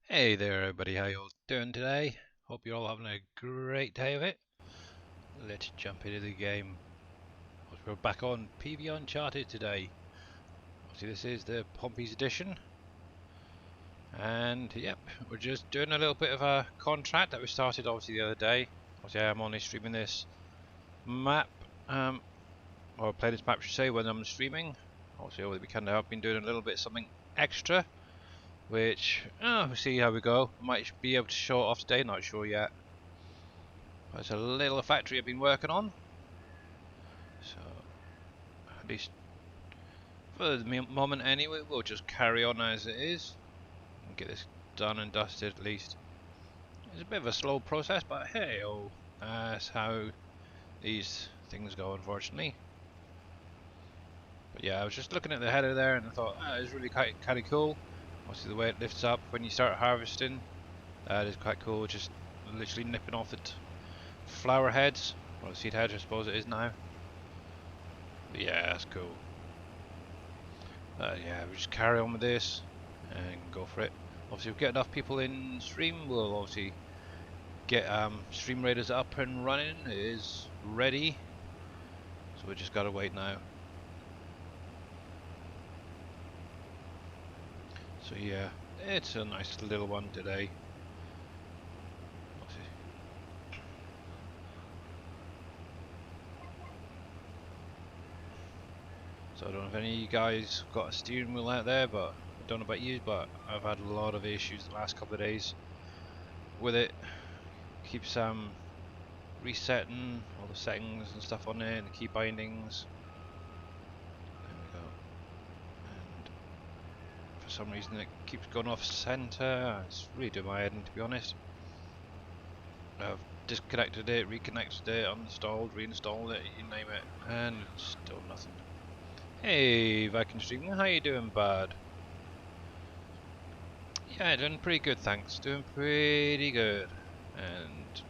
Hey there everybody, how you all doing today? Hope you're all having a great day of it. Let's jump into the game. We're back on PV Uncharted today. Obviously this is the Pompey's edition. And yep, we're just doing a little bit of a contract that we started obviously the other day. Obviously I'm only streaming this map, or playing this map I should say, when I'm streaming. Obviously over the weekend I've been doing a little bit something extra, which we'll see how we go. I might be able to show it off today, not sure yet. It's a little factory I've been working on, so at least for the moment anyway, we'll just carry on as it is and get this done and dusted at least. It's a bit of a slow process, but hey, oh, that's how these things go, unfortunately. But yeah, I was just looking at the header there and I thought, it's really kind of cool. Obviously the way it lifts up when you start harvesting, that is quite cool, just literally nipping off the flower heads, or the seed heads I suppose it is now. But yeah, that's cool. Yeah, we just carry on with this and go for it. Obviously, if we get enough people in stream, we'll obviously get Stream Raiders up and running. It is ready, so we just gotta wait now. So yeah, it's a nice little one today. Obviously. So I don't know if any of you guys got a steering wheel out there, but I don't know about you, but I've had a lot of issues the last couple of days with it. Keeps resetting all the settings and stuff on it, and the key bindings. There we go. And for some reason it keeps going off center. It's really doing my head in, to be honest. I've disconnected it, reconnected it, uninstalled, reinstalled it, you name it, and it's still nothing. Hey Viking Streaming, how you doing, bud? Yeah, doing pretty good, thanks. Doing pretty good. And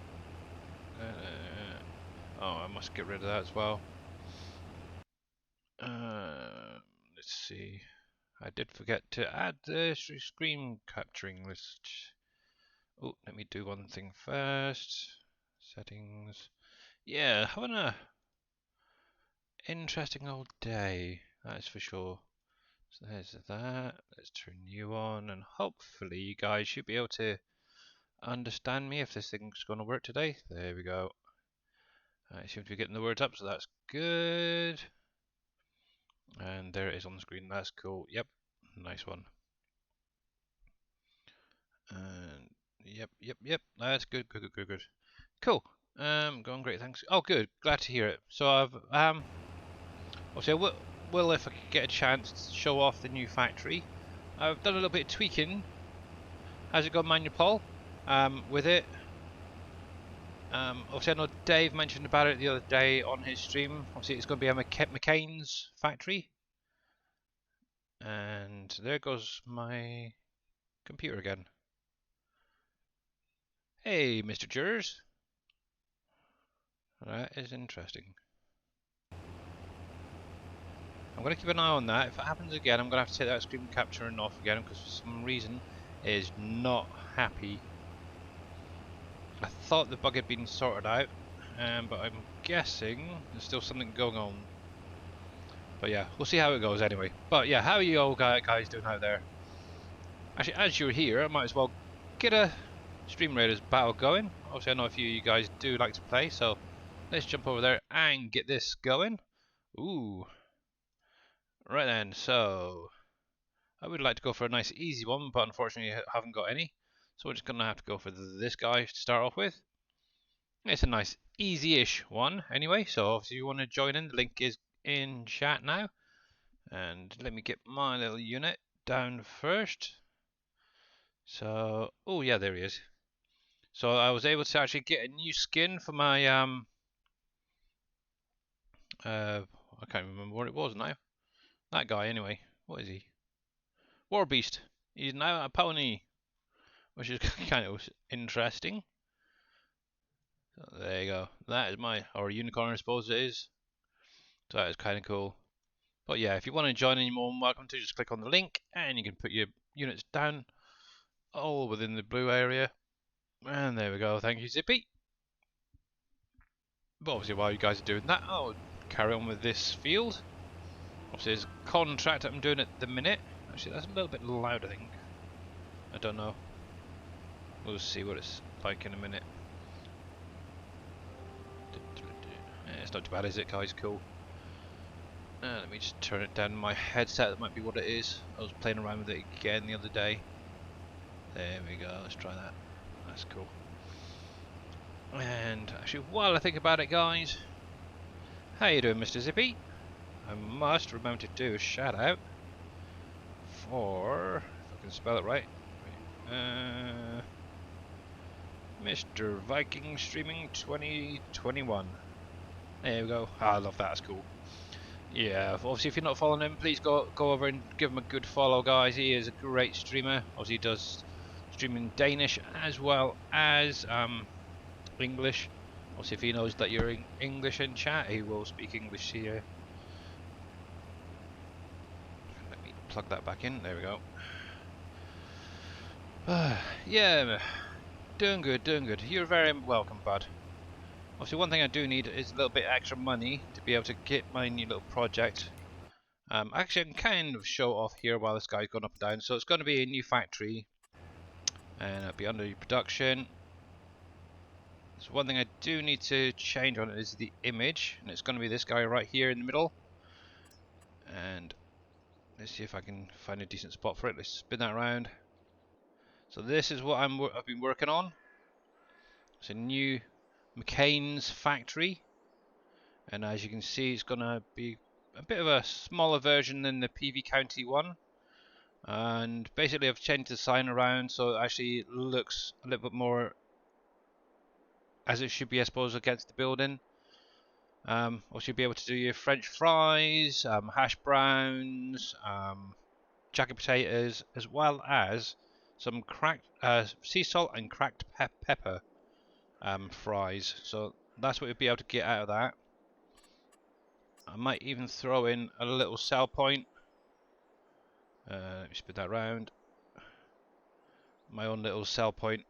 oh, I must get rid of that as well. Let's see. I did forget to add the screen capturing list. Oh, let me do one thing first. Settings. Yeah, having a interesting old day, that's for sure. So there's that. Let's turn you on, and hopefully you guys should be able to understand me if this thing's going to work today. There we go. I seem to be getting the words up, so that's good. And there it is on the screen. That's cool. Yep, nice one. And yep. That's good. Cool. Going great. Thanks. Oh, good. Glad to hear it. So I've obviously I will if I could get a chance to show off the new factory. I've done a little bit of tweaking. How's it gone, Manuel Paul? With it. Obviously, I know Dave mentioned about it the other day on his stream. Obviously, it's going to be a McCain's factory. And there goes my computer again. Hey, Mr. Jurors. That is interesting. I'm going to keep an eye on that. If it happens again, I'm going to have to take that screen capturing off again because for some reason it is not happy. I thought the bug had been sorted out, but I'm guessing there's still something going on. But yeah, we'll see how it goes anyway. But yeah, how are you all guys doing out there? Actually, as you're here, I might as well get a Stream Raiders battle going. Obviously, I know a few of you guys do like to play, so let's jump over there and get this going. Ooh. Right then, so I would like to go for a nice easy one, but unfortunately I haven't got any. So we're just going to have to go for this guy to start off with. It's a nice easy-ish one anyway, so if you want to join in, the link is in chat now. And let me get my little unit down first. So, oh yeah, there he is. So I was able to actually get a new skin for my I can't remember what it was now. That guy anyway. What is he? War Beast. He's now a pony, which is kind of interesting. So there you go. That is my, or unicorn I suppose it is. So that is kind of cool. But yeah, if you want to join in, you're more than welcome to. Just click on the link and you can put your units down all within the blue area. And there we go, thank you Zippy. But obviously while you guys are doing that, I'll carry on with this field. Obviously there's a contract I'm doing at the minute. Actually that's a little bit loud I think. I don't know. We'll see what it's like in a minute. Yeah, it's not too bad is it guys, cool. Let me just turn it down my headset, that might be what it is. I was playing around with it again the other day. There we go, let's try that. That's cool. And actually while I think about it guys, how you doing Mr. Zippy? I must remember to do a shout out for, if I can spell it right, Mr. Viking Streaming 2021. There we go. I love that, that's cool. Yeah, obviously if you're not following him, please go over and give him a good follow guys. He is a great streamer. Obviously he does streaming Danish as well as English. Obviously if he knows that you're in English in chat, he will speak English here. Let me plug that back in, there we go. Yeah, doing good, doing good. You're very welcome bud. Obviously one thing I do need is a little bit extra money to be able to get my new little project. Actually I can kind of show off here while this guy's going up and down. So it's going to be a new factory and it'll be under production. So one thing I do need to change on it is the image, and it's going to be this guy right here in the middle. And let's see if I can find a decent spot for it. Let's spin that around. So this is what I've been working on. It's a new McCain's factory, and as you can see it's gonna be a bit of a smaller version than the PV County one, and basically I've changed the sign around so it actually looks a little bit more as it should be I suppose against the building. Also you'll be able to do your French fries, hash browns, jacket potatoes, as well as some cracked sea salt and cracked pepper fries. So that's what you'll be able to get out of that. I might even throw in a little sell point. Let me spin that round. My own little sell point.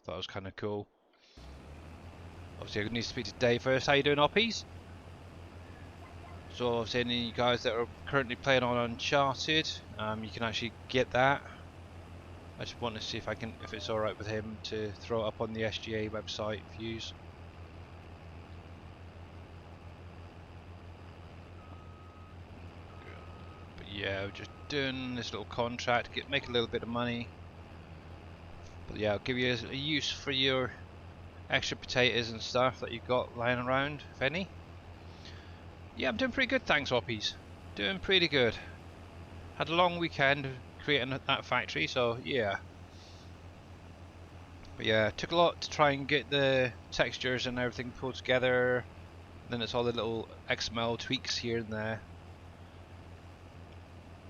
Thought it was kind of cool. Obviously I need to speak to Dave first. How you doing, Oppies? So obviously any of you guys that are currently playing on Uncharted, you can actually get that. I just want to see if it's alright with him to throw it up on the SGA website views. But yeah, we're just doing this little contract, make a little bit of money. But yeah, I'll give you a use for your extra potatoes and stuff that you've got lying around, if any. Yeah, I'm doing pretty good, thanks Oppies. Doing pretty good. Had a long weekend creating that factory, so yeah. But yeah, it took a lot to try and get the textures and everything pulled together. Then it's all the little XML tweaks here and there.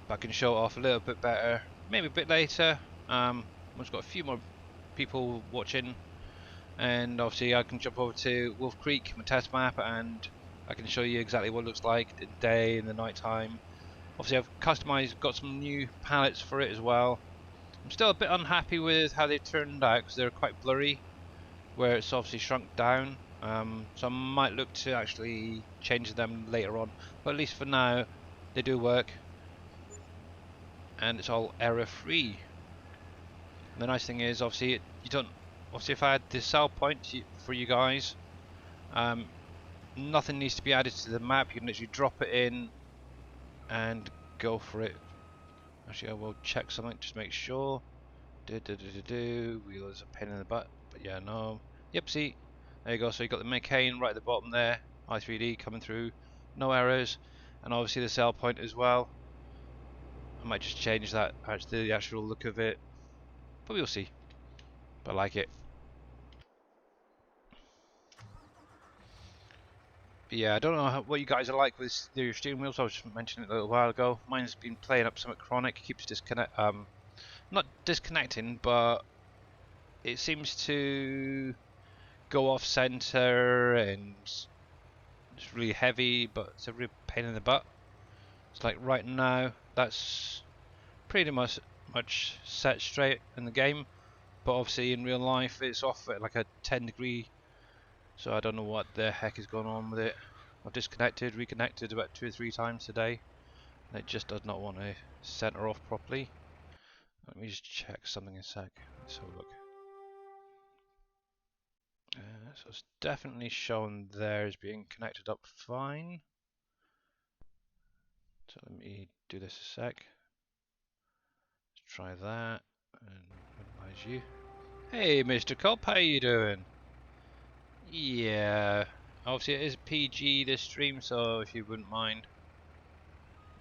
But I can show it off a little bit better, maybe a bit later. I've got a few more people watching, and obviously I can jump over to Wolf Creek, my test map, and I can show you exactly what it looks like in the day and the night time. Obviously I've customized, got some new palettes for it as well. I'm still a bit unhappy with how they turned out because they're quite blurry, where it's obviously shrunk down. So I might look to actually change them later on, but at least for now they do work, and it's all error free. And the nice thing is obviously you don't. Obviously if I had the sell point for you guys, nothing needs to be added to the map. You can literally drop it in and go for it. Actually, I will check something just make sure. Wheel is a pain in the butt, but yeah, no. Yep, see, there you go. So you got the McCain right at the bottom there, i3D coming through, no errors, and obviously the sell point as well. I might just change that actually, the actual look of it, but we'll see. But I like it. But yeah, I don't know what you guys are like with your steering wheels. I was just mentioning it a little while ago. Mine's been playing up something chronic. Keeps not disconnecting, but it seems to go off center, and it's really heavy, but it's a real pain in the butt. It's like right now, that's pretty much set straight in the game. but obviously in real life it's off at like a 10-degree, so I don't know what the heck is going on with it. I've disconnected, reconnected about 2 or 3 times today, and it just does not want to center off properly. Let me just check something in a sec. Let's have a look. So it's definitely showing there as being connected up fine. So let me do this a sec. Let's try that and minimize you. Hey, Mr. Cop, how you doing? Yeah, obviously it is PG this stream, so if you wouldn't mind,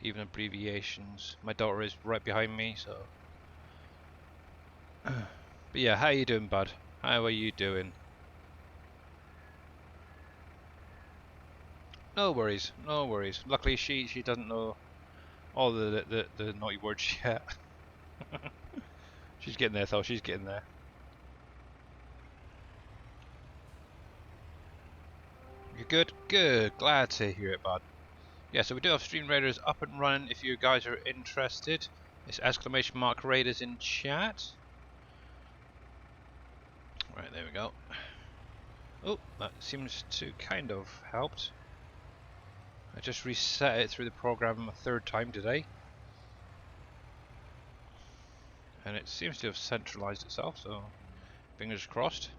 even abbreviations. My daughter is right behind me, so. But yeah, how you doing, bud? How are you doing? No worries, no worries. Luckily, she doesn't know all the naughty words yet. She's getting there, though. She's getting there. You're good? Good. Glad to hear it, bud. Yeah, so we do have Stream Raiders up and running if you guys are interested. It's !Raiders in chat. Right, there we go. Oh, that seems to kind of helped. I just reset it through the program a 3rd time today. And it seems to have centralized itself, so fingers crossed.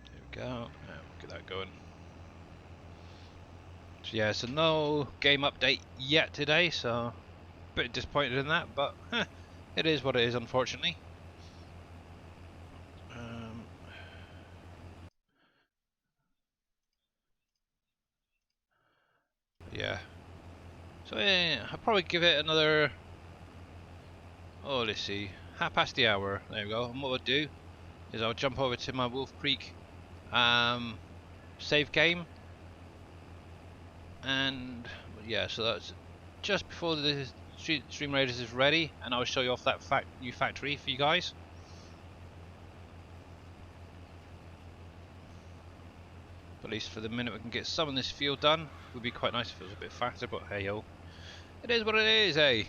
There we go. Get that going. So yeah, so no game update yet today, so a bit disappointed in that, but it is what it is, unfortunately. Yeah. So yeah, I'll probably give it another. Oh, let's see, half past the hour. There we go. And what I'll do is I'll jump over to my Wolf Creek save game, and yeah, so that's just before the Stream Raiders is ready, and I'll show you off that new factory for you guys. But at least for the minute we can get some of this field done. Would be quite nice if it was a bit faster, but hey ho, it is what it is, eh?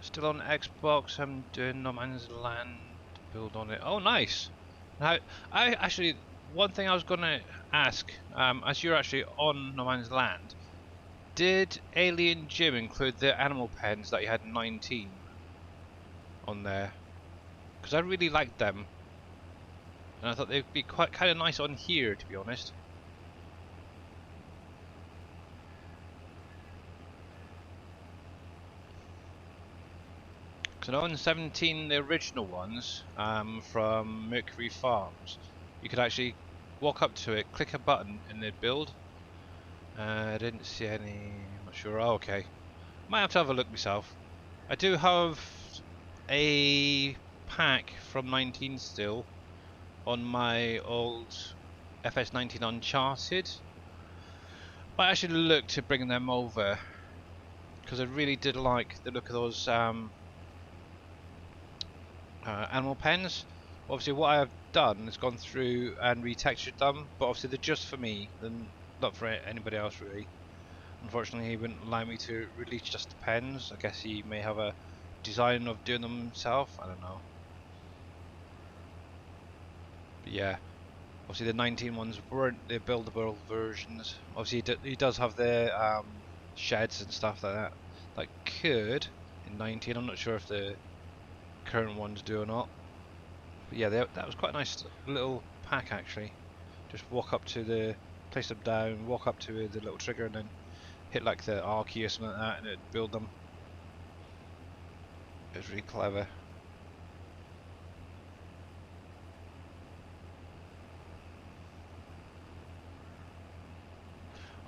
Still on Xbox. I'm doing No Man's Land build on it. Oh, nice. Now, I actually, one thing I was gonna ask, as you're actually on No Man's Land, did Alien Jim include the animal pens that you had in 19 on there? Because I really liked them, and I thought they'd be quite kind of nice on here, to be honest. Because I know in 17, the original ones from Mercury Farms, you could actually walk up to it, click a button, and they'd build. I didn't see any. I'm not sure. Oh, okay. Might have to have a look myself. I do have a pack from 19 still on my old FS19 Uncharted. I actually looked to bring them over because I really did like the look of those animal pens. Obviously, what I have done is gone through and retextured them, but obviously they're just for me, and not for anybody else really. Unfortunately, he wouldn't allow me to release just the pens. I guess he may have a design of doing them himself. I don't know. But yeah, obviously the 19 ones weren't the buildable versions. Obviously, he does have the sheds and stuff like that. Like could in 19. I'm not sure if the current ones do or not. But yeah, that was quite a nice little pack actually. Just walk up to place them down, walk up to the little trigger, and then hit like the R key or something like that, and it'd build them. It was really clever.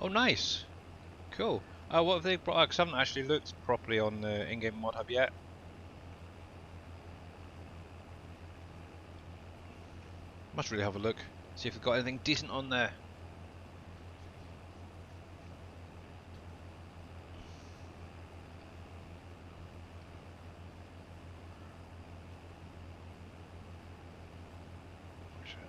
Oh, nice. Cool. What have they brought out? Because I haven't actually looked properly on the in-game mod hub yet. Must really have a look. See if they've got anything decent on there.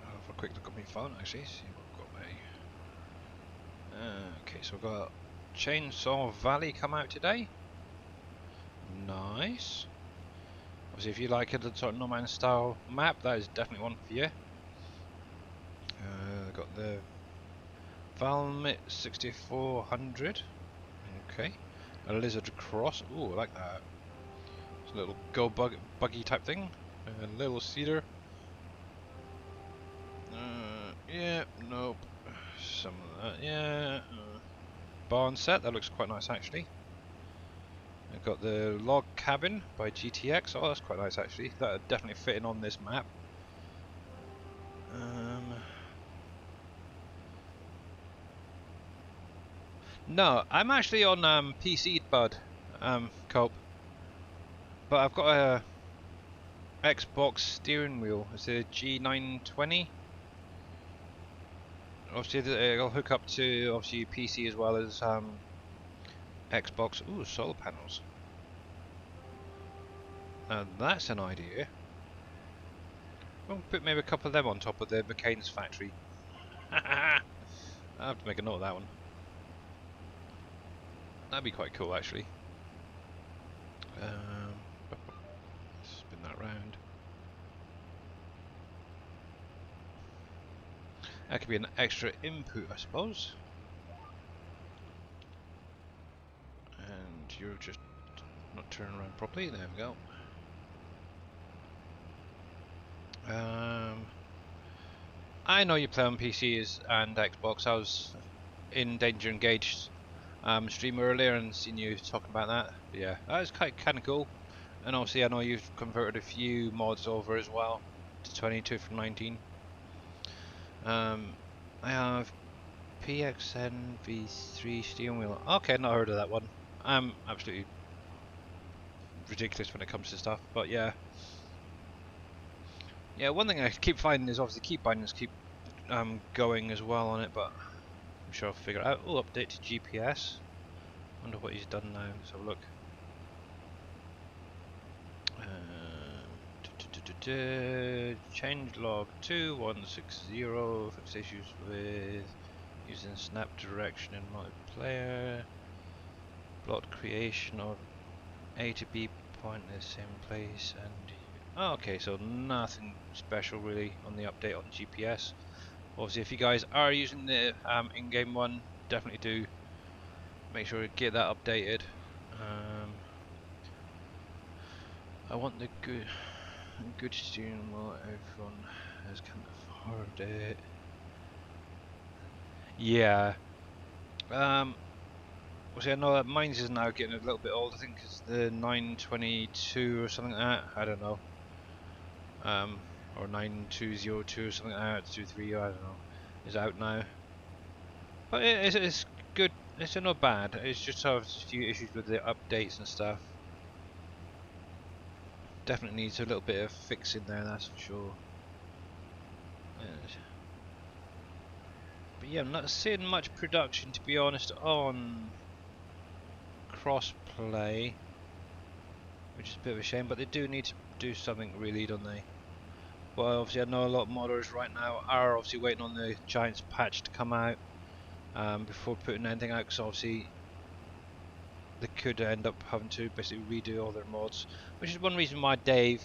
I'll have a quick look on my phone actually, see what I've got there. Okay, so we've got Chainsaw Valley come out today. Nice. Obviously, if you like a sort of No Man's style map, that is definitely one for you. Got the Valmit 6400. Okay. A Lizard Cross. Ooh, I like that. It's a little buggy type thing. A little cedar. Yeah, nope. Some of that, yeah. Barn set, that looks quite nice actually. I've got the Log Cabin by GTX. Oh, that's quite nice actually. That would definitely fit in on this map. No, I'm actually on PC, bud. Cope. But I've got a Xbox steering wheel. It's a G920. Obviously, it'll hook up to obviously PC as well as Xbox. Ooh, solar panels. Now that's an idea. We'll put maybe a couple of them on top of the McCain's factory. I have to make a note of that one. That'd be quite cool actually. Spin that round. That could be an extra input, I suppose. And you're just not turning around properly. There we go. I know you play on PCs and Xbox. I was in Danger Engaged stream earlier and seen you talking about that. But yeah, that is kind of cool. And obviously, I know you've converted a few mods over as well to 22 from 19. I have PXN V3 steering wheel. Okay, not heard of that one. I'm absolutely ridiculous when it comes to stuff, but yeah. Yeah, one thing I keep finding is obviously keep bindings keep going as well on it, but I'm sure I'll figure it out. Oh, update to GPS. Wonder what he's done now. Let's have a look. Change log 2160. Fix issues with using snap direction in multiplayer. Block creation of A to B point in the same place and. Oh, okay, so nothing special really on the update on GPS. Obviously, if you guys are using the in-game one, definitely do make sure to get that updated. I want the good steering wheel. Everyone has kind of heard it. Yeah. Obviously, I know that mine's is now getting a little bit old. I think it's the 922 or something like that. I don't know. Or 9202 or something like that. 23. I don't know. Is out now. But it's good. It's not bad. It's just sort of a few issues with the updates and stuff. Definitely needs a little bit of fixing there, that's for sure. But yeah, I'm not seeing much production, to be honest, on crossplay, which is a bit of a shame. But they do need to do something, really, don't they? Well, obviously, I know a lot of modders right now are obviously waiting on the Giants patch to come out before putting anything out, because obviously they could end up having to basically redo all their mods, which is one reason why Dave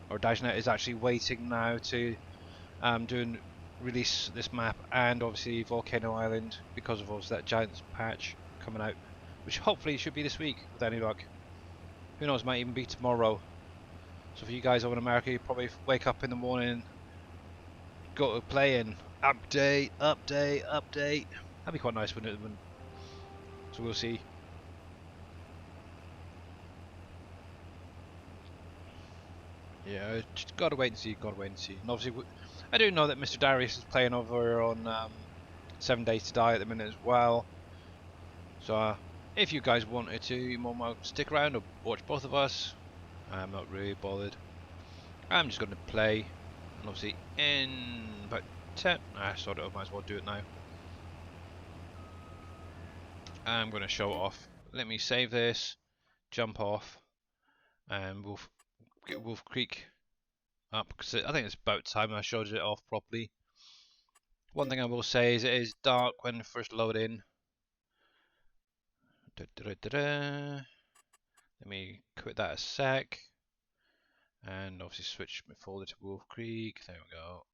or Dashnet is actually waiting now to release this map and obviously Volcano Island, because of obviously that Giants patch coming out, which hopefully should be this week with any luck. Who knows, might even be tomorrow. So for you guys over in America, you probably wake up in the morning, go to playing, update. That'd be quite nice, wouldn't it? So we'll see. Yeah, just gotta wait and see. And obviously, I do know that Mr. Darius is playing over on 7 Days to Die at the minute as well. So if you guys wanted to, you're more than welcome to stick around or watch both of us. I'm not really bothered. I'm just going to play, and obviously in about 10. I sort of might as well do it now. I'm going to show it off. Let me save this, jump off, and we'll get Wolf Creek up, because I think it's about time I showed it off properly. One thing I will say is it is dark when first load in, Let me quit that a sec. And obviously switch my folder to Wolf Creek. There we go.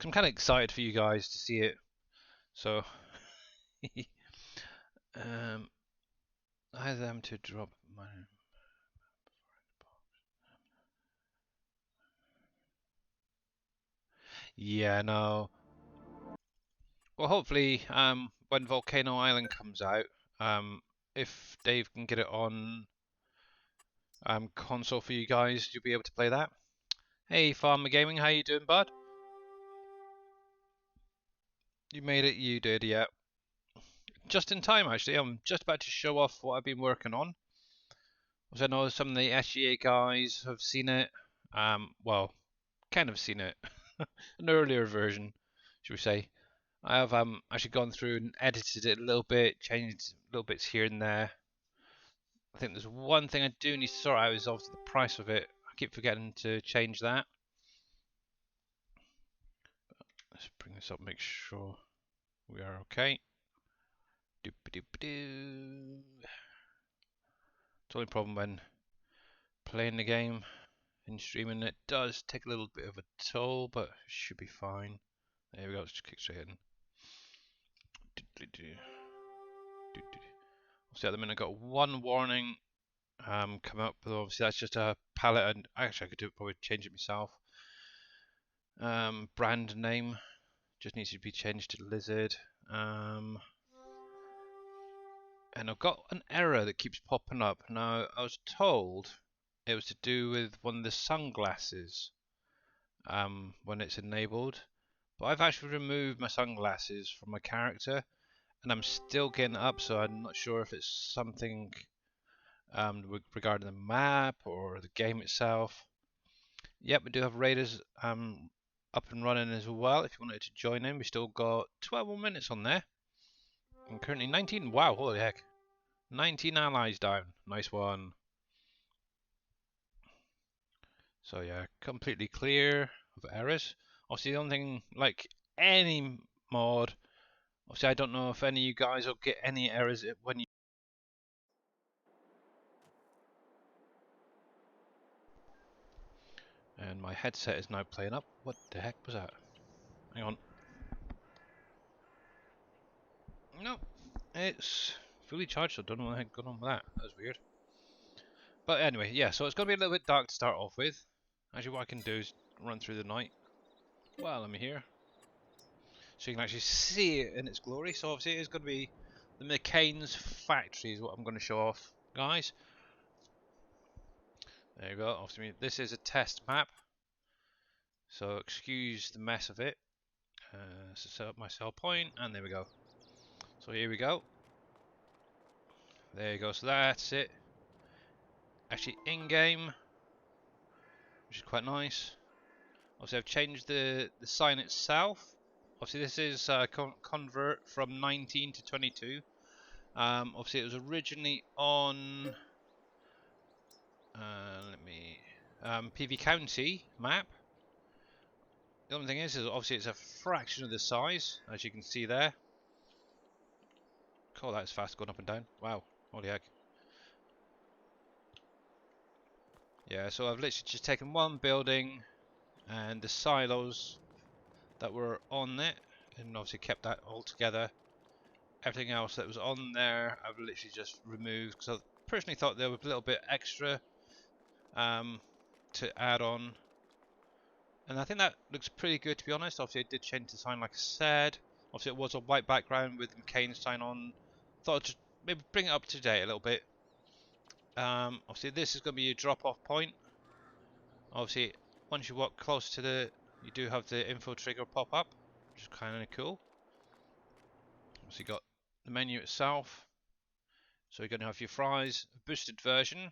I'm kind of excited for you guys to see it. So, I them to drop my. Yeah, no. Well, hopefully, when Volcano Island comes out, if Dave can get it on console for you guys, you'll be able to play that. Hey, Farmer Gaming, how you doing, bud? You made it, you did, yeah. Just in time, actually. I'm just about to show off what I've been working on. As I know some of the SGA guys have seen it. Well, kind of seen it. An earlier version, should we say. I have actually gone through and edited it a little bit, changed little bits here and there. I think there's one thing I do need to sort out is obviously the price of it. I keep forgetting to change that. Let's bring this up, make sure we are okay. Doop-a-doop-a-doo. It's only problem when playing the game and streaming. It does take a little bit of a toll, but it should be fine. There we go, let's just kick straight in. So at the minute I got one warning come up, but obviously that's just a palette, and actually I could probably change it myself. Brand name just needs to be changed to Lizard. And I've got an error that keeps popping up. Now I was told it was to do with one of the sunglasses when it's enabled, but I've actually removed my sunglasses from my character, and I'm still getting up, so I'm not sure if it's something regarding the map or the game itself. Yep, we do have Raiders up and running as well. If you wanted to join in, we still got 12 more minutes on there. And currently 19. Wow, holy heck. 19 allies down. Nice one. So yeah, completely clear of errors. Obviously the only thing, like any mod, obviously I don't know if any of you guys will get any errors when you... And my headset is now playing up. What the heck was that? Hang on. No, it's fully charged, so I don't know what the heck going on with that. That's weird. But anyway, yeah, so it's going to be a little bit dark to start off with. Actually, what I can do is run through the night while I'm here. So you can actually see it in its glory. So obviously it's going to be the McCain's factory is what I'm going to show off, guys. There you go. Obviously, this is a test map. So excuse the mess of it. So set up my sell point, and there we go. So here we go. There you go. So that's it. Actually, in-game, which is quite nice. Obviously, I've changed the sign itself. Obviously, this is convert from 19 to 22. Obviously, it was originally on PV County map. The only thing is obviously it's a fraction of the size, as you can see there. Oh, that's fast going up and down. Wow, holy heck. Yeah, so I've literally just taken one building and the silos that were on it, and obviously kept that all together. Everything else that was on there, I've literally just removed because I personally thought there was a little bit extra to add on. And I think that looks pretty good, to be honest. Obviously, I did change the sign, like I said. Obviously, it was a white background with McCain's sign on. Thought I'd just maybe bring it up to date a little bit. Obviously, this is going to be a drop-off point. Obviously, once you walk close to the, you do have the info trigger pop up, which is kind of cool. So you got the menu itself. So you're going to have your fries, a boosted version.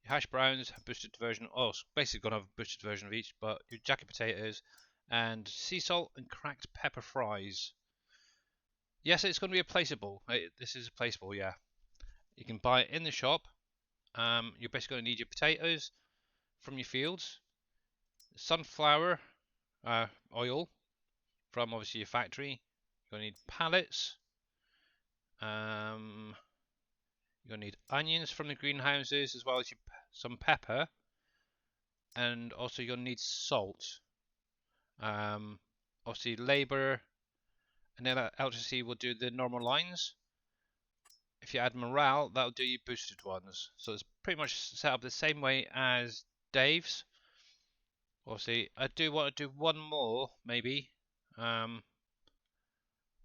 Your hash browns, a boosted version. Oh, it's basically going to have a boosted version of each, but your jacket potatoes and sea salt and cracked pepper fries. Yes, it's going to be a placeable. This is a placeable, yeah. You can buy it in the shop. You're basically going to need your potatoes from your fields, sunflower oil from obviously your factory. You're going to need pallets, You're gonna need onions from the greenhouses, as well as some pepper, and also you're gonna need salt. Obviously labour and then electricity will do the normal lines. If you add morale, that'll do you boosted ones. So it's pretty much set up the same way as Dave's. Obviously, I do want to do one more, maybe.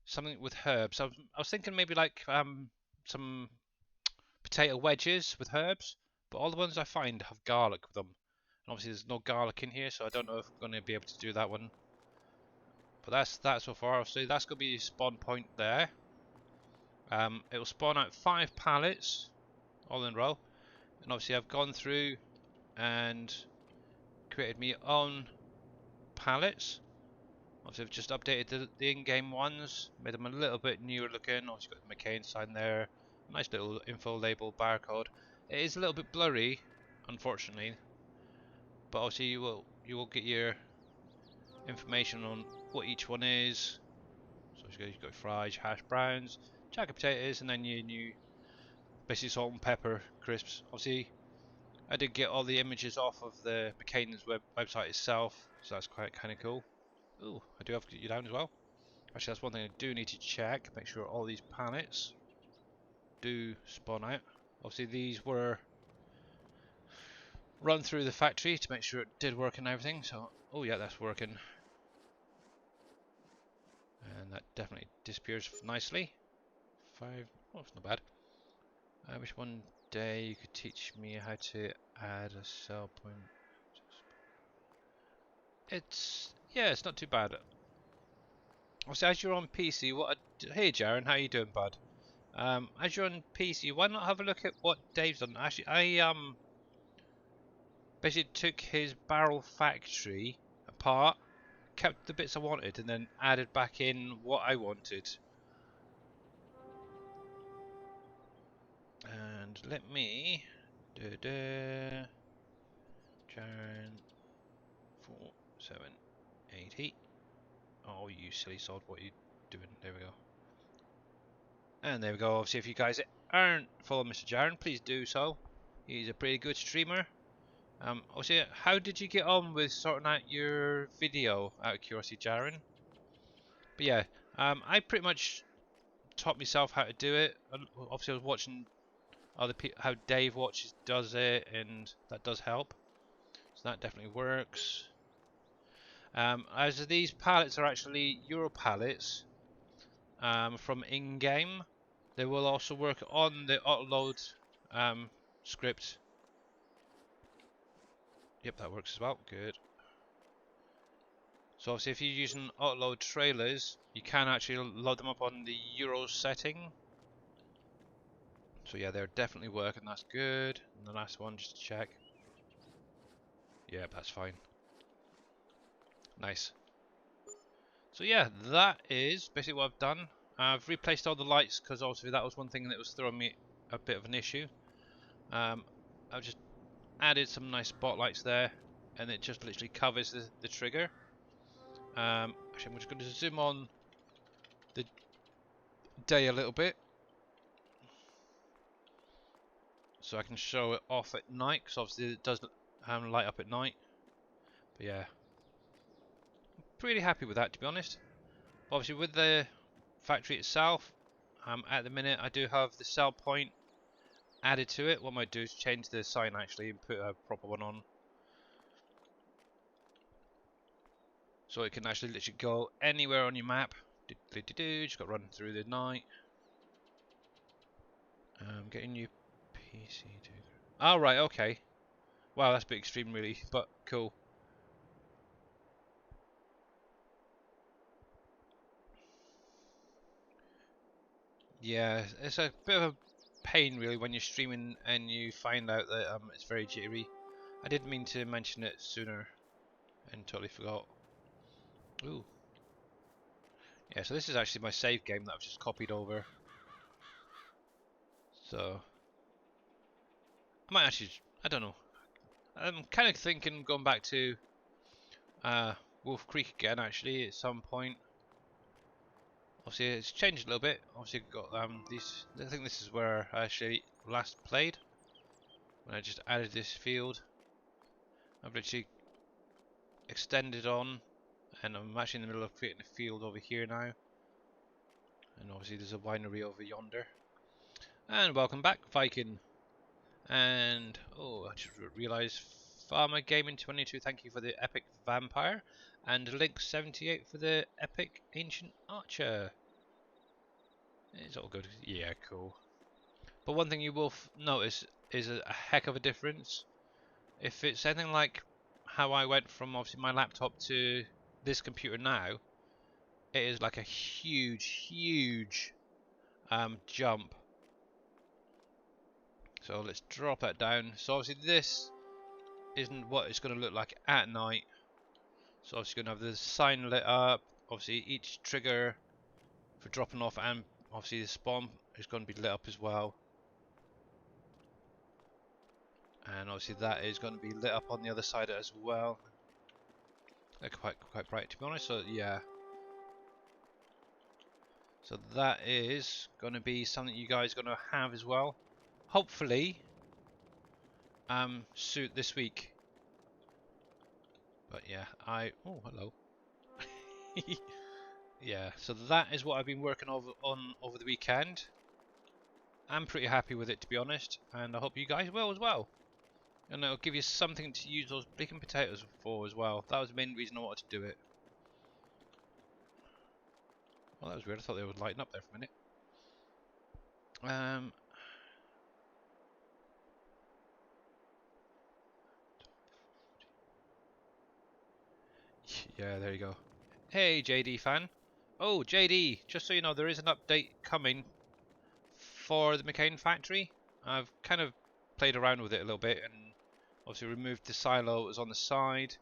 Something with herbs. I was thinking maybe like some potato wedges with herbs, but all the ones I find have garlic with them. And obviously, there's no garlic in here, so I don't know if I'm going to be able to do that one. But that's that so far. So that's going to be the spawn point there. It will spawn out 5 pallets, all in a row. And obviously, I've gone through and created my own pallets. Obviously, I've just updated the in-game ones, made them a little bit newer looking. Obviously, got the McCain sign there, nice little info label barcode. It is a little bit blurry, unfortunately, but obviously you will get your information on what each one is. So you've got fries, hash browns, jacket potatoes, and then your new basically salt and pepper crisps. Obviously, I did get all the images off of the McCain's website itself, so that's quite kind of cool. Ooh, I do have to get you down as well. Actually, that's one thing I do need to check. Make sure all these pallets do spawn out. Obviously, these were run through the factory to make sure it did work and everything. So, oh yeah, that's working. And that definitely disappears nicely. 5, oh, it's not bad. I wish one day you could teach me how to add a sell point. Yeah, it's not too bad. Obviously, as you're on PC, hey Jaren, how you doing, bud? As you're on PC, why not have a look at what Dave's done? Actually, I basically took his barrel factory apart, kept the bits I wanted, and then added back in what I wanted. And let me Jaren 4780. Oh, you silly sod! What are you doing? There we go. And there we go. Obviously, if you guys aren't following Mr. Jaren, please do so. He's a pretty good streamer. Obviously, how did you get on with sorting out your video, out of curiosity, Jaren? But yeah, I pretty much taught myself how to do it. Obviously, I was watching other people, how Dave does it, and that does help. So that definitely works. As these pallets are actually Euro pallets from in-game, they will also work on the autoload script. Yep, that works as well. Good. So obviously if you're using autoload trailers, you can actually load them up on the Euro setting. So yeah, they're definitely working, that's good. And the last one, just to check. Yeah, that's fine. Nice. So yeah, that is basically what I've done. I've replaced all the lights because obviously that was one thing that was throwing me a bit of an issue. I've just added some nice spotlights there, and it just literally covers the trigger. Actually, I'm just going to zoom on the day a little bit, so I can show it off at night, because obviously it does light up at night. But yeah, I'm pretty happy with that, to be honest. Obviously with the factory itself, at the minute I do have the sell point added to it. What I might do is change the sign actually and put a proper one on, so it can actually literally go anywhere on your map. Just got to run through the night. Getting your PC to... Oh right, okay. Wow, that's a bit extreme really, but cool. Yeah, it's a bit of a pain really when you're streaming and you find out that it's very jittery. I did mean to mention it sooner and totally forgot. Ooh. Yeah, so this is actually my save game that I've just copied over. So I might actually, I don't know. I'm kind of thinking going back to Wolf Creek again actually at some point. Obviously, it's changed a little bit. Obviously, got these. I think this is where I actually last played when I just added this field. I've literally extended on, and I'm actually in the middle of creating a field over here now. And obviously, there's a winery over yonder. And welcome back, Viking. And oh, I just realised Farmer Gaming 22. Thank you for the epic vampire, and Link 78 for the epic ancient archer. It's all good. Yeah, cool. But one thing you will notice is a heck of a difference. If it's anything like how I went from obviously my laptop to this computer now, it is like a huge jump. So let's drop that down. So obviously this isn't what it's going to look like at night. So obviously going to have the sign lit up. Obviously each trigger for dropping off and obviously the spawn is going to be lit up as well. And obviously that is going to be lit up on the other side as well. They're quite bright to be honest, so yeah. So that is going to be something you guys are going to have as well. Hopefully, suit this week. But yeah, oh hello. Yeah, so that is what I've been working on over the weekend. I'm pretty happy with it to be honest, and I hope you guys will as well. And it'll give you something to use those baking potatoes for as well. That was the main reason I wanted to do it. Well, that was weird. I thought they would lighten up there for a minute. Yeah, there you go. Hey, JD fan. Oh, JD, just so you know, there is an update coming for the McCain factory. I've kind of played around with it a little bit and obviously removed the silo that was on the side,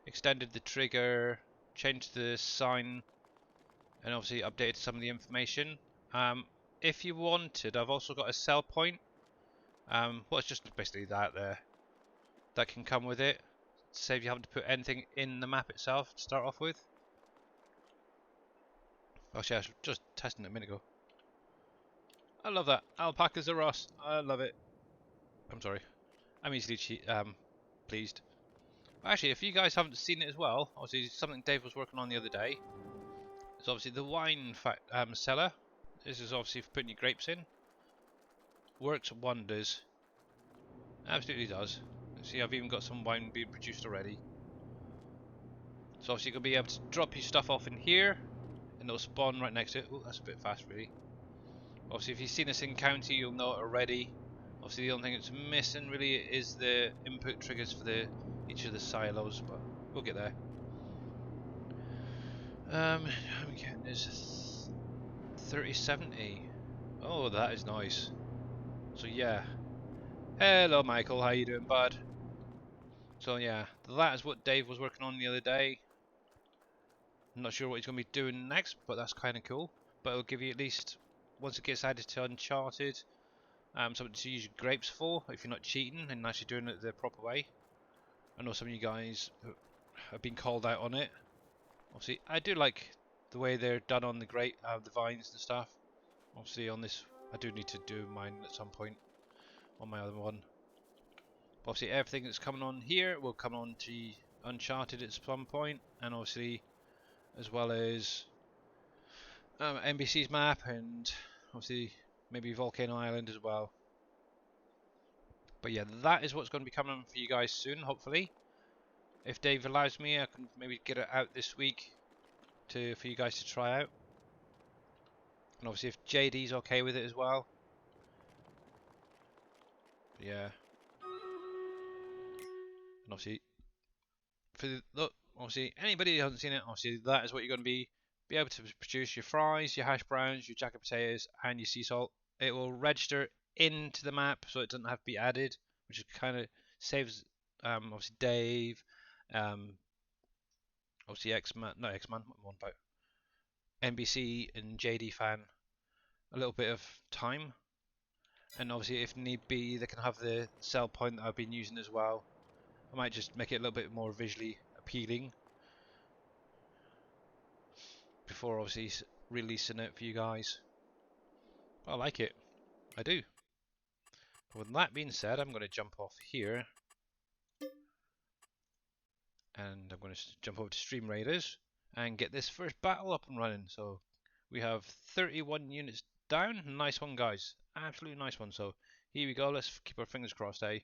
extended the trigger, changed the sign, and obviously updated some of the information. If you wanted, I've also got a sell point. Well, it's just basically that there. That can come with it. Save you having to put anything in the map itself to start off with. Actually, I was just testing it a minute ago. I love that. Alpacas are us. I love it. I'm sorry. I'm easily pleased. Actually, if you guys haven't seen it as well, obviously something Dave was working on the other day. It's obviously the wine cellar. This is obviously for putting your grapes in. Works wonders. Absolutely does. See, I've even got some wine being produced already. So obviously you're going to be able to drop your stuff off in here, and it'll spawn right next to it. Oh, that's a bit fast, really. Obviously, if you've seen this in county, you'll know it already. Obviously, the only thing that's missing really is the input triggers for each of the silos, but we'll get there. Again, there's 3070. Oh, that is nice. So yeah. Hello, Michael. How you doing, bud? So yeah, that is what Dave was working on the other day. I'm not sure what he's going to be doing next, but that's kind of cool. But it'll give you at least, once it gets added to Uncharted, something to use your grapes for if you're not cheating and actually doing it the proper way. I know some of you guys have been called out on it. Obviously, I do like the way they're done on the the vines and stuff. Obviously, on this, I do need to do mine at some point on my other one. But obviously, everything that's coming on here will come on to Uncharted at some point, and obviously, as well as NBC's map and obviously maybe Volcano Island as well. But yeah, that is what's going to be coming for you guys soon, hopefully. If Dave allows me, I can maybe get it out this week for you guys to try out. And obviously if JD's okay with it as well. But yeah. And obviously obviously anybody who hasn't seen it, obviously that is what you're going to be able to produce your fries, your hash browns, your jacket potatoes, and your sea salt. It will register into the map, so it doesn't have to be added, which kind of saves obviously Dave, obviously X-Man, not X-Man, what about NBC and JD fan a little bit of time. And obviously if need be, they can have the sell point that I've been using as well. I might just make it a little bit more visually appealing before obviously releasing it for you guys. I like it. I do. But with that being said, I'm going to jump off here. And I'm going to jump over to Stream Raiders and get this first battle up and running. So we have 31 units down. Nice one, guys. Absolutely nice one. So here we go. Let's keep our fingers crossed, eh?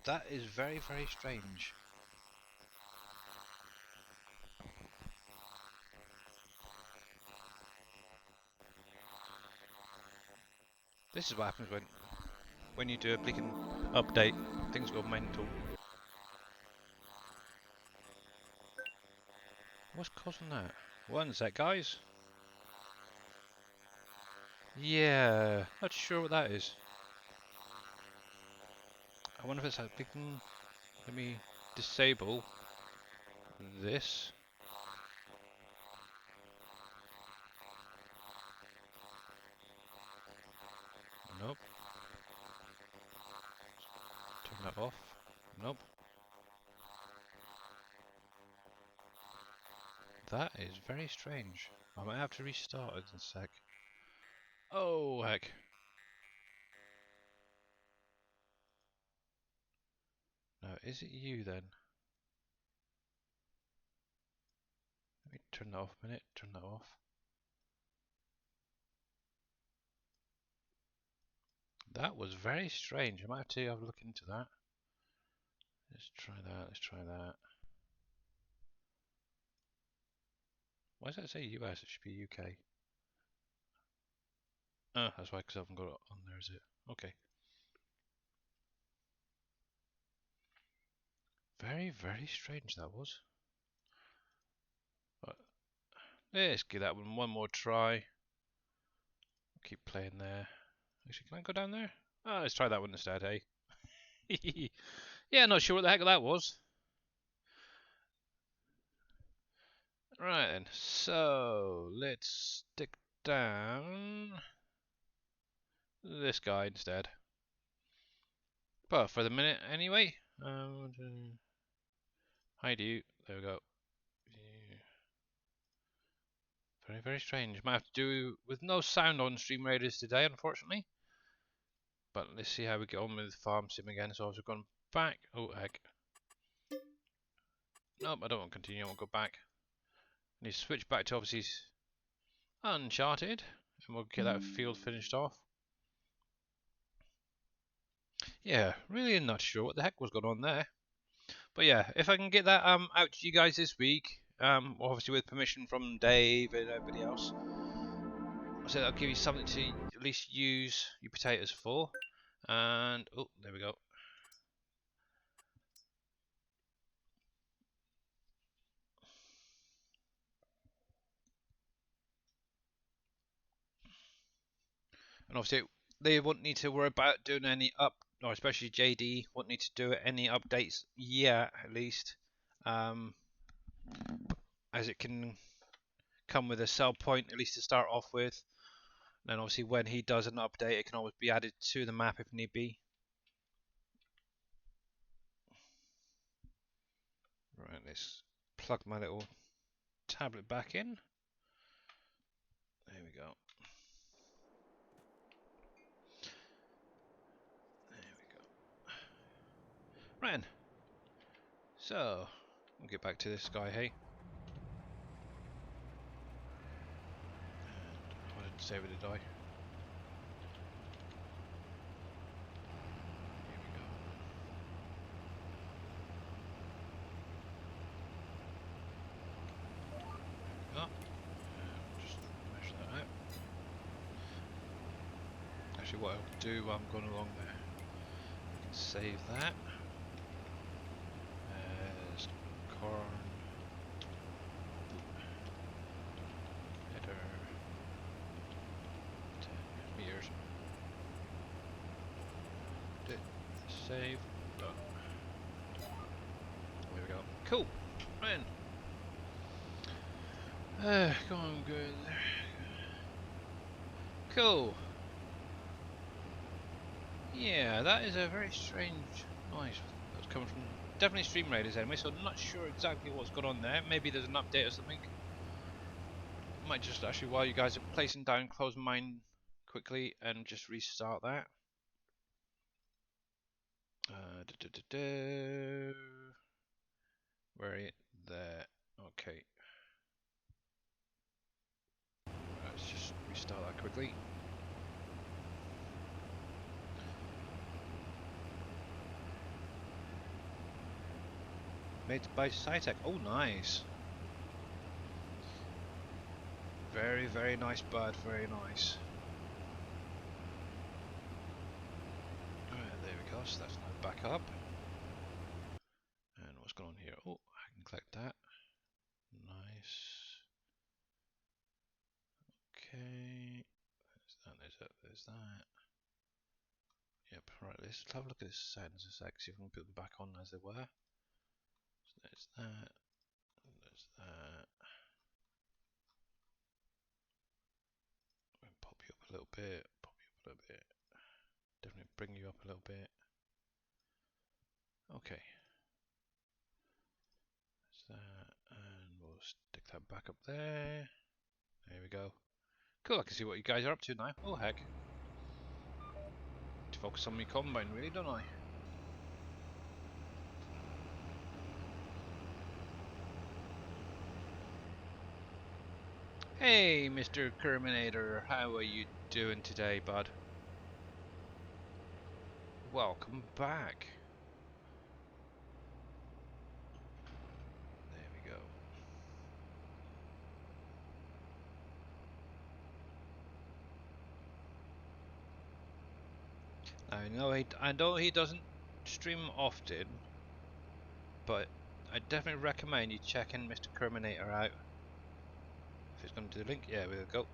That is very, very strange. This is what happens when you do a blinking update. Things go mental. What's causing that? One sec, guys. Yeah, not sure what that is. I wonder if it's like blinking. Let me disable this. Nope. Turn that off. Nope. That is very strange. I might have to restart it in a sec. Oh, heck. Now, is it you then? Let me turn that off a minute. Turn that off. That was very strange. I might have to have a look into that. Let's try that. Let's try that. Why does that say US? It should be UK. Oh, that's why, because I haven't got it on there, is it? Okay. Very, very strange that was. But let's give that one more try. Keep playing there. Actually, can I go down there? Oh, let's try that one instead, hey? Yeah, not sure what the heck that was. Right then, so let's stick down this guy instead. But for the minute anyway. Hide you. There we go. Very, very strange. Might have to do with no sound on Stream Raiders today, unfortunately. But let's see how we get on with Farm Sim again. So I've gone back. Oh, heck. Nope, I don't want to continue. I want to go back. I need to switch back to obviously Uncharted. And we'll get that field finished off. Yeah, really not sure what the heck was going on there. But yeah, if I can get that out to you guys this week, obviously with permission from Dave and everybody else, so that'll give you something to at least use your potatoes for. And oh, there we go. And obviously they won't need to worry about doing any or especially JD won't need to do any updates yet, at least, as it can come with a sell point at least to start off with. And then obviously when he does an update, it can always be added to the map if need be. Right, let's plug my little tablet back in. There we go. There we go. Right then. So, we'll get back to this guy, hey. And I didn't save it, did I? Here we go. There we go. Just measure that out. Actually, what I'll do while I'm going along there, I can save that as corn header 10 meters. Save. Done. Cool. Man. Going good. Cool. Yeah, that is a very strange noise that's coming from definitely stream raiders anyway, so I'm not sure exactly what's going on there. Maybe there's an update or something. Might just actually, while you guys are placing down, close mine quickly and just restart that. Where are you? There. Okay. Let's just restart that quickly. Made by Cytec. Oh, nice. Very, very nice bud. Very nice. There we go. So that's now back up. And what's going on here? Oh, I can collect that. Nice. Okay. There's that. There's that. There's that. Yep. Right. Let's have a look at this settings a sec. See if we can put them back on as they were. So there's that. There's that. Pop you up a little bit. Pop you up a little bit. Definitely bring you up a little bit. Okay. There's that. And we'll stick that back up there. There we go. Cool, I can see what you guys are up to now. Oh heck. To focus on me combine really, don't I? Hey Mr. Terminator, how are you doing today, bud? Welcome back. There we go. I know he doesn't stream often, but I definitely recommend you checking Mr. Terminator out. If it's going to the link, yeah, we'll go.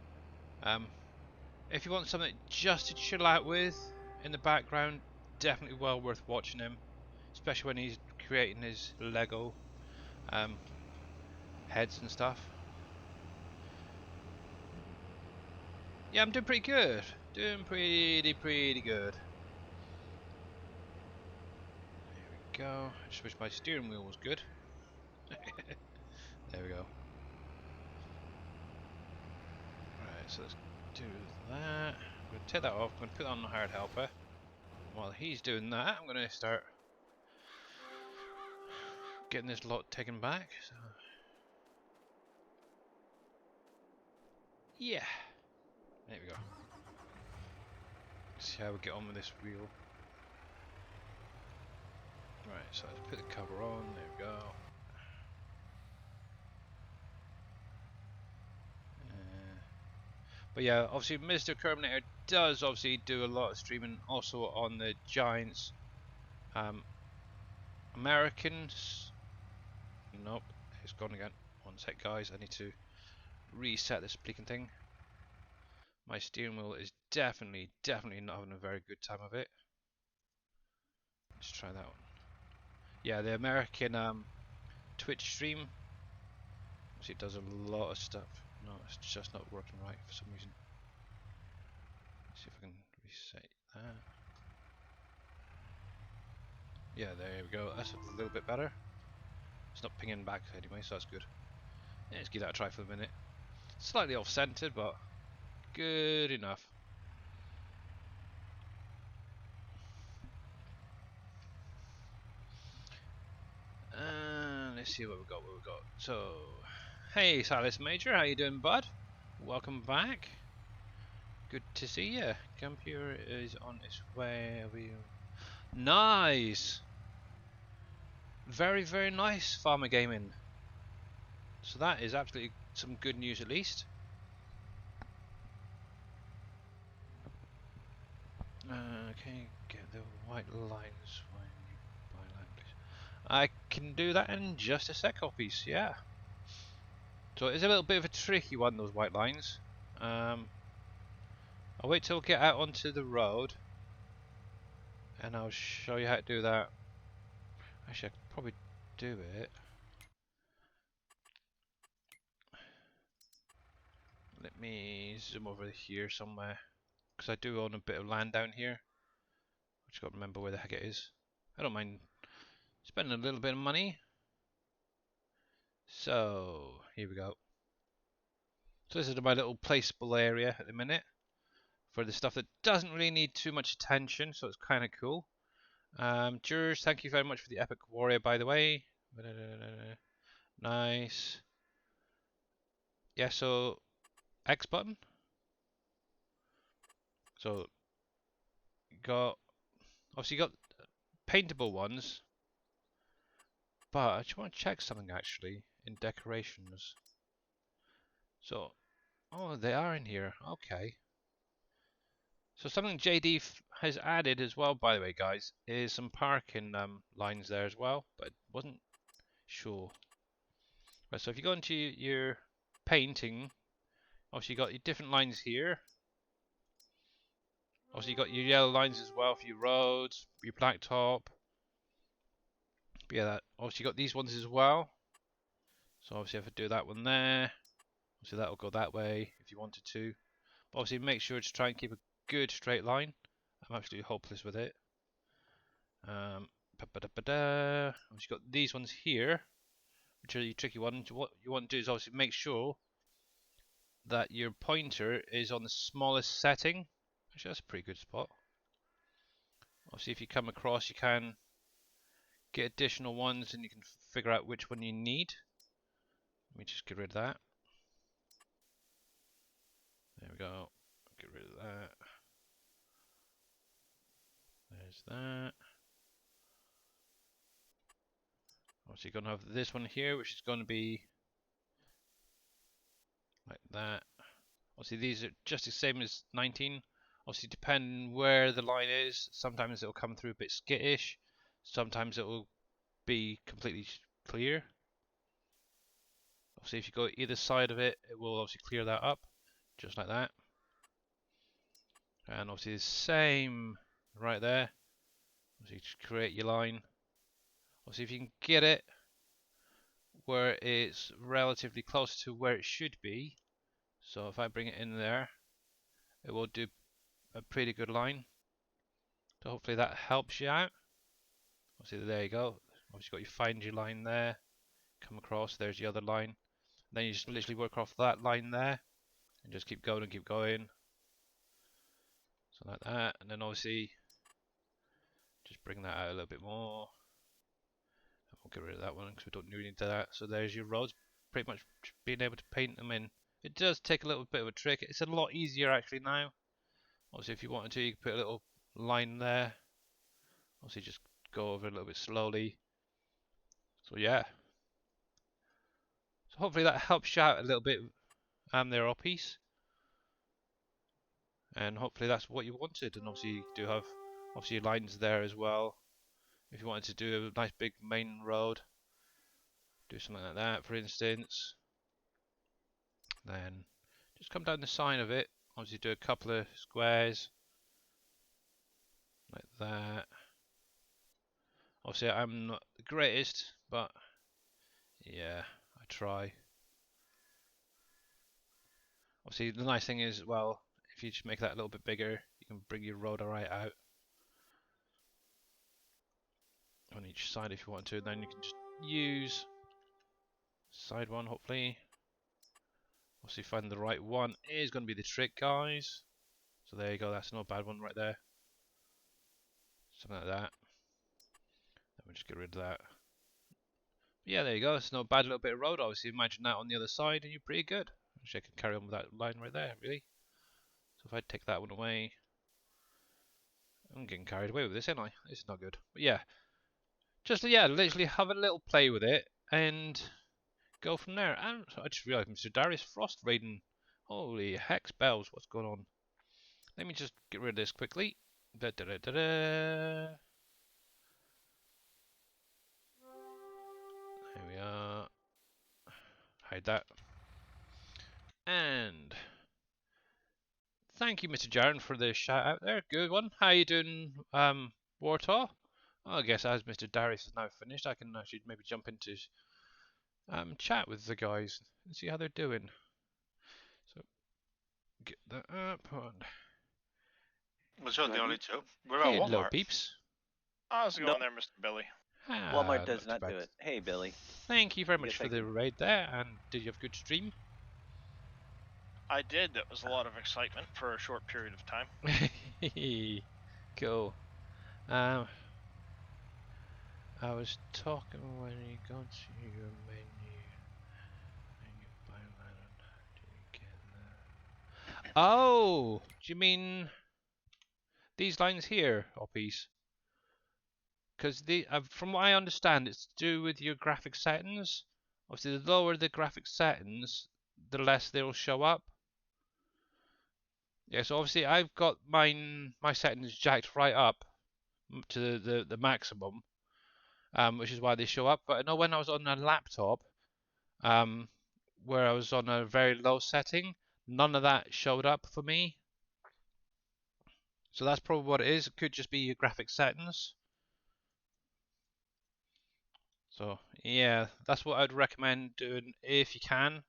If you want something just to chill out with in the background, definitely well worth watching him, especially when he's creating his Lego heads and stuff. Yeah, I'm doing pretty good. Doing pretty good. There we go. I just wish my steering wheel was good. There we go. Right, so let's do that. I'm going to take that off. I'm going to put that on the hard helper. While he's doing that, I'm going to start getting this lot taken back. So, yeah. There we go. See how we get on with this wheel. Right, so let's put the cover on. There we go. But yeah, obviously Mr. Terminator does obviously do a lot of streaming also on the Giants Americans. Nope, it's gone again. One sec guys, I need to reset this bleaking thing. My steering wheel is definitely not having a very good time of it. Let's try that one. Yeah, the American Twitch stream. See, it does a lot of stuff. No, it's just not working right for some reason. Let's see if I can reset that. Yeah, there we go. That's a little bit better. It's not pinging back anyway, so that's good. Yeah, let's give that a try for a minute. Slightly off-centered, but good enough. Let's see what we've got. So, hey, Silas Major, how you doing, bud? Welcome back. Good to see you. Computer is on its way. Nice. Very nice, Farmer Gaming. So that is absolutely some good news, at least. Okay, get the white lines. I can do that in just a sec, copies, yeah. So it's a little bit of a tricky one, those white lines. I'll wait till we get out onto the road and I'll show you how to do that. Actually, I could probably do it. Let me zoom over here somewhere, because I do own a bit of land down here. I just got to remember where the heck it is. I don't mind spending a little bit of money. So, here we go. So this is my little placeable area at the minute for the stuff that doesn't really need too much attention, so it's kind of cool. Jurs, thank you very much for the epic warrior, by the way. Nice. Yeah, so X button. So you got obviously you got paintable ones, but I just want to check something actually in decorations. So, oh, they are in here. Okay. So something JD has added as well, by the way, guys, is some parking lines there as well, but I wasn't sure. Right, so if you go into your painting, obviously you got your different lines here. Obviously you got your yellow lines as well for your roads, your blacktop. But yeah, that obviously you got these ones as well. So obviously if I do that one there, obviously that'll go that way if you wanted to. But obviously make sure to try and keep a good straight line. I'm absolutely hopeless with it. Obviously you've got these ones here, which are the tricky ones. What you want to do is obviously make sure that your pointer is on the smallest setting. Actually, that's a pretty good spot. Obviously, if you come across, you can get additional ones and you can figure out which one you need. Let me just get rid of that. There we go. Get rid of that. There's that. Obviously, you're going to have this one here, which is going to be like that. Obviously, these are just the same as 19. Obviously, depending where the line is, sometimes it'll come through a bit skittish. Sometimes it will be completely clear. Obviously, if you go either side of it, it will obviously clear that up, just like that. And obviously the same right there. Obviously, just create your line. Obviously, if you can get it where it's relatively close to where it should be. So if I bring it in there, it will do a pretty good line. So hopefully that helps you out. Obviously, there you go. Obviously, got you find your line there. Come across. There's your other line. Then you just literally work off that line there, and just keep going and keep going. So like that, and then obviously just bring that out a little bit more. And we'll get rid of that one because we don't really need that. So there's your roads. Pretty much being able to paint them in. It does take a little bit of a trick. It's a lot easier actually now. Obviously, if you wanted to, you could put a little line there. Obviously, just go over a little bit slowly. So yeah. So hopefully that helps you out a little bit there, Oppies. And hopefully that's what you wanted. And obviously you do have obviously lines there as well. If you wanted to do a nice big main road, do something like that, for instance. Then just come down the side of it. Obviously do a couple of squares like that. Obviously I'm not the greatest, but yeah, I try. Obviously the nice thing is, well, if you just make that a little bit bigger, you can bring your road right out on each side if you want to. Then you can just use side one, hopefully. Obviously find the right one is going to be the trick, guys. So there you go, that's not a bad one right there. Something like that. Then we'll just get rid of that. But yeah, there you go, it's not a bad little bit of road. Obviously imagine that on the other side and you're pretty good. Actually I can carry on with that line right there, really. So if I take that one away, I'm getting carried away with this, ain't I? This is not good. But yeah, just yeah, literally have a little play with it and go from there. And I just realised Mr. Darius Frost raiding. Holy hex bells, what's going on? Let me just get rid of this quickly. Da, da, da, da, da. There we are. Hide that. And thank you, Mr. Jaron, for the shout out there. Good one. How you doing, Wartaw? Well, I guess as Mr. Darius is now finished, I can actually maybe jump into chat with the guys and see how they're doing. So get that up. Was that the only two? What about Hello, Walmart? peeps. How's it going there, Mr. Billy? Walmart does not too not bad. do it. Hey, Billy. Thank you very much Yes, for I the can. raid there, and did you have a good stream? I did. That was a lot of excitement for a short period of time. Cool. I was talking when you go to your menu. And you buy that. Do you get that? Oh! Do you mean these lines here, Oppies? Because from what I understand, it's to do with your graphic settings. Obviously, the lower the graphic settings, the less they'll show up. Yeah, so obviously I've got my settings jacked right up to the maximum, which is why they show up. But I know when I was on a laptop, where I was on a very low setting, none of that showed up for me. So that's probably what it is. It could just be your graphic settings. So yeah, that's what I'd recommend doing if you can.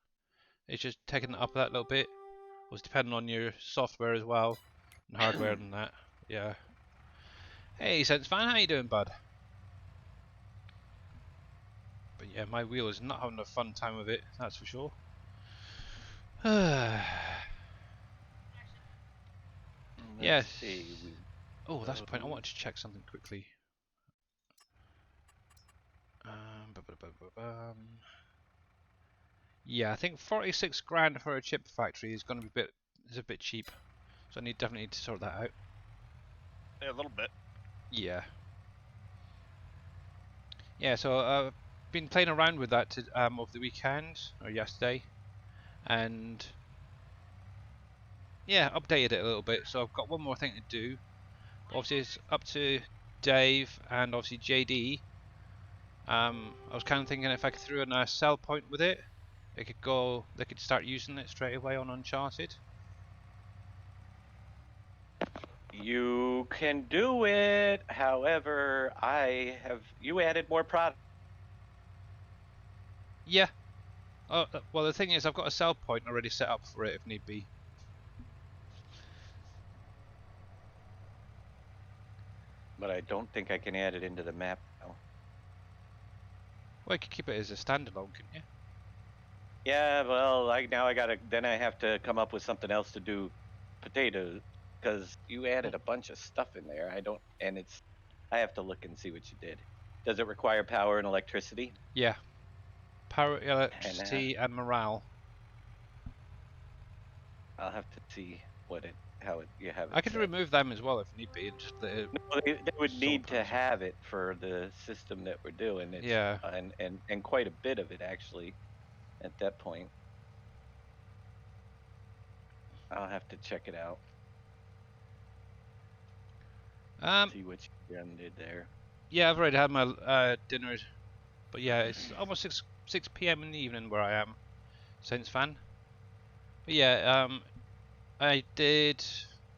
It's just taking it up that little bit. Was depending on your software as well and hardware and that. Yeah. Hey, Sense Fan, how you doing, bud? But yeah, my wheel is not having a fun time with it. That's for sure. Yes. See. Oh, that's a point. I wanted to check something quickly. Yeah, I think 46 grand for a chip factory is going to be a bit cheap. So I definitely need to sort that out. Yeah, a little bit. Yeah. Yeah, so I've been playing around with that over the weekend or yesterday, and yeah, updated it a little bit. So I've got one more thing to do. Obviously, it's up to Dave and obviously JD. I was kind of thinking if I could throw in a sell point with it, they could start using it straight away on Uncharted. You can do it. However, you added more product. Yeah. Oh, well, the thing is, I've got a sell point already set up for it if need be. But I don't think I can add it into the map now. Well, you could keep it as a standalone, couldn't you? Yeah, well, then I have to come up with something else to do potatoes, because you added a bunch of stuff in there. I have to look and see what you did. Does it require power and electricity? Yeah. Power, electricity, and morale. I'll have to see you have it. I could remove them as well if need be, and just they would need to have it for the system that we're doing. Yeah. And quite a bit of it actually at that point. I'll have to check it out. See what you did there. Yeah, I've already had my dinner, but yeah, it's almost 6 p.m. in the evening where I am. Saints fan. But yeah, I did.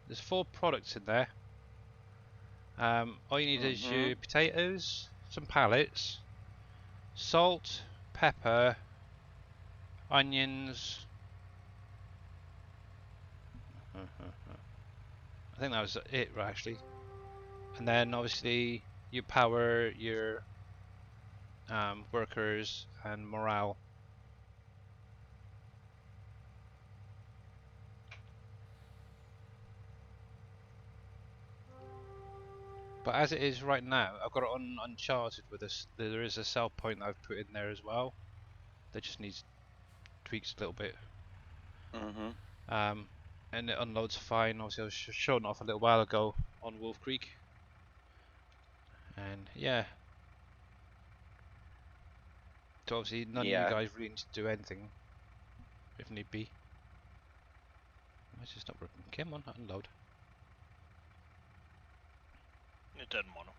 There's 4 products in there. All you need is your potatoes, some pallets, salt, pepper, onions. I think that was it, actually. And then obviously you power your workers and morale. But as it is right now, I've got it on Uncharted with this. There is a sell point that I've put in there as well. That just needs tweaks a little bit. And it unloads fine. Obviously, I was showing off a little while ago on Wolf Creek. And yeah. So obviously, none of you guys really need to do anything if need be. Why is it not working? Come on, unload. It doesn't want to.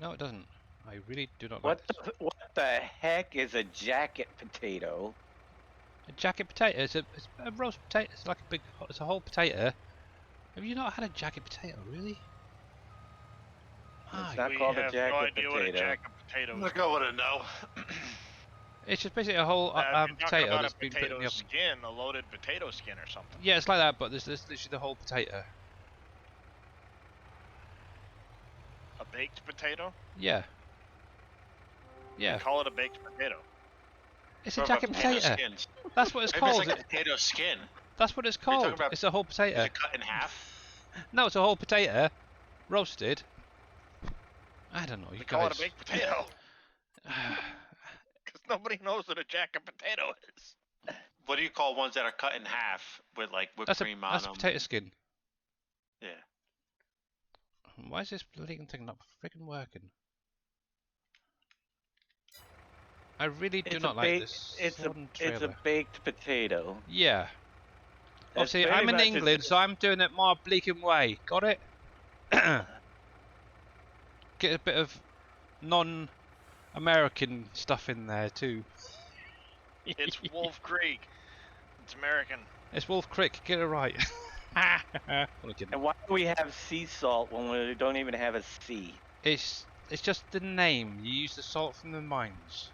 No, it doesn't. I really do not like this. What the heck is a jacket potato? A jacket potato? It's a roast potato. It's like it's a whole potato. Have you not had a jacket potato, really? It's not called a jacket potato. We have no idea what a jacket potato is. Look, I wouldn't know. It's just basically a whole If you're talking potato about that's a been put in potato the oven. skin, a loaded potato skin or something. Yeah, it's like that, but there's literally the whole potato. A baked potato? Yeah. Yeah. You call it a baked potato. It's a What about jacket potato potato. skins? That's what it's Maybe it's called. like a potato skin. That's what it's Are you talking called. about- It's a whole Is potato. it cut in half? No, it's a whole potato, roasted. I don't know. You We guys. call it a baked potato. Because nobody knows what a jacket potato is. What do you call ones that are cut in half with like whipped cream on that's a them? potato skin. Yeah. Why is this bloody thing not freaking working? I really do not like this. It's a trailer. baked potato. Yeah. That's Obviously, pretty I'm in much England, so I'm doing it my bleaking way. Got it? Get a bit of non-American stuff in there too. It's Wolf Creek. It's American. It's Wolf Creek. Get it right. Only kidding. And why do we have sea salt when we don't even have a sea? It's just the name. You use the salt from the mines.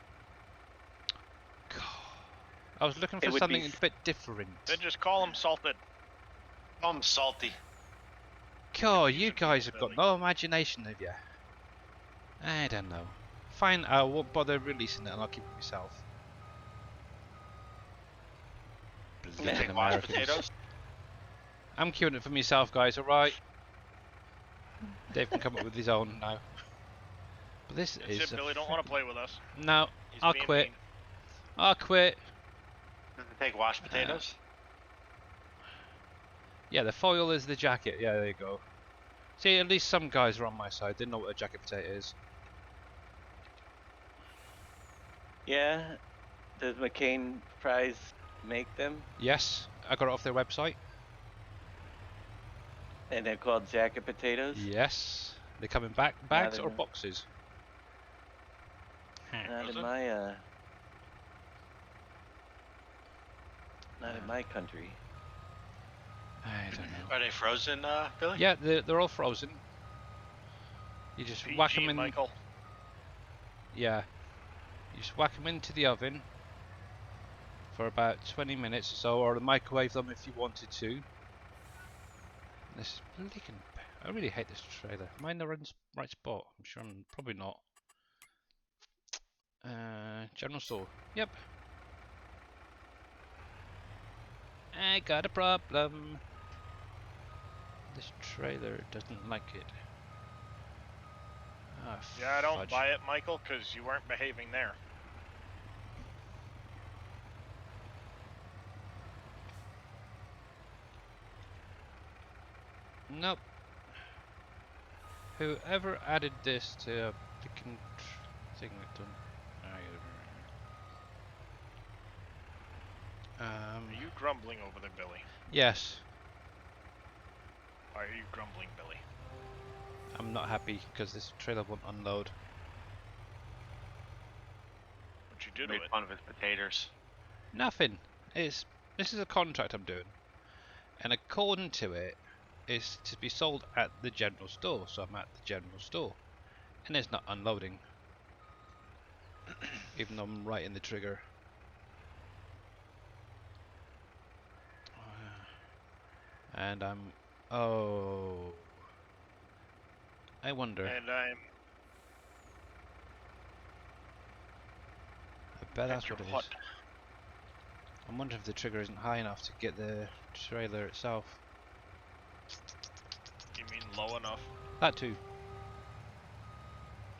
God. I was looking It for would something be a bit different. Then just call them salted. I'm salty. God, Use you a guys beef have got belly. no imagination, have you? I don't know. Fine, I won't bother releasing it and I'll keep it myself. You Bleeding take washed Americans. potatoes? I'm queuing it for myself, guys, alright? Dave can come up with his own now. But this That's is it, Billy don't want to play with us. No, He's I'll being quit. mean. I'll quit. Does it take washed potatoes? Yeah, the foil is the jacket. Yeah, there you go. See, at least some guys are on my side. They know what a jacket potato is. Yeah. Does McCain Fries make them? Yes, I got it off their website. And they're called jacket potatoes? Yes. They come in bags or Rather- boxes. Not Was in it? my not in my country. I don't know. Are they frozen, Billy? Yeah, they're all frozen. You just whack them PG, in. Michael. Yeah. You just whack them into the oven for about 20 minutes or so, or microwave them if you wanted to. This is bleaking. I really hate this trailer. Am I in the right spot? I'm sure I'm probably not. General store. Yep. I got a problem. This trailer doesn't like it. Ah, Yeah, I don't fudge. buy it, Michael, because you weren't behaving there. Nope. Whoever added this to a freaking thing it done. Are you grumbling over there, Billy? Yes, Why are you grumbling, Billy? I'm not happy because this trailer won't unload. What you do to Made it? fun of his potatoes. Nothing. This is a contract I'm doing, and according to it, it's to be sold at the general store. So I'm at the general store, and it's not unloading, even though I'm right in the trigger. And I'm I wonder. And I'm I bet that's at your what it is. hut. I'm wondering if the trigger isn't high enough to get the trailer itself. You mean low enough? That too.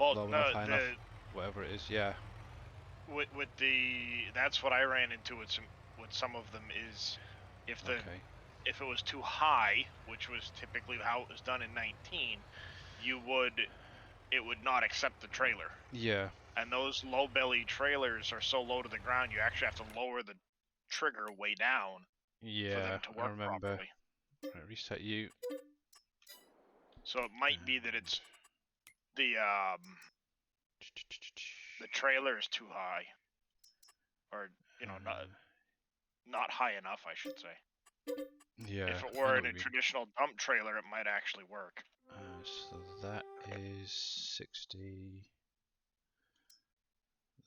Well, Low no, enough, high enough. Whatever it is, yeah. with the that's what I ran into with some of them is if the Okay. if it was too high, which was typically how it was done in 19, it would not accept the trailer. Yeah. And those low belly trailers are so low to the ground, you actually have to lower the trigger way down for Yeah. them to I work remember. properly. Right, reset you. So it might be that it's the trailer is too high, or not high enough, I should say. Yeah. If it I were know in what a you mean. traditional dump trailer, it might actually work. So that is 60.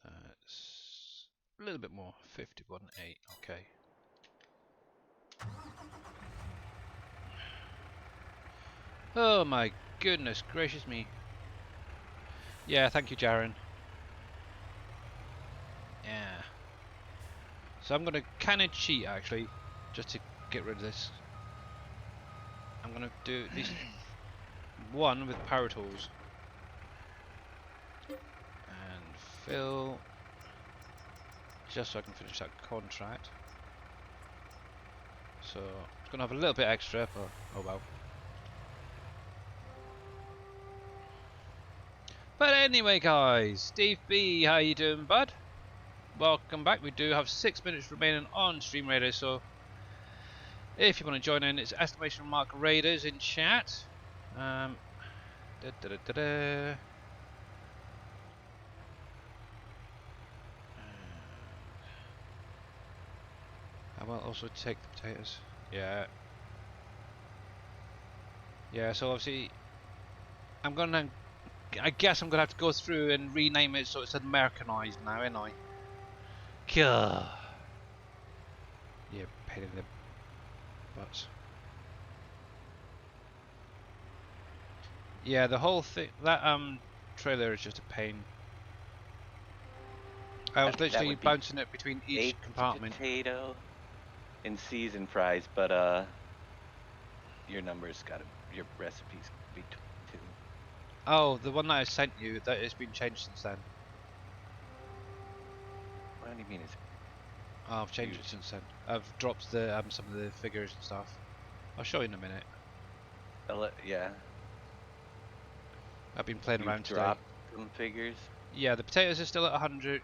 That's A little bit more. 51.8. Okay. Oh my goodness gracious me. Yeah, thank you, Jaren. Yeah. So I'm gonna kind of cheat actually, just to get rid of this. I'm gonna do this one with power tools and fill, just so I can finish that contract. So it's gonna have a little bit extra, but oh well. But anyway, guys, Steve B, how you doing, bud? Welcome back. We do have 6 minutes remaining on Stream Raiders, so if you want to join in, it's exclamation mark Raiders in chat. I will also take the potatoes. Yeah. Yeah, so obviously I guess I'm gonna have to go through and rename it so it's Americanized now, ain't I? Gah. Yeah, pain in the butts. Yeah, the whole thing, that trailer is just a pain. I was That literally would be bouncing it between each baked compartment. potato and seasoned fries, but your recipes gotta be 22. Oh, the one that I sent you, that has been changed since then. What do you mean? Oh, I've changed it since then. I've dropped the some of the figures and stuff. I'll show you in a minute. Yeah. I've been playing around today. Dropped some figures. Yeah, the potatoes are still at 100,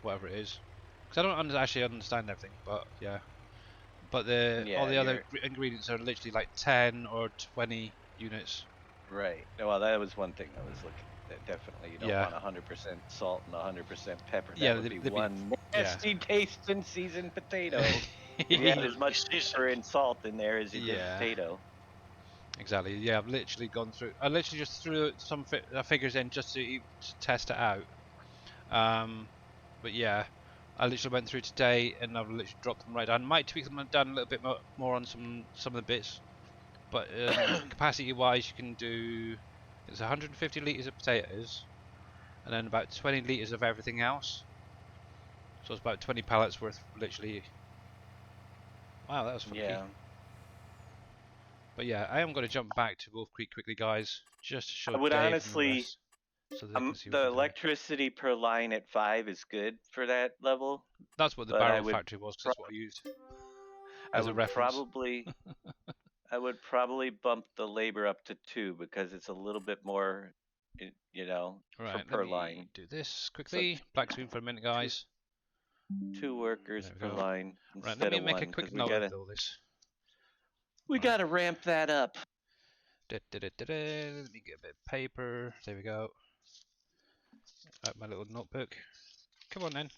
whatever it is. Because I don't actually understand everything, but yeah. But all the other ingredients are literally like 10 or 20 units. Right. Well, that was one thing I was looking at. Definitely, you don't want 100% salt and 100% pepper. That would be one nasty tasting seasoned potato. If you had as much pepper and salt in there as you did potato. Exactly. Yeah, I've literally gone through. I literally just threw some figures in just to test it out. But yeah, I literally went through today and I've literally dropped them right down. Might tweak them down a little bit more on some of the bits. But capacity-wise, you can do. It's 150 liters of potatoes, and then about 20 liters of everything else. So it's about 20 pallets worth, literally. Wow, that was funky. Yeah. But yeah, I am going to jump back to Wolf Creek quickly, guys, just to show I would Dave honestly, and the rest, so they can see what the we're doing. electricity per line at 5 is good for that level. That's what the barrel factory was, because that's what I used as a reference. I would probably bump the labor up to 2 because it's a little bit more, Right, per let me line. do this quickly. Black screen for a minute, guys. 2 workers per line right, let me make a quick note of all this. We gotta ramp that up. Let me get a bit of paper. There we go. Out my little notebook. Come on then,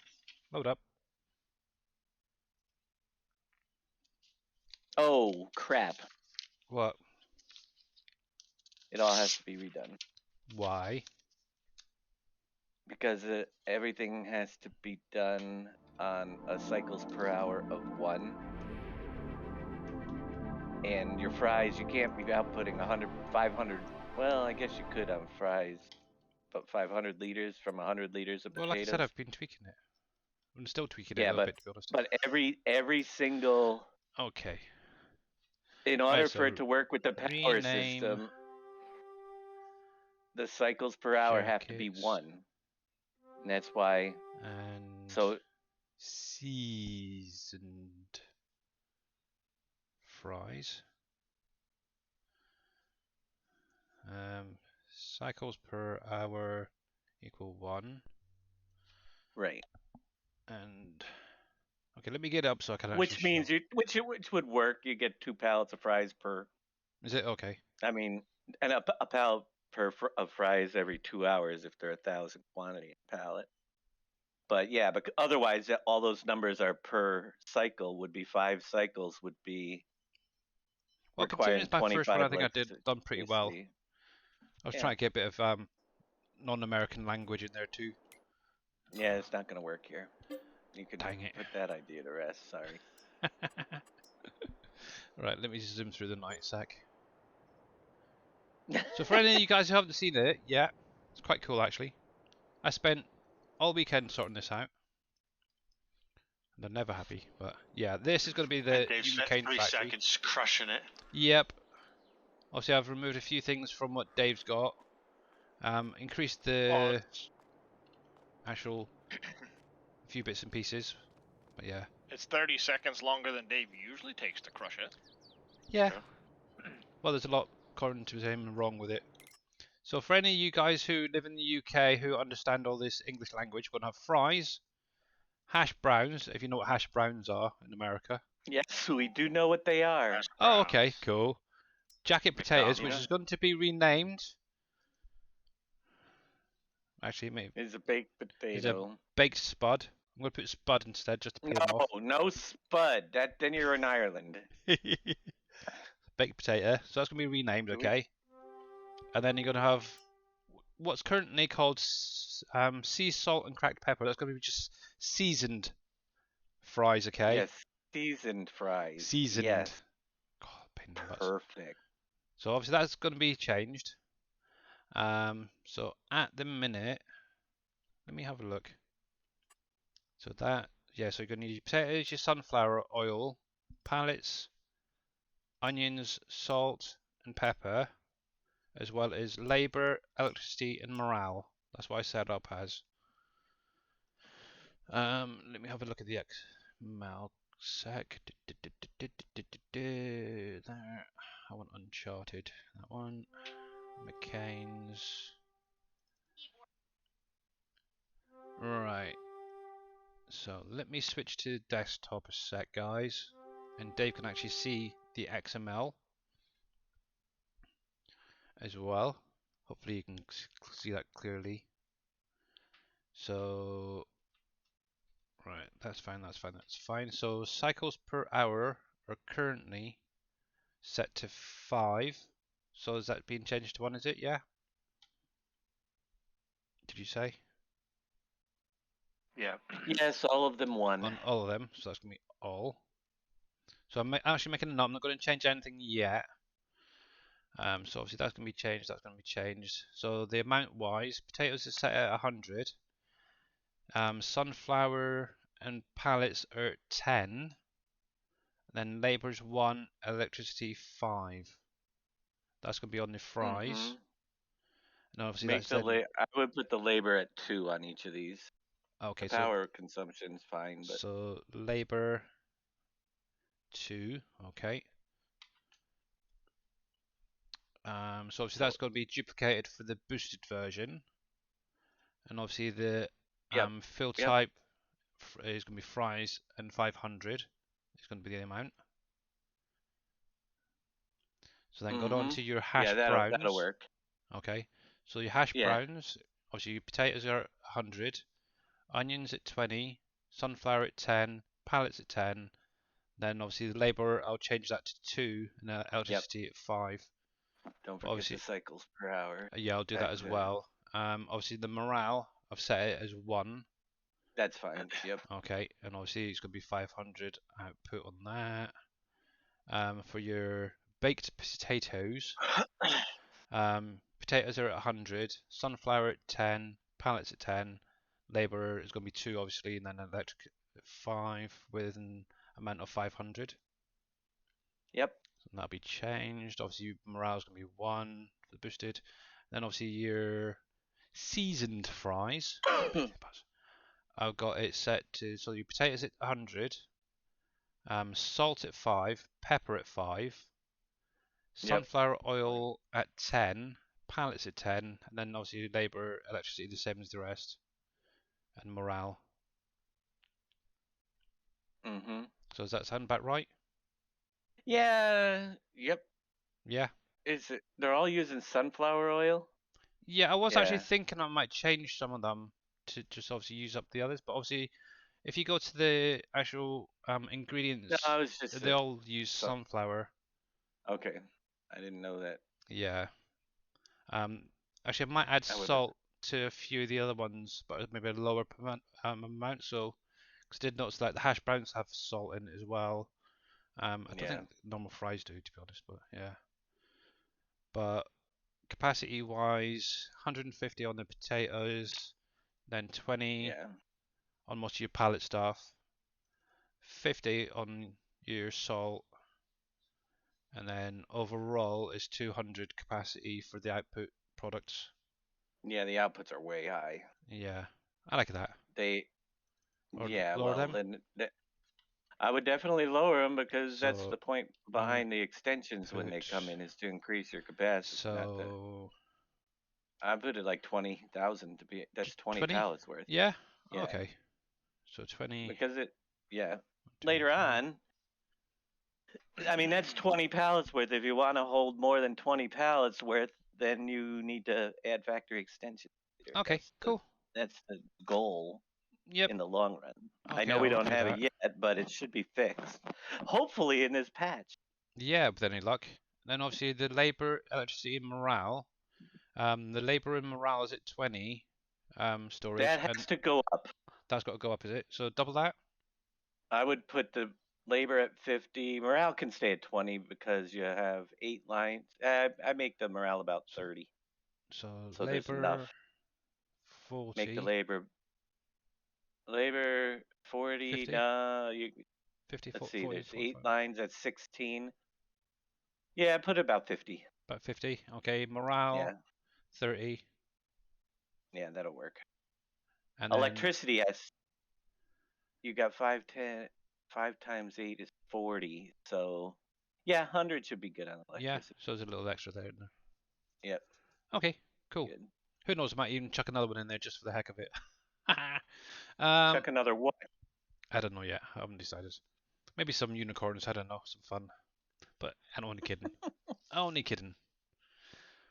load up. Oh crap! What? It all has to be redone. Why? Because everything has to be done on a cycles per hour of 1. And your fries, you can't be outputting 500. Well, I guess you could on fries, but 500 liters from 100 liters of potatoes. Well, like I said, I've been tweaking it. I'm still tweaking it a little bit, to be honest. But every single. Okay. In order for it to work with the power system, the cycles per hour have to be 1. And that's why. And so seasoned fries. Cycles per hour equal 1. Right. And okay, let me get up so I can actually. Which means which would work. You get 2 pallets of fries per. Is it okay? I mean, and a pallet of fries every 2 hours if they're 1,000 quantity pallet. But yeah, but otherwise all those numbers are per cycle. Would be 5 cycles would be. Well, considering it's my first one, I think I done pretty well. I was trying to get a bit of non-American language in there too. Yeah, it's not gonna work here. You can Dang it. put that idea to rest. Sorry. Right, let me zoom through the night sec. So for any of you guys who haven't seen it, yeah, it's quite cool actually. I spent all weekend sorting this out. They're never happy, but yeah, this is going to be the And Dave new spent McCain 3 factory. seconds crushing it. Yep. Obviously, I've removed a few things from what Dave's got. Increased the actual few bits and pieces, but yeah. It's 30 seconds longer than Dave usually takes to crush it. Yeah. Well, there's a lot, according to him, wrong with it. So for any of you guys who live in the UK who understand all this English language, we're going to have fries, hash browns, if you know what hash browns are in America. Yes, we do know what they are. Hash Oh, okay, browns. cool. Jacket potatoes, McDonald's. which Yeah. is going to be renamed. Actually, maybe Is a baked is a potato. baked spud. I'm going to put spud instead, just to pay them off. No spud. Then you're in Ireland. Baked potato. So that's going to be renamed, okay? And then you're going to have what's currently called sea salt and cracked pepper. That's going to be just seasoned fries, okay? Yes, seasoned fries. Seasoned. Yes, God, pain in the butts. perfect. So obviously that's going to be changed. So at the minute, let me have a look. So that, yeah, so you're going to need your potatoes, your sunflower oil, pallets, onions, salt, and pepper, as well as labour, electricity, and morale. That's what I set up as. Let me have a look at the XML sec. There. I want Uncharted. That one. McCain's. Right. So let me switch to desktop a sec, guys. And Dave can actually see the XML as well. Hopefully you can see that clearly. So, right, that's fine, that's fine, that's fine. So cycles per hour are currently set to 5. So is that being changed to 1, is it? Yeah? Did you say? Yeah. Yes, all of them won. On all of them, so that's going to be all. So I'm actually making a note, I'm not going to change anything yet. So obviously that's going to be changed, that's going to be changed. So the amount wise, potatoes is set at 100. Sunflower and pallets are at 10. Then labour's 1, electricity 5. That's going to be on the fries. And obviously Make that's the then. I would put the labor at 2 on each of these. Okay, The power consumption's fine, but so labour 2. Okay. So obviously that's going to be duplicated for the boosted version. And obviously the fill type is going to be fries and 500. It's going to be the amount. So then go on to your hash browns. that'll work. Okay. So your hash browns, obviously your potatoes are at 100, onions at 20, sunflower at 10, pallets at 10. Then obviously the labour, I'll change that to 2 and electricity at 5. Don't forget the cycles per hour. Yeah, I'll do that as well. Obviously the morale, I've set it as 1. That's fine. Yep. Okay, and obviously it's going to be 500 output on that. For your baked potatoes, potatoes are at 100, sunflower at 10, pallets at 10, labour is going to be 2 obviously, and then electric at 5 with an amount of 500. Yep. So that'll be changed. Obviously morale is going to be 1 for the boosted. Then obviously your seasoned fries. I've got it set to, so your potatoes at 100, salt at 5, pepper at 5, sunflower oil at 10, pallets at 10, and then obviously labour, electricity the same as the rest, and morale. So does that sound about right? Yeah. Yep. Yeah. Is it? They're all using sunflower oil. Yeah, I was actually thinking I might change some of them to just obviously use up the others, but obviously if you go to the actual ingredients, they all use sunflower. Okay, I didn't know that. Yeah. Actually, I might add salt to a few of the other ones, but maybe a lower amount. So, because I did notice that the hash browns have salt in it as well. I don't Yeah. think normal fries do, to be honest, but yeah. But capacity wise, 150 on the potatoes, then 20 Yeah. on most of your pallet stuff, 50 on your salt, and then overall is 200 capacity for the output products. Yeah, the outputs are way high. Yeah, I like that. Or Yeah, lower well, them. then I would definitely lower them because that's So the point behind the extensions when they come output. in is to increase your capacity, not to. So I put it like 20,000 to be. That's 20 20. pallets worth. Yeah. Yeah, Okay. So 20. because yeah. 2, Later 3. on, I mean that's 20 pallets worth. If you want to hold more than 20 pallets worth, then you need to add factory extensions later. Okay. Cool. That's the goal Yep. in the long run. I Okay, know we I'll don't do have that. it yet, but it should be fixed. Hopefully in this patch. Yeah, with any luck. Then obviously the labor, electricity, and morale. The labor and morale is at 20 storage, That and has to go up. that's got to go up, is it? So double that. I would put the labor at 50. Morale can stay at 20 because you have 8 lines. I make the morale about 30. So So there's enough. labor Make the 40, labor 40. 50, You 50, let's see. 40, There's 8 45. lines at 16. Yeah, put about 50. About 50. Okay, morale Yeah, 30, yeah, that'll work. and then Electricity, yes. You got 510. 5 times 8 is 40. So yeah, 100 should be good on yeah, electricity. so there's a little extra there. Isn't there? Yep. Okay, cool. Good. Who knows? I might even chuck another one in there just for the heck of it. Chuck another what? I don't know yet. I haven't decided. Maybe some unicorns. I don't know. Some fun. But I'm only kidding. Only kidding.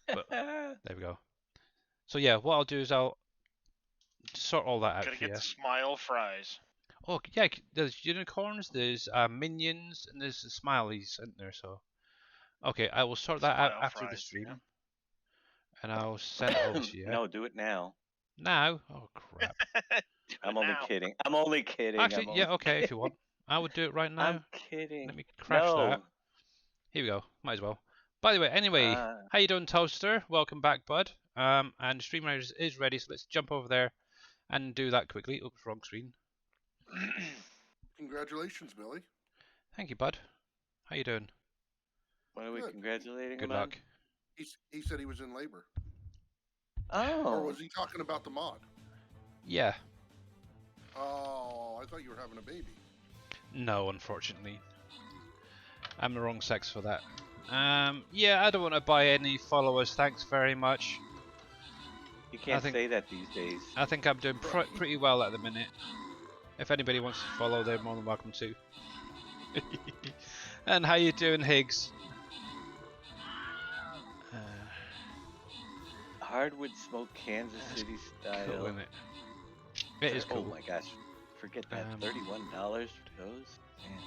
But there we go. So yeah, what I'll do is I'll sort all that out Gotta for you. get smile fries. Oh yeah, there's unicorns, there's minions, and there's the smileys in there. So okay, I will sort that out Smile after the fries, stream, yeah. and I'll send it over to you. No, do it now. Now? Oh crap. Do it I'm only now. kidding. I'm only kidding. Actually, yeah, okay, if you want. I would do it right I'm now. kidding. Let me crash that. No. Here we go. Might as well. By the way, anyway, how you doing, Toaster? Welcome back, bud. And Streamer is ready, so let's jump over there and do that quickly. Oops, wrong screen. Congratulations, Billy. Thank you, bud. How you doing? What are we Good. congratulating Good him on? luck. He said he was in labor. Oh. Or was he talking about the mod? Yeah. Oh, I thought you were having a baby. No, unfortunately. I'm the wrong sex for that. Yeah, I don't want to buy any followers, thanks very much. You can't think- say that these days. I think I'm doing pretty well at the minute. If anybody wants to follow, they're more than welcome to. And how you doing, Higgs? Hardwood smoke Kansas City style. Cool, isn't it? It is cool. Oh my gosh. Forget that. $31 for those? Man.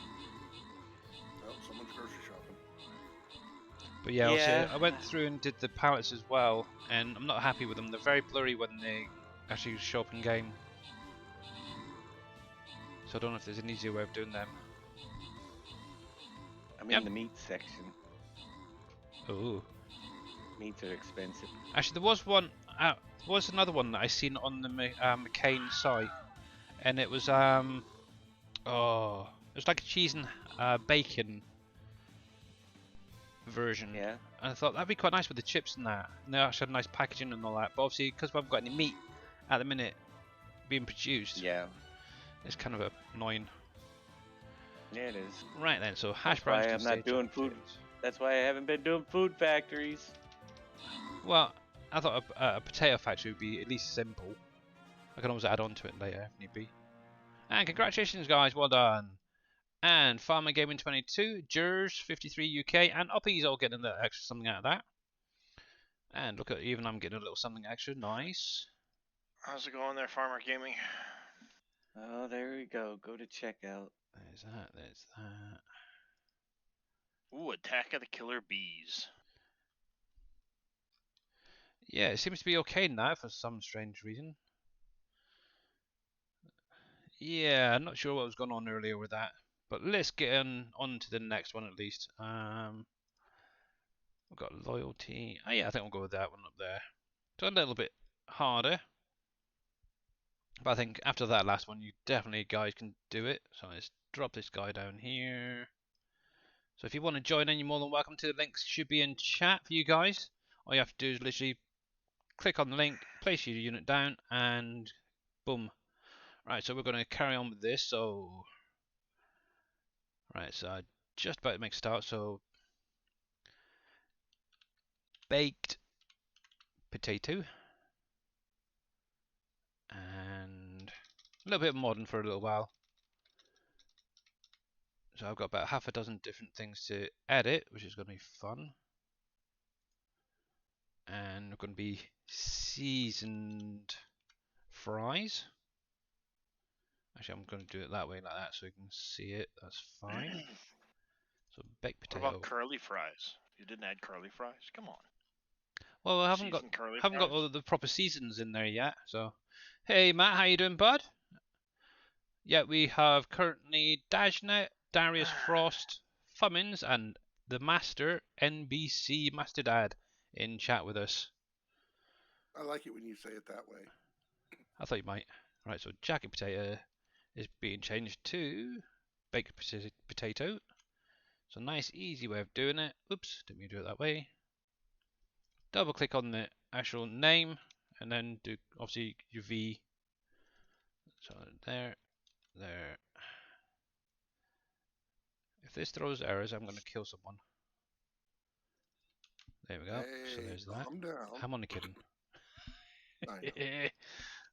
Oh, someone's grocery shopping. But yeah, Yeah. also, I went through and did the pallets as well, and I'm not happy with them. They're very blurry when they actually show up in game. So I don't know if there's an easier way of doing them. I'm Yep. in the meat section. Ooh. Meats are expensive. Actually, there was one. There was another one that I seen on the McCain site, and it was it was like a cheese and bacon version. Yeah. And I thought that'd be quite nice with the chips and that. And they actually had nice packaging and all that. But obviously, because we haven't got any meat at the minute being produced, Yeah. it's kind of annoying. Yeah, it is. Right then, so hash That's why browns. can I'm not stay doing chopped food. potatoes. That's why I haven't been doing food factories. Well, I thought a potato factory would be at least simple. I can always add on to it later if need be. And congratulations, guys, well done. And Farmer Gaming 22, Jers 53 UK, and Uppy's all getting a little extra something out of that. And look at, even I'm getting a little something extra, nice. How's it going there, Farmer Gaming? Oh, there we go. Go to checkout. There's that, there's that. Ooh, Attack of the Killer Bees. Yeah, it seems to be okay now for some strange reason. Yeah, I'm not sure what was going on earlier with that, but let's get on to the next one at least. We've got loyalty. Oh yeah, I think we'll go with that one up there. So a little bit harder, but I think after that last one, you definitely guys can do it. So let's drop this guy down here. So if you want to join in, you're more than welcome to. The links should be in chat for you guys. All you have to do is literally click on the link, place your unit down, and boom. Right, so we're going to carry on with this. So, right, so I just about to make a start. So, baked potato, and a little bit of modern for a little while. So I've got about half a dozen different things to edit, which is going to be fun. And we're going to be seasoned fries. Actually, I'm going to do it that way, like that, so you can see it. That's fine. So baked What potato. about curly fries? You didn't add curly fries? Come on. Well, I haven't got Seasoned curly haven't got fries? all of the proper seasons in there yet. So, hey Matt, how you doing, bud? Yeah, we have currently Dajnet, Darius Frost, Fummins, and the Master NBC Master Dad in chat with us. I like it when you say it that way. I thought you might. Right, so jacket potato is being changed to baked potato. So nice, easy way of doing it. Oops, didn't mean to do it that way. Double click on the actual name, and then do obviously your V. So there. If this throws errors, I'm going to kill someone. There we go. So Hey, there's that. calm down. I'm only kidding. I know.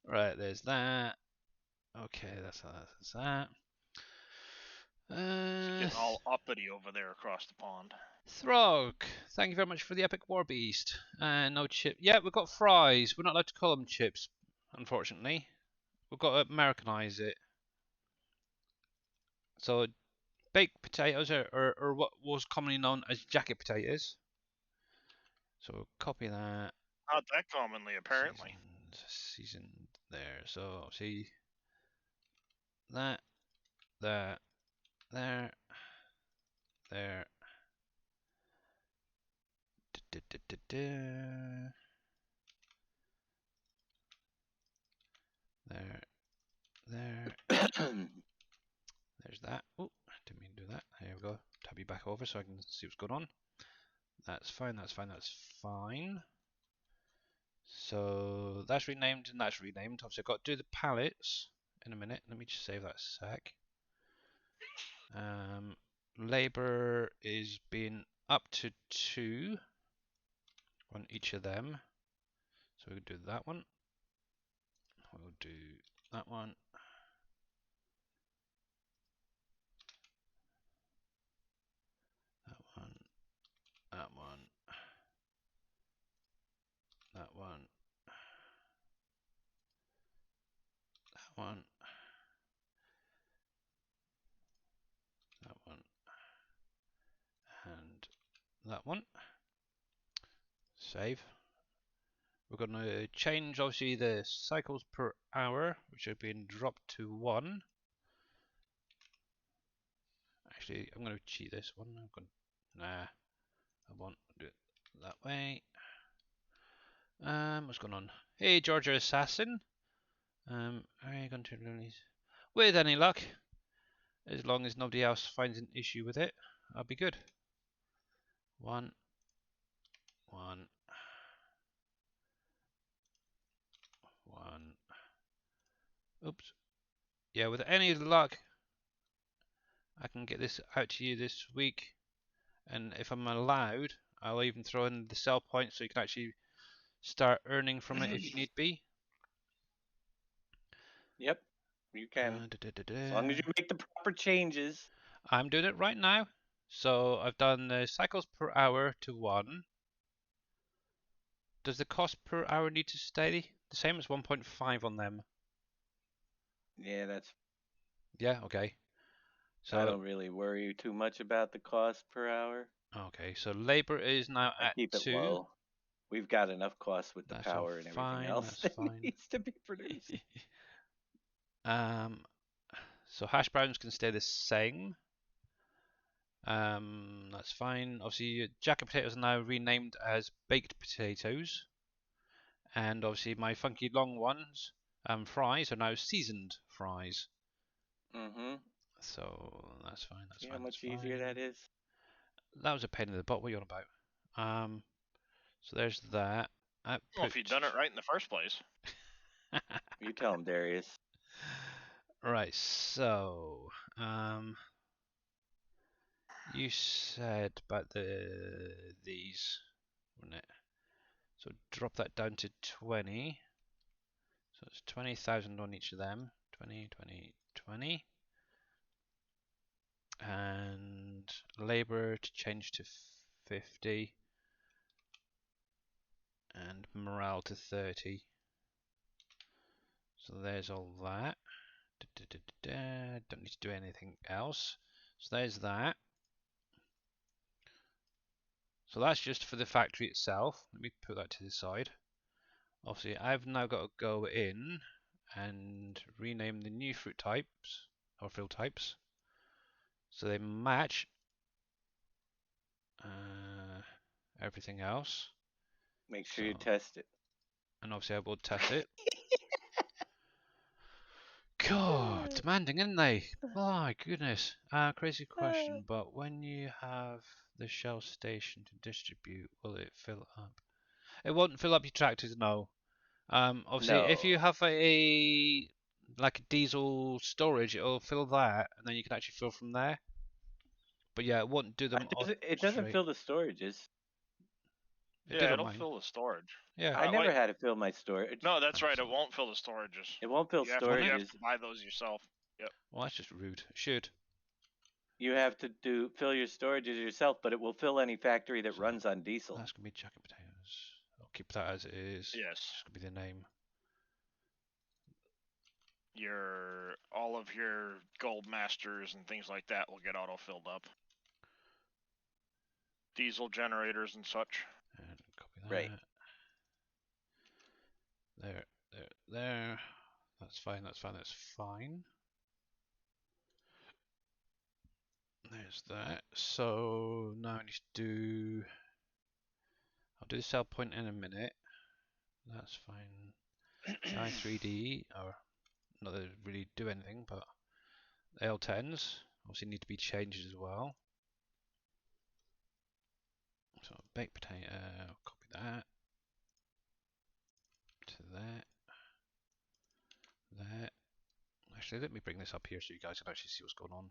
Right, there's that. Okay, that's that. It's getting all uppity over there across the pond. Throg, thank you very much for the epic war beast. No chip. Yeah, we've got fries. We're not allowed to call them chips, unfortunately. We've got to Americanize it. So baked potatoes are what was commonly known as jacket potatoes. So we'll copy that. Not that commonly, apparently. Seasoned there. So see that, there, there. There. There. There's that. Oh, didn't mean to do that. Here we go. Tab you back over so I can see what's going on. That's fine, that's fine, that's fine. So that's renamed and that's renamed. Obviously I've got to do the pallets in a minute. Let me just save that a sec. Labor is being up to 2 on each of them. So we'll do that one. We'll do that one. That one. That one. That one. That one. That one. And that one. Save. We're going to change obviously the cycles per hour, which have been dropped to 1. Actually, I'm going to cheat this one. Nah, I won't do it that way. What's going on? Hey, Georgia Assassin. Are you going to release? With any luck, as long as nobody else finds an issue with it, I'll be good. 1, 1, 1. Oops. Yeah, with any luck, I can get this out to you this week. And if I'm allowed, I'll even throw in the sell point so you can actually start earning from it if you need be. Yep, you can. As long as you make the proper changes. I'm doing it right now. So I've done the cycles per hour to 1. Does the cost per hour need to stay the same as 1.5 on them? Yeah, that's. Yeah, okay. So I don't really worry too much about the cost per hour. okay, so labor is now I at keep it 2. low. We've got enough costs with the That's all power and everything fine, else that's that fine. needs to be produced. So hash browns can stay the same. That's fine. Obviously, jacket potatoes are now renamed as baked potatoes, and obviously my funky long ones, fries, are now seasoned fries. Mm-hmm. So that's fine. That's See fine. how That's much easier fine. that is? That was a pain in the butt. What are you on about? So there's that. Well, if you'd done it right in the first place. You tell him, Darius. Right. So, you said about these, wasn't it? So drop that down to 20. So it's 20,000 on each of them. 20, 20, 20. And labor to change to 50. And morale to 30. So there's all that. Don't need to do anything else. So there's that. So that's just for the factory itself. Let me put that to the side. Obviously, I've now got to go in and rename the new fruit types or fill types so they match everything else. Make sure you So- test it. And obviously, I will test it. God, demanding, isn't they? My goodness. Crazy question, but when you have the Shell station to distribute, will it fill up? It won't fill up your tractors, no. Obviously, if you No. have a like a diesel storage, it'll fill that, and then you can actually fill from there. But yeah, it won't do them It doesn't straight. fill the storages. It did Yeah, on it'll mine. fill the storage. Yeah. I never wait. had to fill my storage. No, that's right. It So- won't fill the storages. It won't fill You have to storages. buy those yourself. Yep. Well, that's just rude. It should. You have to fill your storages yourself, but it will fill any factory that So runs on diesel. That's gonna be jacket potatoes. I'll keep that as it is. Yes. It's just gonna be the name. All of your gold masters and things like that will get auto filled up. Diesel generators and such. And copy that. Right. There. That's fine, that's fine, that's fine. There's that. So now I need to do... I'll do the sell point in a minute. That's fine. I3D, or not that it really do anything, but L10s obviously need to be changed as well. So baked potato, copy that. To that. That. Actually, let me bring this up here so you guys can actually see what's going on.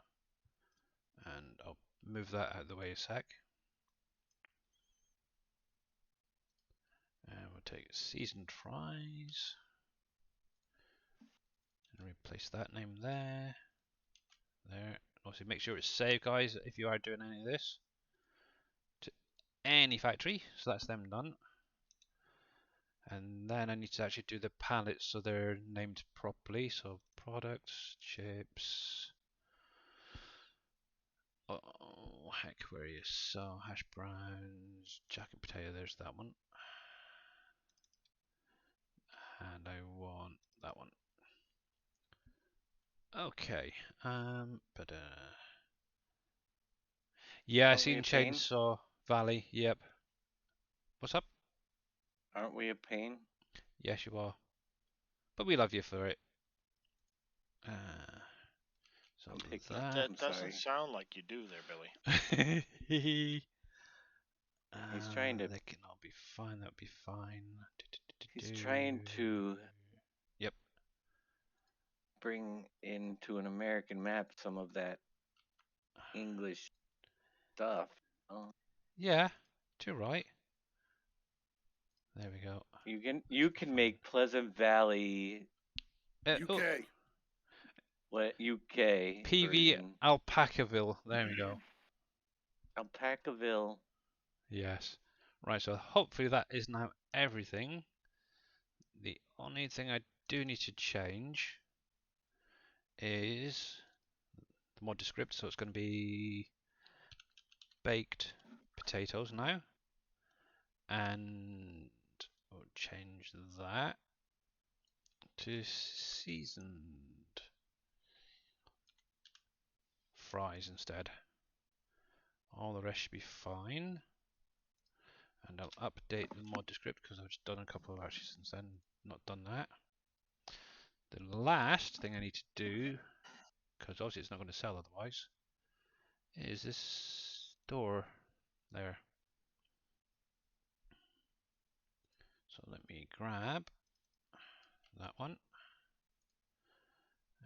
And I'll move that out of the way a sec. And we'll take seasoned fries. And replace that name there. There. Obviously make sure it's saved, guys, if you are doing any of this. To any factory. So that's them done. And then I need to actually do the pallets so they're named properly. So products, chips. Oh, heck, where are you? So hash browns, jacket potato, there's that one. And I want that one. Okay. Yeah, I Aren't we seen a pain? Chainsaw Valley. Yep. What's up? Aren't we a pain? Yes, you are. But we love you for it. So I'm picky. that. That I'm doesn't sorry. sound like you do there, Billy. He's trying to- They can all be fine. That would be fine. He's trying to Yep. bring into an American map some of that English stuff. Oh, Yeah. Too right. There we go. you can make Pleasant Valley UK. what UK PV version. Alpacaville. There we go. Alpacaville. Yes. Right, so hopefully that is now everything. The only thing I do need to change is the mod script, so it's going to be baked potatoes now. And change that to seasoned fries instead. All the rest should be fine. And I'll update the mod descriptor because I've just done a couple of actually since then, not done that. The last thing I need to do, because obviously it's not going to sell otherwise, is this door there. So let me grab that one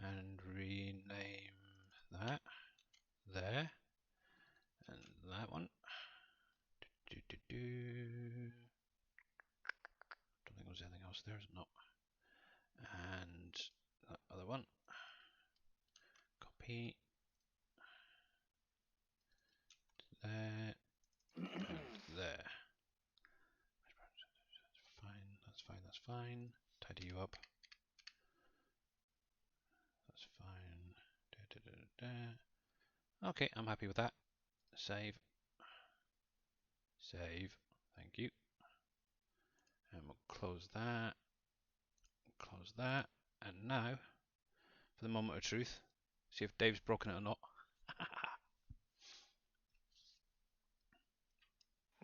and rename that there and that one. Don't think there's anything else there, is it not? And that other one. Copy. There. And there. That's fine, that's fine. Tidy you up. That's fine. Okay, I'm happy with that. Save. Save. Thank you. And we'll close that. Close that. And now, for the moment of truth, see if Dave's broken it or not.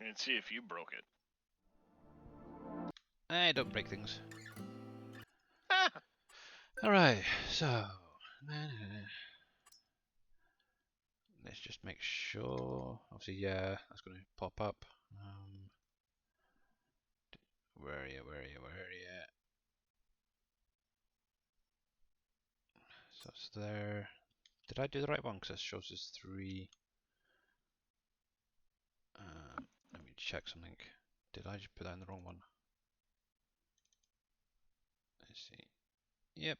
And see if you broke it. I don't break things. Alright, so let's just make sure. Obviously, yeah, that's going to pop up. Where are you? Where are you? Where are you? So it's there. Did I do the right one? Because it shows us 3. Let me check something. Did I just put that in the wrong one? Let's see. Yep.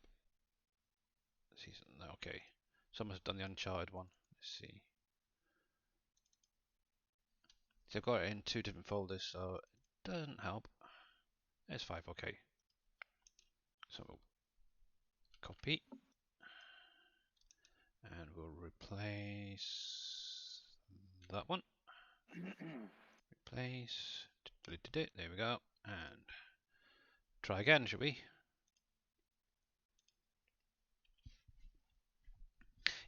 Season. Okay. Someone's done the Uncharted one. Let's see. So I've got it in 2 different folders, so it doesn't help. It's 5. Okay. So we'll copy. And we'll replace that one. Replace. Deleted it. There we go. And try again, shall we?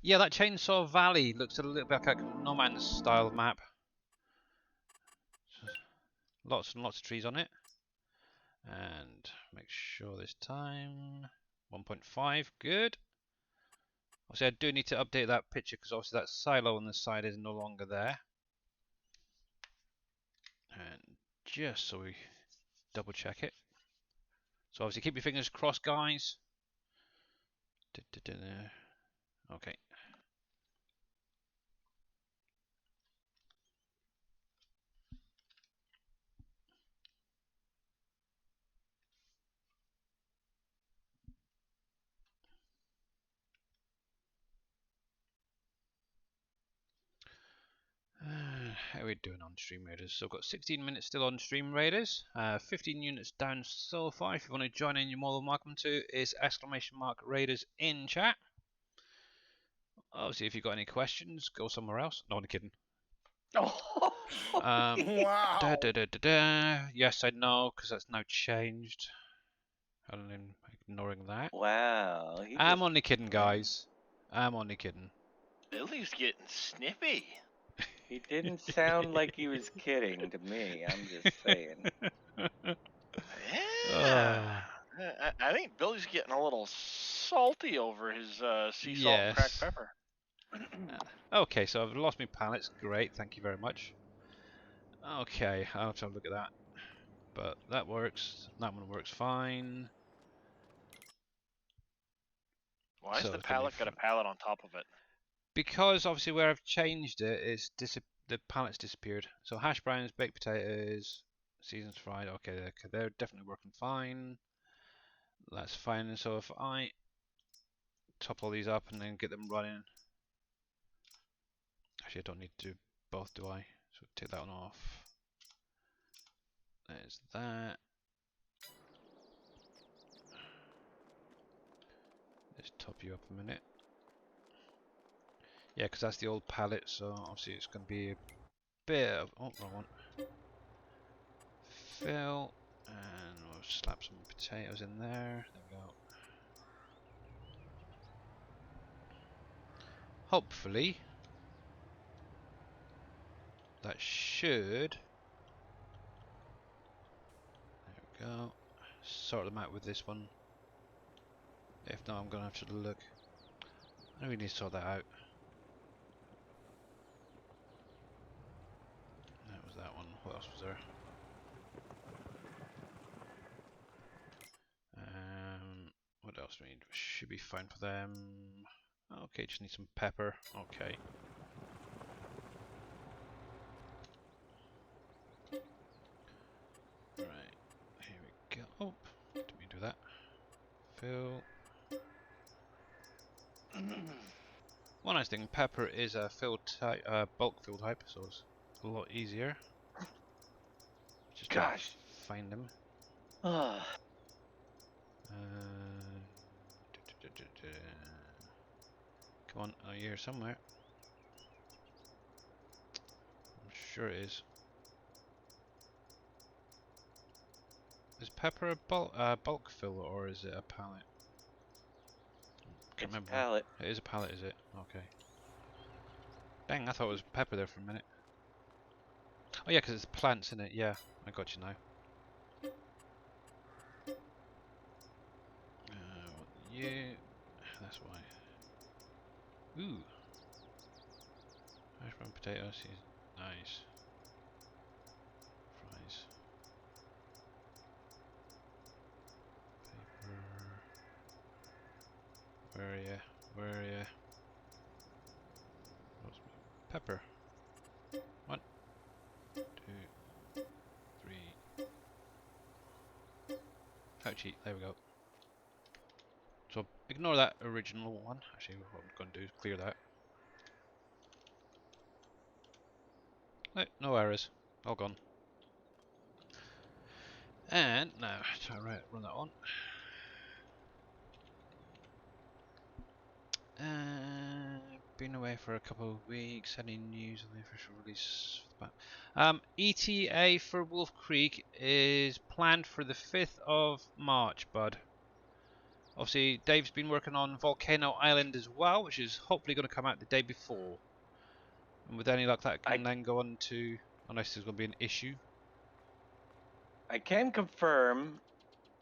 Yeah, that Chainsaw Valley looks a little bit like a No Man's style map. Lots and lots of trees on it. And make sure this time 1.5, good. Obviously, I do need to update that picture because obviously that silo on the side is no longer there. And just so we double check it. So obviously keep your fingers crossed, guys. Okay. How are we doing on Stream Raiders? So I've got 16 minutes still on Stream Raiders, 15 units down so far. If you want to join in, you're more than welcome to. Is !Raiders in chat. Obviously, if you've got any questions, go somewhere else. No, I'm kidding. Wow. Yes, I know, because that's now changed. I'm ignoring that. Wow. I'm only kidding, guys. I'm only kidding. Billy's getting snippy. He didn't sound like he was kidding to me. I'm just saying. Yeah. I think Billy's getting a little salty over his sea salt and cracked Yes. pepper. Okay, so I've lost my pallets. Great, thank you very much. Okay, I'll have to have a look at that. But that works. That one works fine. Why So has the it's gonna be pallet got a pallet on top of it? Because obviously where I've changed it, it's the pallet's disappeared. So hash browns, baked potatoes, seasons fried. Okay, they're definitely working fine. That's fine. So if I top all these up and then get them running, actually I don't need to do both, do I? So take that one off. There's that. Let's top you up a minute. Yeah, because that's the old pallet, so obviously it's going to be a bit of... Oh, wrong one. Fill, and we'll slap some potatoes in there. There we go. Hopefully, that should. There we go. Sort them out with this one. If not, I'm gonna have to look. I really need to sort that out. That was that one. What else was there? What else do we need? Should be fine for them. Okay, just need some pepper. Okay. Right, here we go. Oh, didn't mean to do that. Fill. One nice thing, pepper is a fill type, bulk fill type, so it's a lot easier. Just Gosh. find them. Ah. Come on, oh, you're here somewhere. I'm sure it is. Is pepper a bulk fill or is it a pallet? Can't It's a remember. pallet. It is a pallet, is it? Okay. Dang, I thought it was pepper there for a minute. Oh yeah, because it's plants in it. Yeah, I got you now. Yeah, that's why. Ooh. Mashed brown potatoes. Nice. Fries. Paper. Where are ya? Where are ya? Pepper. 1, 2, 3. Ouchie, there we go. So ignore that original one. Actually, what I'm going to do is clear that. No errors. All gone. And now, try to run that on. Been away for a couple of weeks. Any news on the official release for the ETA for Wolf Creek is planned for the 5th of March, bud. Obviously, Dave's been working on Volcano Island as well, which is hopefully going to come out the day before. And with any luck, that can then go on to, unless there's going to be an issue. I can confirm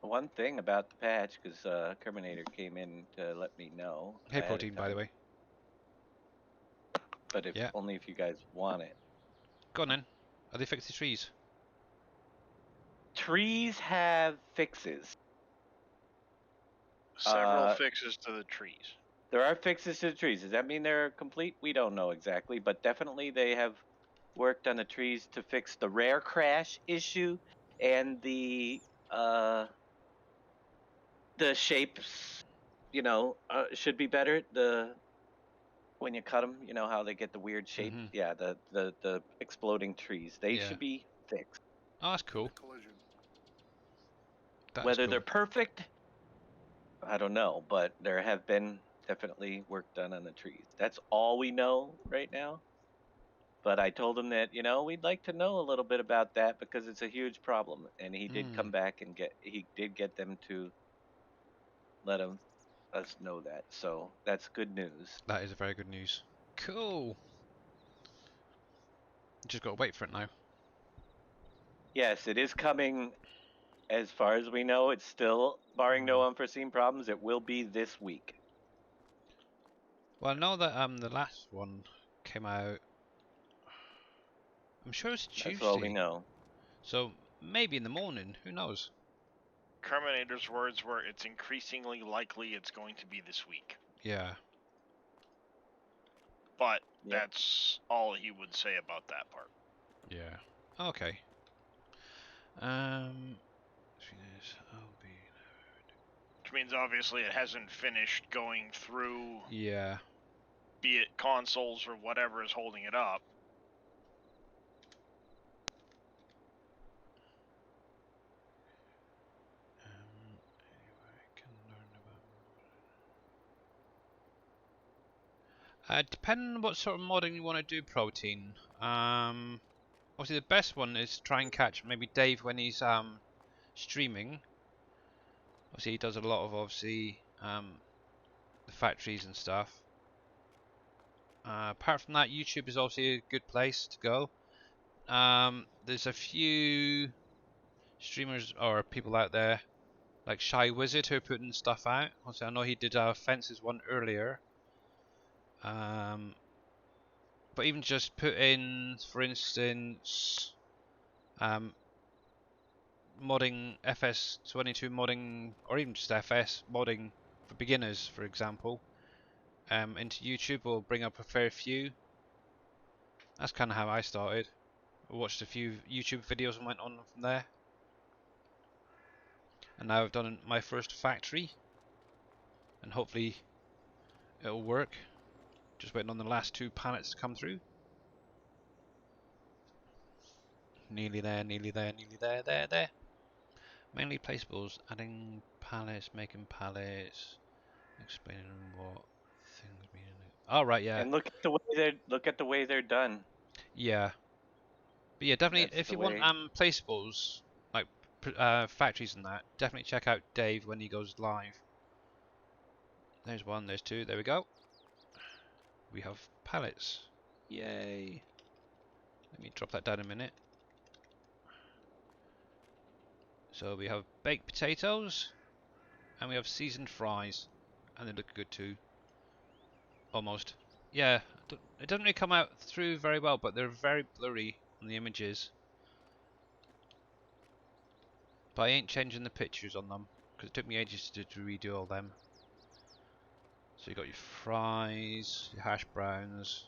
one thing about the patch because Terminator came in to let me know. Hey, ahead of Protein, by the time. way. But if only if you guys want it. Go on then. Are they fixed the trees? Trees have fixes. Several fixes to the trees. There are fixes to the trees. Does that mean they're complete? We don't know exactly, but definitely they have worked on the trees to fix the rare crash issue and the shapes. You know, should be better. When you cut them, you know how they get the weird shape. Mm-hmm. Yeah, the exploding trees. They should be fixed. Oh, that's cool. Collision. Whether they're perfect, I don't know, but there have been definitely work done on the trees. That's all we know right now. But I told him that, you know, we'd like to know a little bit about that because it's a huge problem. And he did come back and get them to let us know that. So that's good news. That is a very good news. Cool. Just got to wait for it now. Yes, it is coming. As far as we know, it's still, barring no unforeseen problems, it will be this week. Well, I know that the last one came out. I'm sure it's Tuesday. That's all we know. So maybe in the morning. Who knows? Terminator's words were, "It's increasingly likely it's going to be this week." Yeah. But that's all he would say about that part. Yeah. Okay. Which means obviously it hasn't finished going through. Yeah. Be it consoles or whatever is holding it up. Depending on what sort of modding you want to do, Protein. Obviously the best one is try and catch maybe Dave when he's streaming, Obviously, he does a lot of the factories and stuff. Apart from that, YouTube is obviously a good place to go. There's a few streamers or people out there like Shy Wizard who are putting stuff out. Obviously, I know he did a Fences one earlier. But even just put in, for instance, modding FS22 modding, or even just FS modding for beginners, for example, into YouTube will bring up a fair few. That's kind of how I started. I watched a few YouTube videos and went on from there. And now I've done my first factory, and hopefully it'll work. Just waiting on the last 2 pallets to come through. Nearly there, nearly there, nearly there, there. Mainly placeables, adding pallets, making pallets, explaining what things mean. Oh right, yeah, And look at the way they're done. yeah. But yeah, definitely That's if the you want way. placeables like factories and that, definitely check out Dave when he goes live. There's 1, there's 2, there we go. We have pallets. Yay. Let me drop that down a minute. So we have baked potatoes and we have seasoned fries, and they look good too. Almost. Yeah, it doesn't really come out through very well, but they're very blurry on the images. But I ain't changing the pictures on them because it took me ages to redo all them. So you got your fries, your hash browns.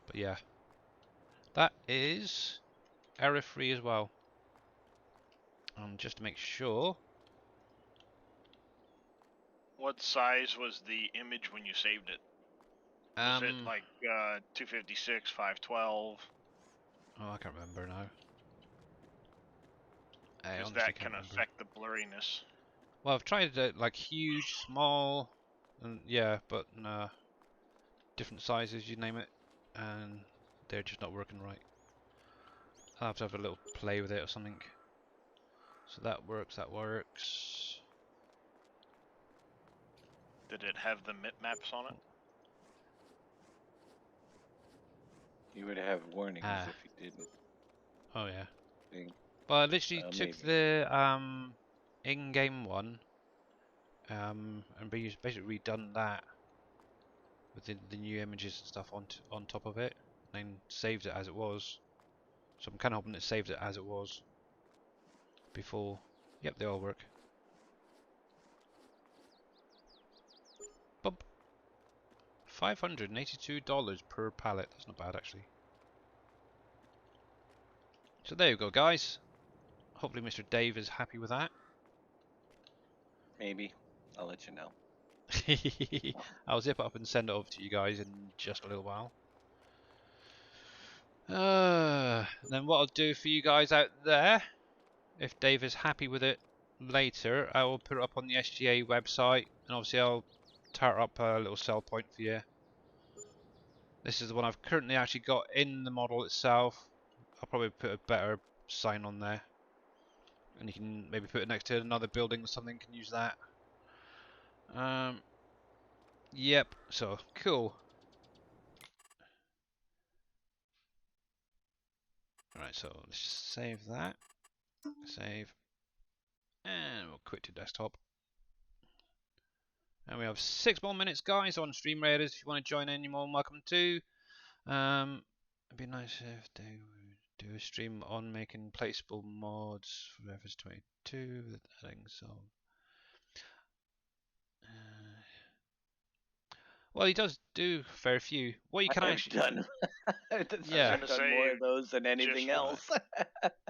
But yeah, that is error free as well. And just to make sure, What size was the image when you saved it? Was it like 256, 512? oh, I can't remember now. I Because honestly that can't can remember. affect the blurriness. Well, I've tried it like huge, small, and yeah, but different sizes, you name it, and they're just not working right. I'll have to have a little play with it or something. So that works, that works. Did it have the maps on it? You would have warnings Ah. if you didn't. Oh yeah. Think. Well, I literally took Maybe. the in-game one and basically redone that with the new images and stuff on top of it, and then saved it as it was. So I'm kind of hoping it saved it as it was before. Yep, they all work. Bump. $582 per pallet. That's not bad actually. So there you go, guys. Hopefully Mr. Dave is happy with that. Maybe. I'll let you know. I'll zip it up and send it over to you guys in just a little while. Then what I'll do for you guys out there, if Dave is happy with it later, I will put it up on the SGA website, and obviously I'll tar up a little sell point for you. This is the one I've currently actually got in the model itself. I'll probably put a better sign on there, and you can maybe put it next to another building or something, can use that. Yep, so cool. Alright, so let's just save that. Save. And we'll quit to desktop. And we have 6 more minutes, guys, on Stream Raiders. If you want to join in, you're more than welcome to. It'd be nice if they would do a stream on making placeable mods for FS22 with adding some. Well, he does do a fair few. What you can I've actually. done. Yeah. I've done more of those than anything else.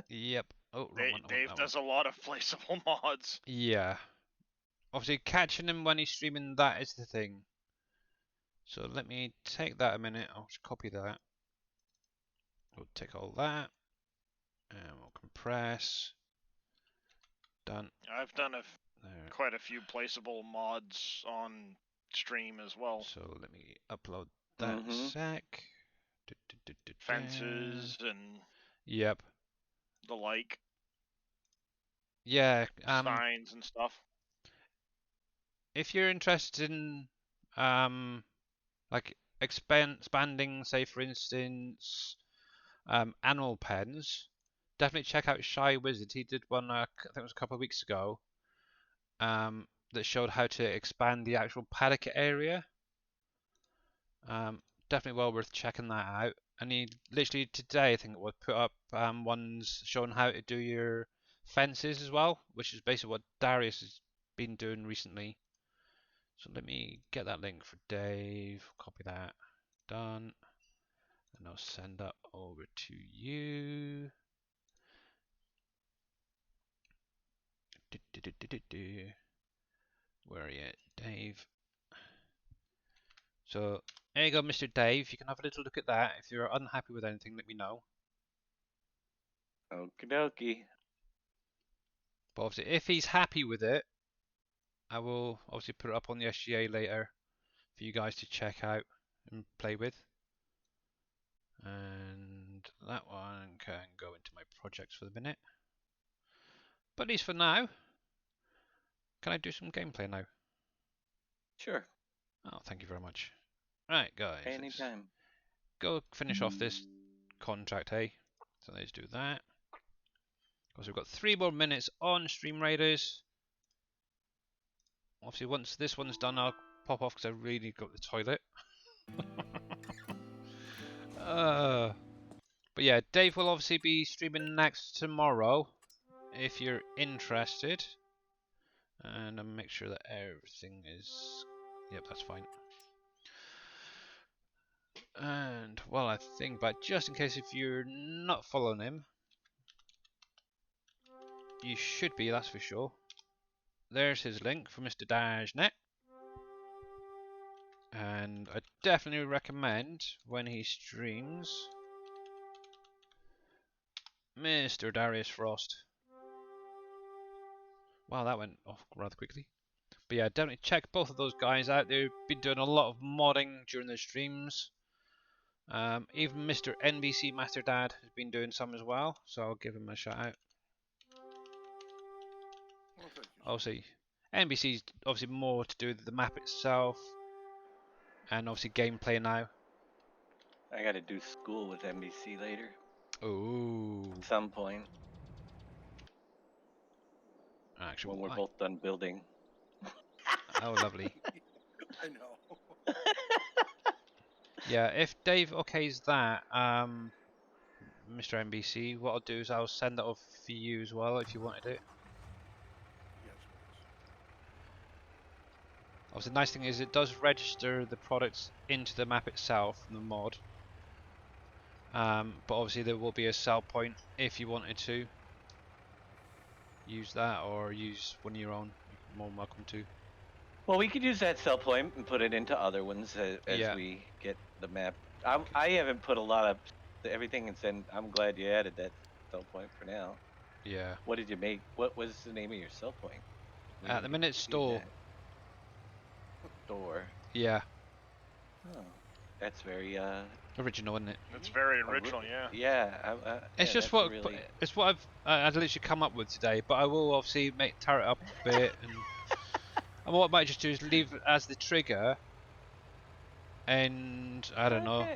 Yep. Oh, wrong one. I want Dave that does a lot of placeable mods. Yeah. Obviously, catching him when he's streaming, that is the thing. So let me take that a minute. I'll just copy that. We'll take all that. And we'll compress. Done. I've done There. quite a few placeable mods on stream as well. So let me upload that sec. Fences and Yep. the like. Yeah. signs and stuff. If you're interested in like expanding, say for instance, animal pens, definitely check out Shy Wizard. He did one, I think it was a couple of weeks ago, that showed how to expand the actual paddock area. Definitely well worth checking that out. And he literally today, I think it was, put up ones showing how to do your fences as well, which is basically what Darius has been doing recently. So let me get that link for Dave, copy that, done, and I'll send that over to you. Where are you at, Dave? So there you go, Mr. Dave. You can have a little look at that. If you're unhappy with anything, let me know. Okie dokie. But obviously, if he's happy with it, I will obviously put it up on the SGA later for you guys to check out and play with. And that one can go into my projects for the minute. But at least for now, can I do some gameplay now? Sure. Oh, thank you very much. Right, guys. let's Anytime. Go finish off this contract, hey? So let's do that. Because we've got 3 more minutes on Stream Raiders. Obviously, once this one's done, I'll pop off because I really need to go to the toilet. But yeah, Dave will obviously be streaming next tomorrow if you're interested. And I'll make sure that everything is... Yep, that's fine. And, well, I think, but just in case if you're not following him, you should be, that's for sure. There's his link for Mr. Dashnet. And I definitely recommend when he streams Mr. Darius Frost. Wow, that went off rather quickly. But yeah, definitely check both of those guys out. They've been doing a lot of modding during their streams. Even Mr. NBC Master Dad has been doing some as well, so I'll give him a shout out. Well, thank you. Obviously, NBC's obviously more to do with the map itself, and obviously gameplay now. I gotta do school with NBC later. Ooh. At some point. Actually, When we're why? both done building. Oh, lovely. I know. Yeah, if Dave okays that, Mr. NBC, what I'll do is I'll send that off for you as well if you wanted it. Yes, please. Obviously, the nice thing is it does register the products into the map itself from the mod. But obviously there will be a sell point if you wanted to use that or use one of your own. You're more than welcome to. Well, we could use that sell point and put it into other ones as Yeah. we get the map. I haven't put a lot of everything and said I'm glad you added that sell point for now. Yeah. What did you make? What was the name of your sell point? At the minute, store. Store. Yeah. Oh, that's very Original, isn't it? It's very original, yeah. Yeah. It's just what it's what I've literally come up with today. But I will obviously tear it up a bit, and what I might just do is leave it as the trigger, and I don't know,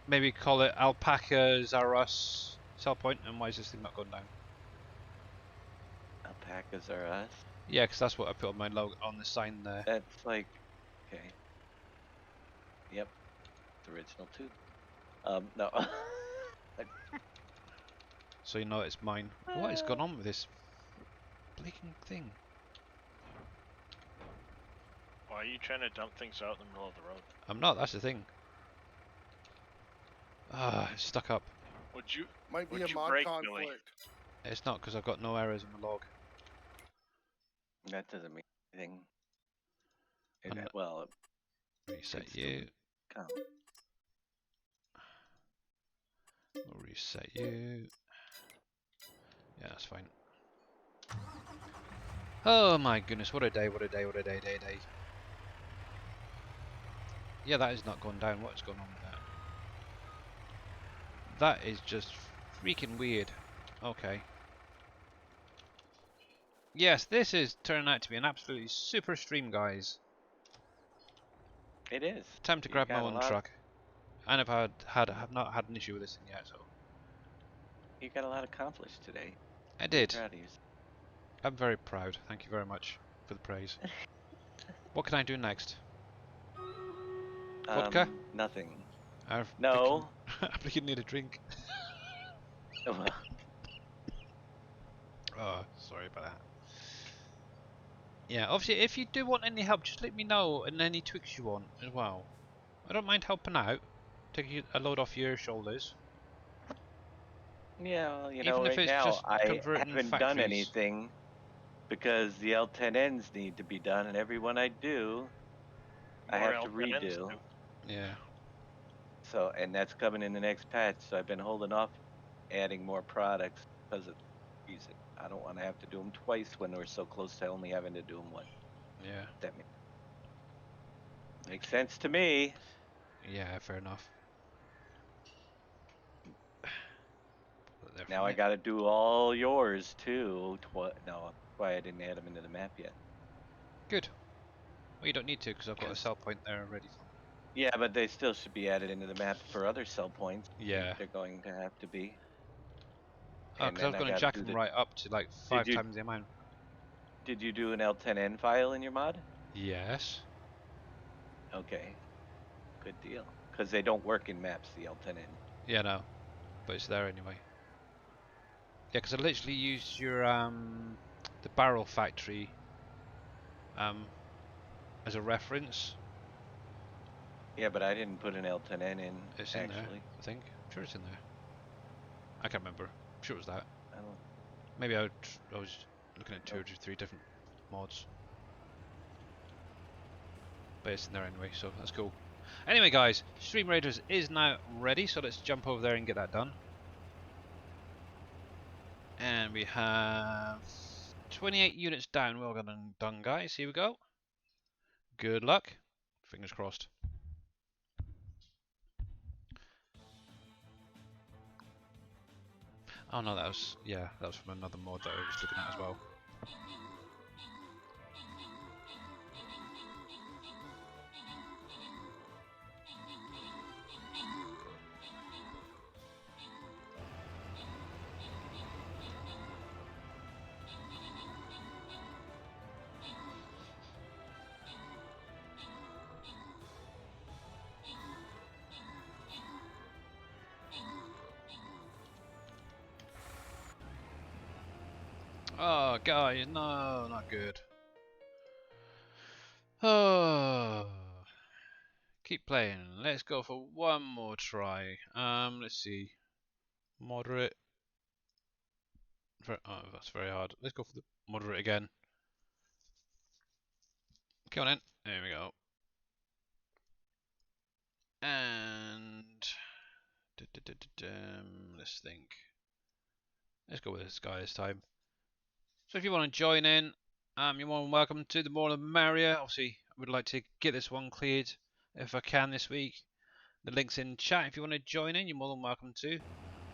maybe call it Alpacas Are Us sell point. And why is this thing not going down? Alpacas Are Us. Yeah, because that's what I put on my logo on the sign there. That's like, okay. Yep, it's original too. No. So you know it's mine. What is going on with this blinking thing? Why are you trying to dump things out in the middle of the road? I'm not, that's the thing. Ah, it's stuck up. Would you? Might be Would a you mod break, conflict. Billy? It's not because I've got no errors in my log. That doesn't mean anything. I'm not- Well, Reset it's you. count. We'll reset you. Yeah, that's fine. Oh my goodness, what a day, what a day, what a day. Yeah, that is not going down. What is going on with that? That is just freaking weird. Okay. Yes, this is turning out to be an absolutely super stream, guys. It is. Time to You grab my got a own lot- truck. And have not had an issue with this thing yet, so You got a lot accomplished today. I I'm did. proud of you. I'm very proud. Thank you very much for the praise. What can I do next? Vodka? Nothing. I'm No. thinking, I'm thinking need a drink. Oh, sorry about that. Yeah, obviously, if you do want any help, just let me know and any tweaks you want as well. I don't mind helping out, taking a load off your shoulders. Yeah, well, you Even know, if right it's now just I converting haven't done factories. anything because the L10Ns need to be done, and every one I do, I More have to L10Ns redo. too. Yeah. So, and that's coming in the next patch. So I've been holding off adding more products because of the reason. I don't want to have to do them twice when we're so close to only having to do them once. Yeah. That makes sense to me. Yeah, fair enough. Put that Now from I it. got to do all yours too. No, that's why I didn't add them into the map yet. Good. Well, you don't need to because I've got a 'Cause- sell point there ready for me. Yeah, but they still should be added into the map for other sell points. Yeah. They're going to have to be. Oh, And because I was then I going to got jack to do them the. right up to like 5 you- times the amount. Did you do an L10N file in your mod? Yes. Okay. Good deal. Because they don't work in maps, the L10N. Yeah, no. But it's there anyway. Yeah, because I literally used your the barrel factory as a reference. Yeah, but I didn't put an L10N in, It's in there, actually. I think. I'm sure it's in there. I can't remember. I'm sure it was that. I don't. Maybe I was looking at 2 or Nope. 3 different mods. But it's in there anyway, so that's cool. Anyway, guys, Stream Raiders is now ready, so let's jump over there and get that done. And we have 28 units down. Well done, guys. Here we go. Good luck. Fingers crossed. Oh no, that was from another mod that I was looking at as well. Oh, guys, no, not good. Oh, keep playing. Let's go for one more try. Let's see. Moderate. Oh, that's very hard. Let's go for the moderate again. Come on in. There we go. And let's think. Let's go with this guy this time. So if you want to join in, you're more than welcome to. The more the merrier. Obviously, I would like to get this one cleared if I can this week. The link's in chat. If you want to join in, you're more than welcome to.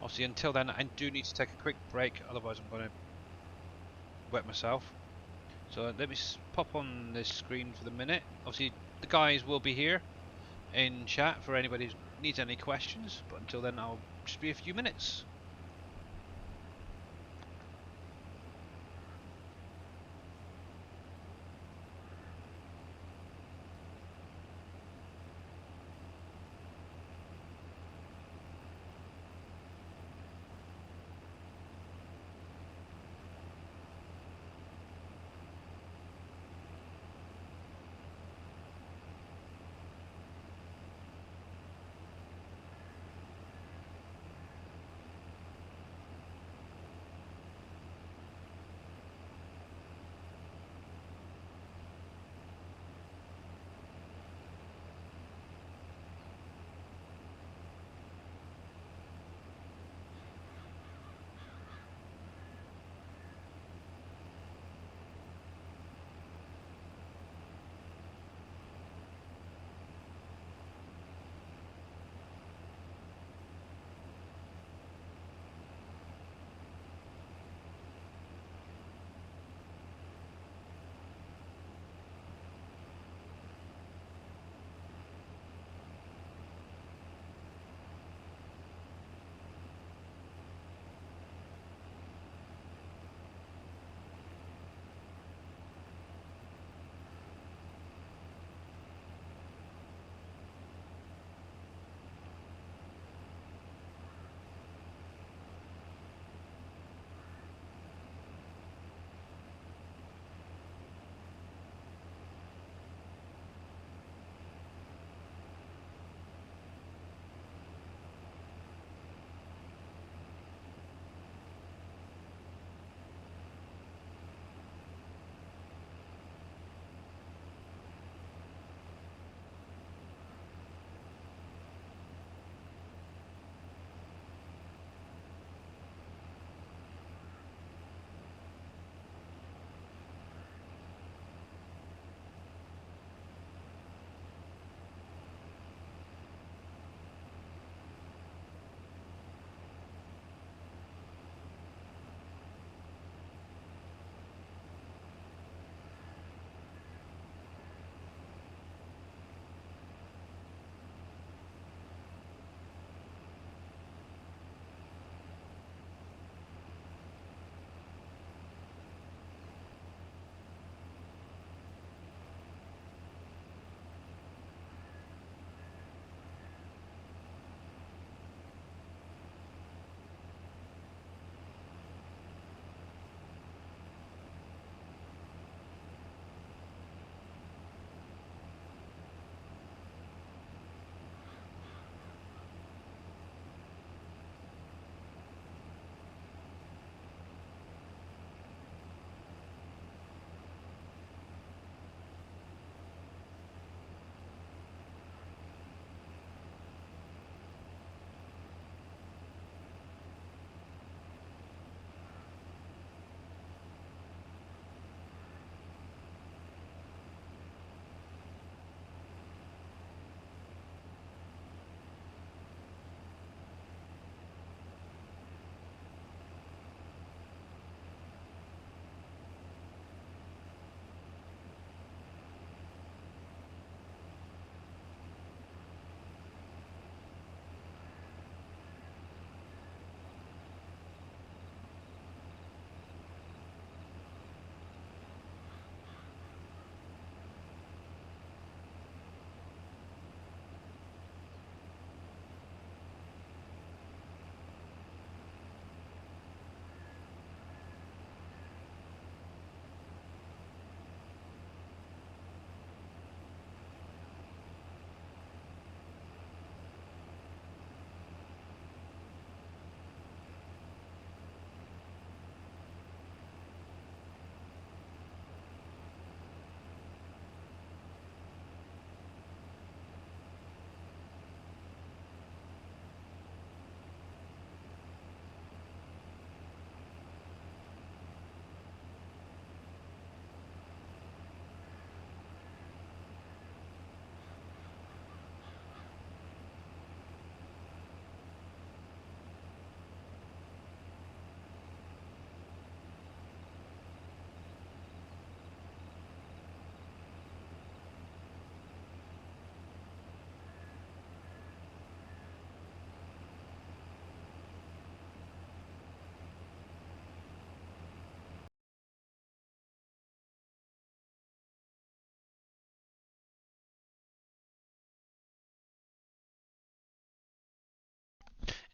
Obviously, until then, I do need to take a quick break. Otherwise, I'm going to wet myself. So let me pop on this screen for the minute. Obviously, the guys will be here in chat for anybody who needs any questions. But until then, I'll just be a few minutes.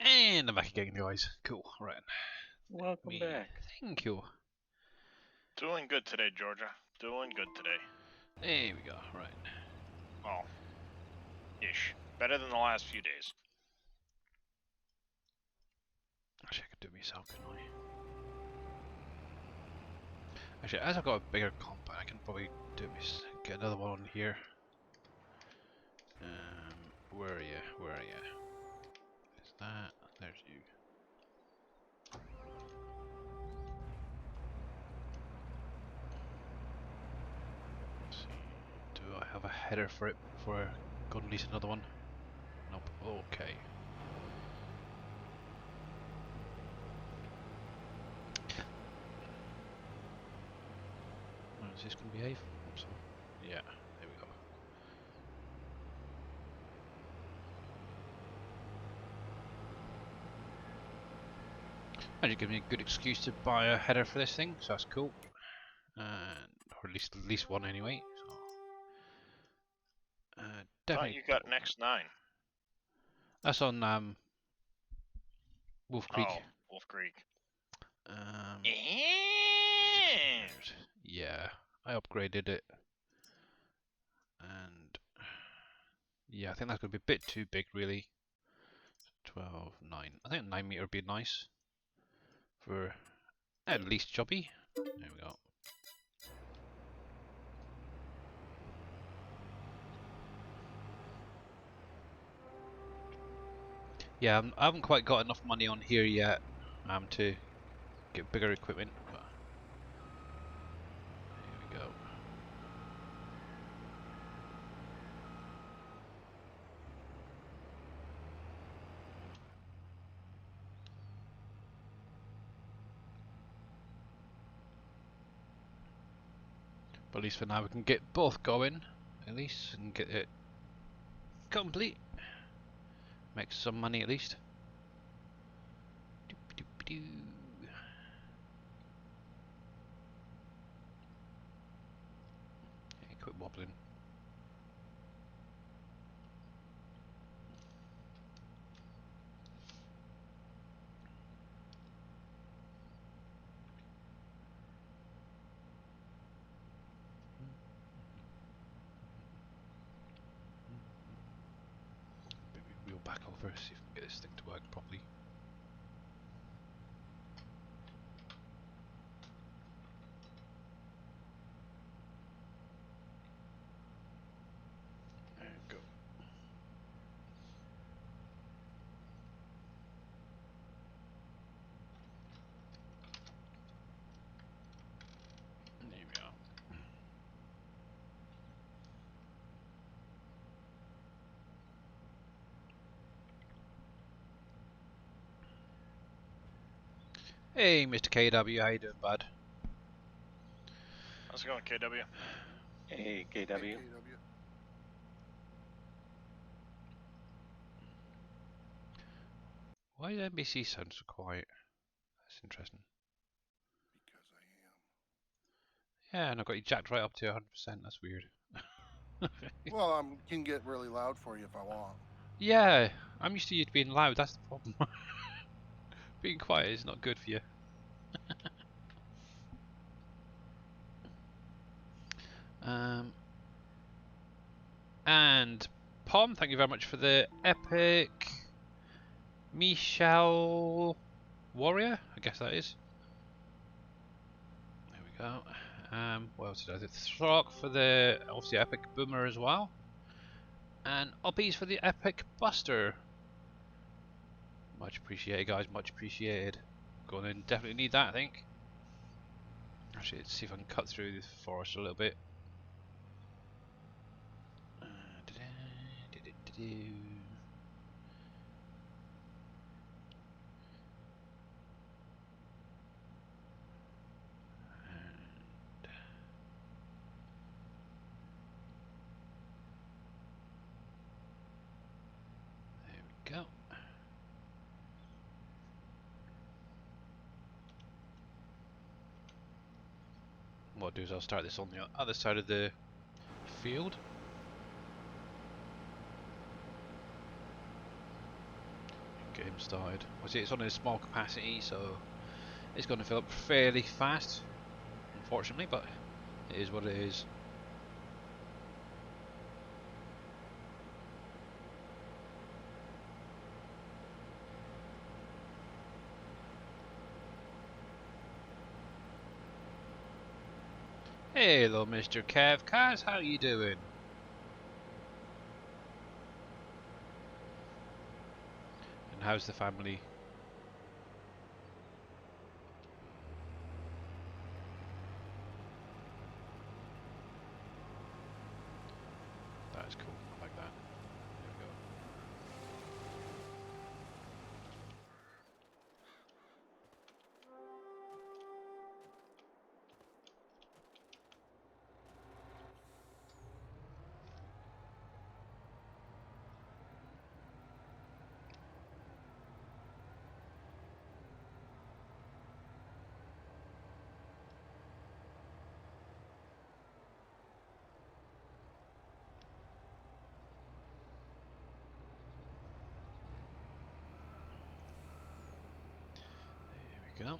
And I'm back again, guys. Cool. Right. Welcome Me. back. Thank you. Doing good today, Georgia. Doing good today. There we go. Right. Well, ish. Better than the last few days. Actually, I could do it myself, couldn't I? Actually, as I've got a bigger compound, I can probably do it get another one on here. Where are you? Where are you? Is that? There's you. Let's see. Do I have a header for it before I go and release another one? Nope. Okay. Is this going to behave? Hope so. Yeah, there we go. And you give me a good excuse to buy a header for this thing, so that's cool. Or at least one anyway. So, Thought definitely. you got next 9. That's on Wolf Creek. Oh, Wolf Creek. Um, Eh. yeah, I upgraded it, and yeah, I think that's going to be a bit too big, really. 12, 9. I think 9 meter would be nice for at least chubby. There we go. Yeah, I haven't quite got enough money on here yet to get bigger equipment. But here we go. But at least for now we can get both going, at least, and get it complete. Make some money at least. Doop-a-doop-a-doo. Okay, quit wobbling. Maybe wheel back over, see if we can get this thing to work properly. There we go. There we are. Hey, Mr. KW, how you doing, bud? How's it going, KW? Hey, KW. Why did NBC sound so quiet? That's interesting. Because I am. Yeah, and I got you jacked right up to 100%. That's weird. Well, I can get really loud for you if I want. Yeah, I'm used to you being loud. That's the problem. Being quiet is not good for you. And Pom, thank you very much for the epic Michelle Warrior. I guess that is. There we go. What else did I do? Throck for the obviously epic Boomer as well, and Uppies for the epic Buster. Much appreciated, guys. Much appreciated. Going in, definitely need that. I think. Actually, let's see if I can cut through this forest a little bit. There we go. What I'll do is I'll start this on the other side of the field. Okay, stream started. It's on a small capacity, so it's going to fill up fairly fast, unfortunately, but it is what it is. Hello, Mr. Kev. Kaz, how you doing? And how's the family? That's cool. I like that. There we go. There we go.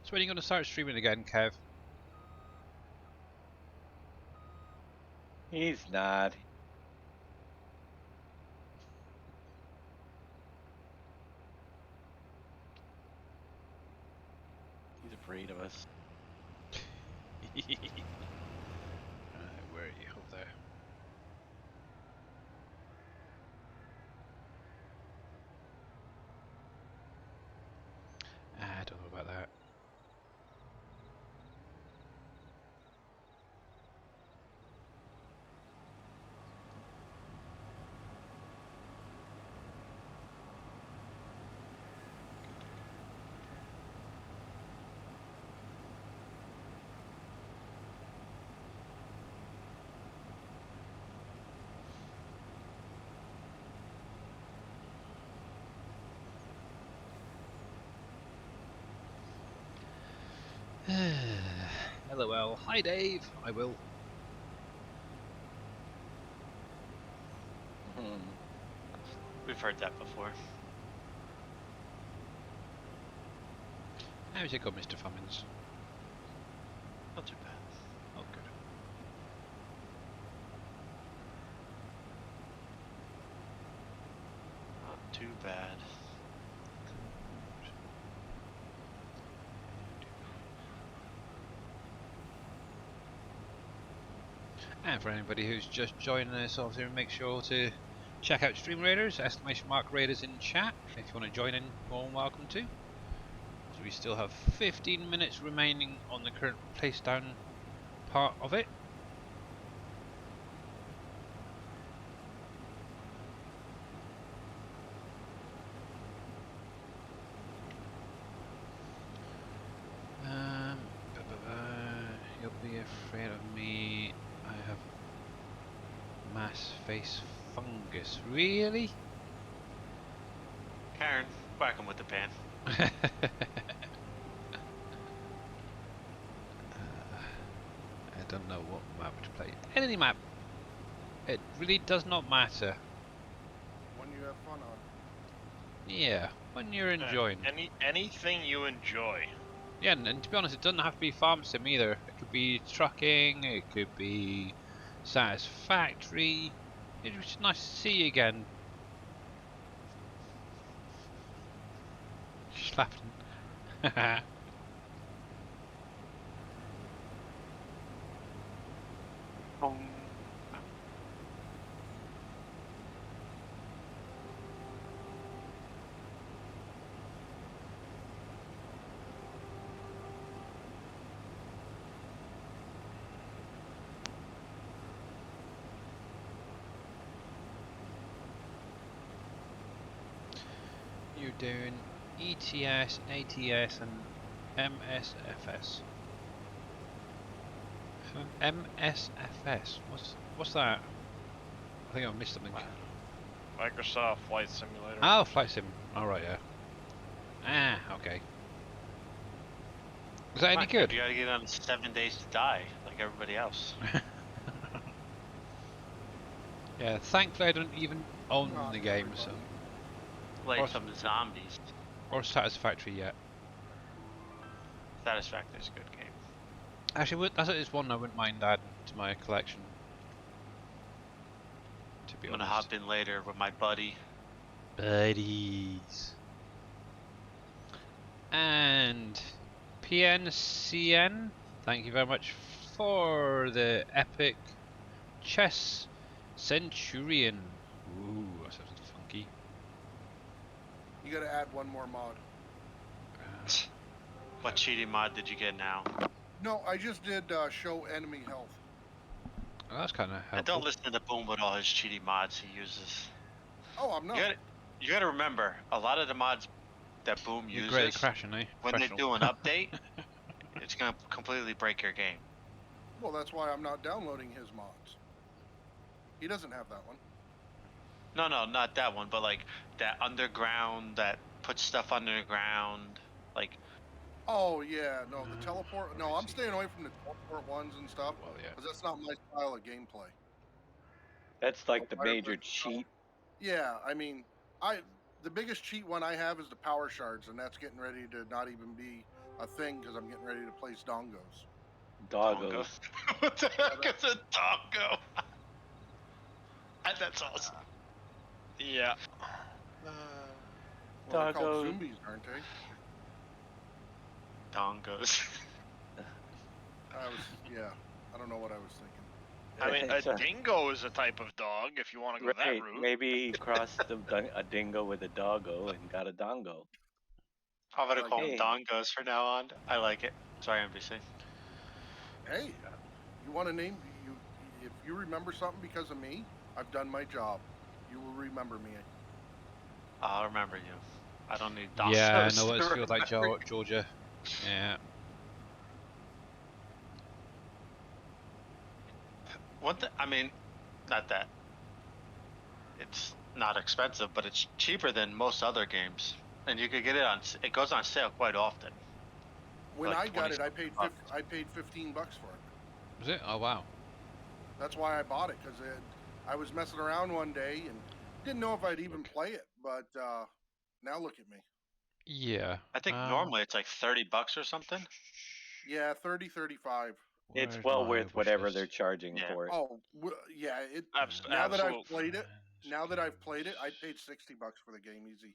So when are you going to start streaming again, Kev? He's not. He's afraid of us. Where are you? Over there. I don't know about that. LOL. Hi, Dave. I will. Hmm. We've heard that before. How's it go, Mr. Fummins? Not too bad. Oh, good. Not too bad. And for anybody who's just joining us, obviously make sure to check out Stream Raiders, ! Raiders in chat. If you want to join in, more than welcome to. So we still have 15 minutes remaining on the current place down part of it. You'll be afraid of me. I have mass face fungus. Really? Karen, whack him with the pan. I don't know what map to play. Any map. It really does not matter. One you have fun on. Yeah, when you're enjoying. Anything you enjoy. Yeah, and to be honest, it doesn't have to be farm sim either. It could be trucking, it could be satisfactory. It's just nice to see you again. Just laughing. You're doing ETS, ATS, and MSFS. MSFS. What's that? I think I missed something. Microsoft Flight Simulator. Oh, Flight Sim. Alright, yeah. Ah, okay. Is that any Come on, good? You gotta get on 7 Days to Die, like everybody else. Yeah, thankfully I don't even own Not the game, so... everybody. Play Or- some zombies. Or Satisfactory yet. Satisfactory's a good game. Actually, that is one I wouldn't mind adding to my collection. To be I'm gonna honest. hop in later with my buddy. Buddies. And PNCN, thank you very much for the epic chess centurion. Ooh, that sounds funky. You gotta add one more mod. What cheating mod did you get now? No, I just did show enemy health. Well, that's kind of And don't helpful. listen to Boom with all his cheating mods he uses. Oh, I'm not. You gotta remember, a lot of the mods that Boom You're uses, great at crashing, eh? when they Professional. do an update, it's gonna completely break your game. Well, that's why I'm not downloading his mods. He doesn't have that one. No, not that one, but like that underground that puts stuff underground. Like, Oh yeah, no, the teleport. No, I'm staying away from the teleport ones and stuff Well, yeah. because that's not my style of gameplay. That's like the Wireless major stuff. cheat. Yeah, I mean, the biggest cheat one I have is the power shards, and that's getting ready to not even be a thing because I'm getting ready to place dongos. Doggos. what the heck is a dongo? That's awesome. Yeah. Well, they're called Doggos. zombies, aren't they? Dongos. Yeah, I don't know what I was thinking. I mean, It's a dingo is a type of dog if you want to go Right, that route. maybe he crossed a dingo with a doggo and got a dongo. I'm gonna Like, call them hey. dongos from now on. I like it. Sorry, NBC. Hey, you want to name you? If you remember something because of me, I've done my job. You will remember me. I'll remember you. I don't need dongos. Yeah, I know what to it feels like, remember. Georgia. Yeah. I mean, not that it's not expensive, but it's cheaper than most other games, and you could get it on. It goes on sale quite often. When Like I got 20 it, I paid bucks. I paid $15 for it. Was it? Oh, wow. That's why I bought it because I was messing around one day and didn't know if I'd even play it. But now look at me. Yeah. I think normally it's like 30 bucks or something. Yeah, 30, 35. It's Where's well my worth wish whatever list? they're charging Yeah. for it. Oh, yeah. Now that I've played it, I paid $60 for the game easy.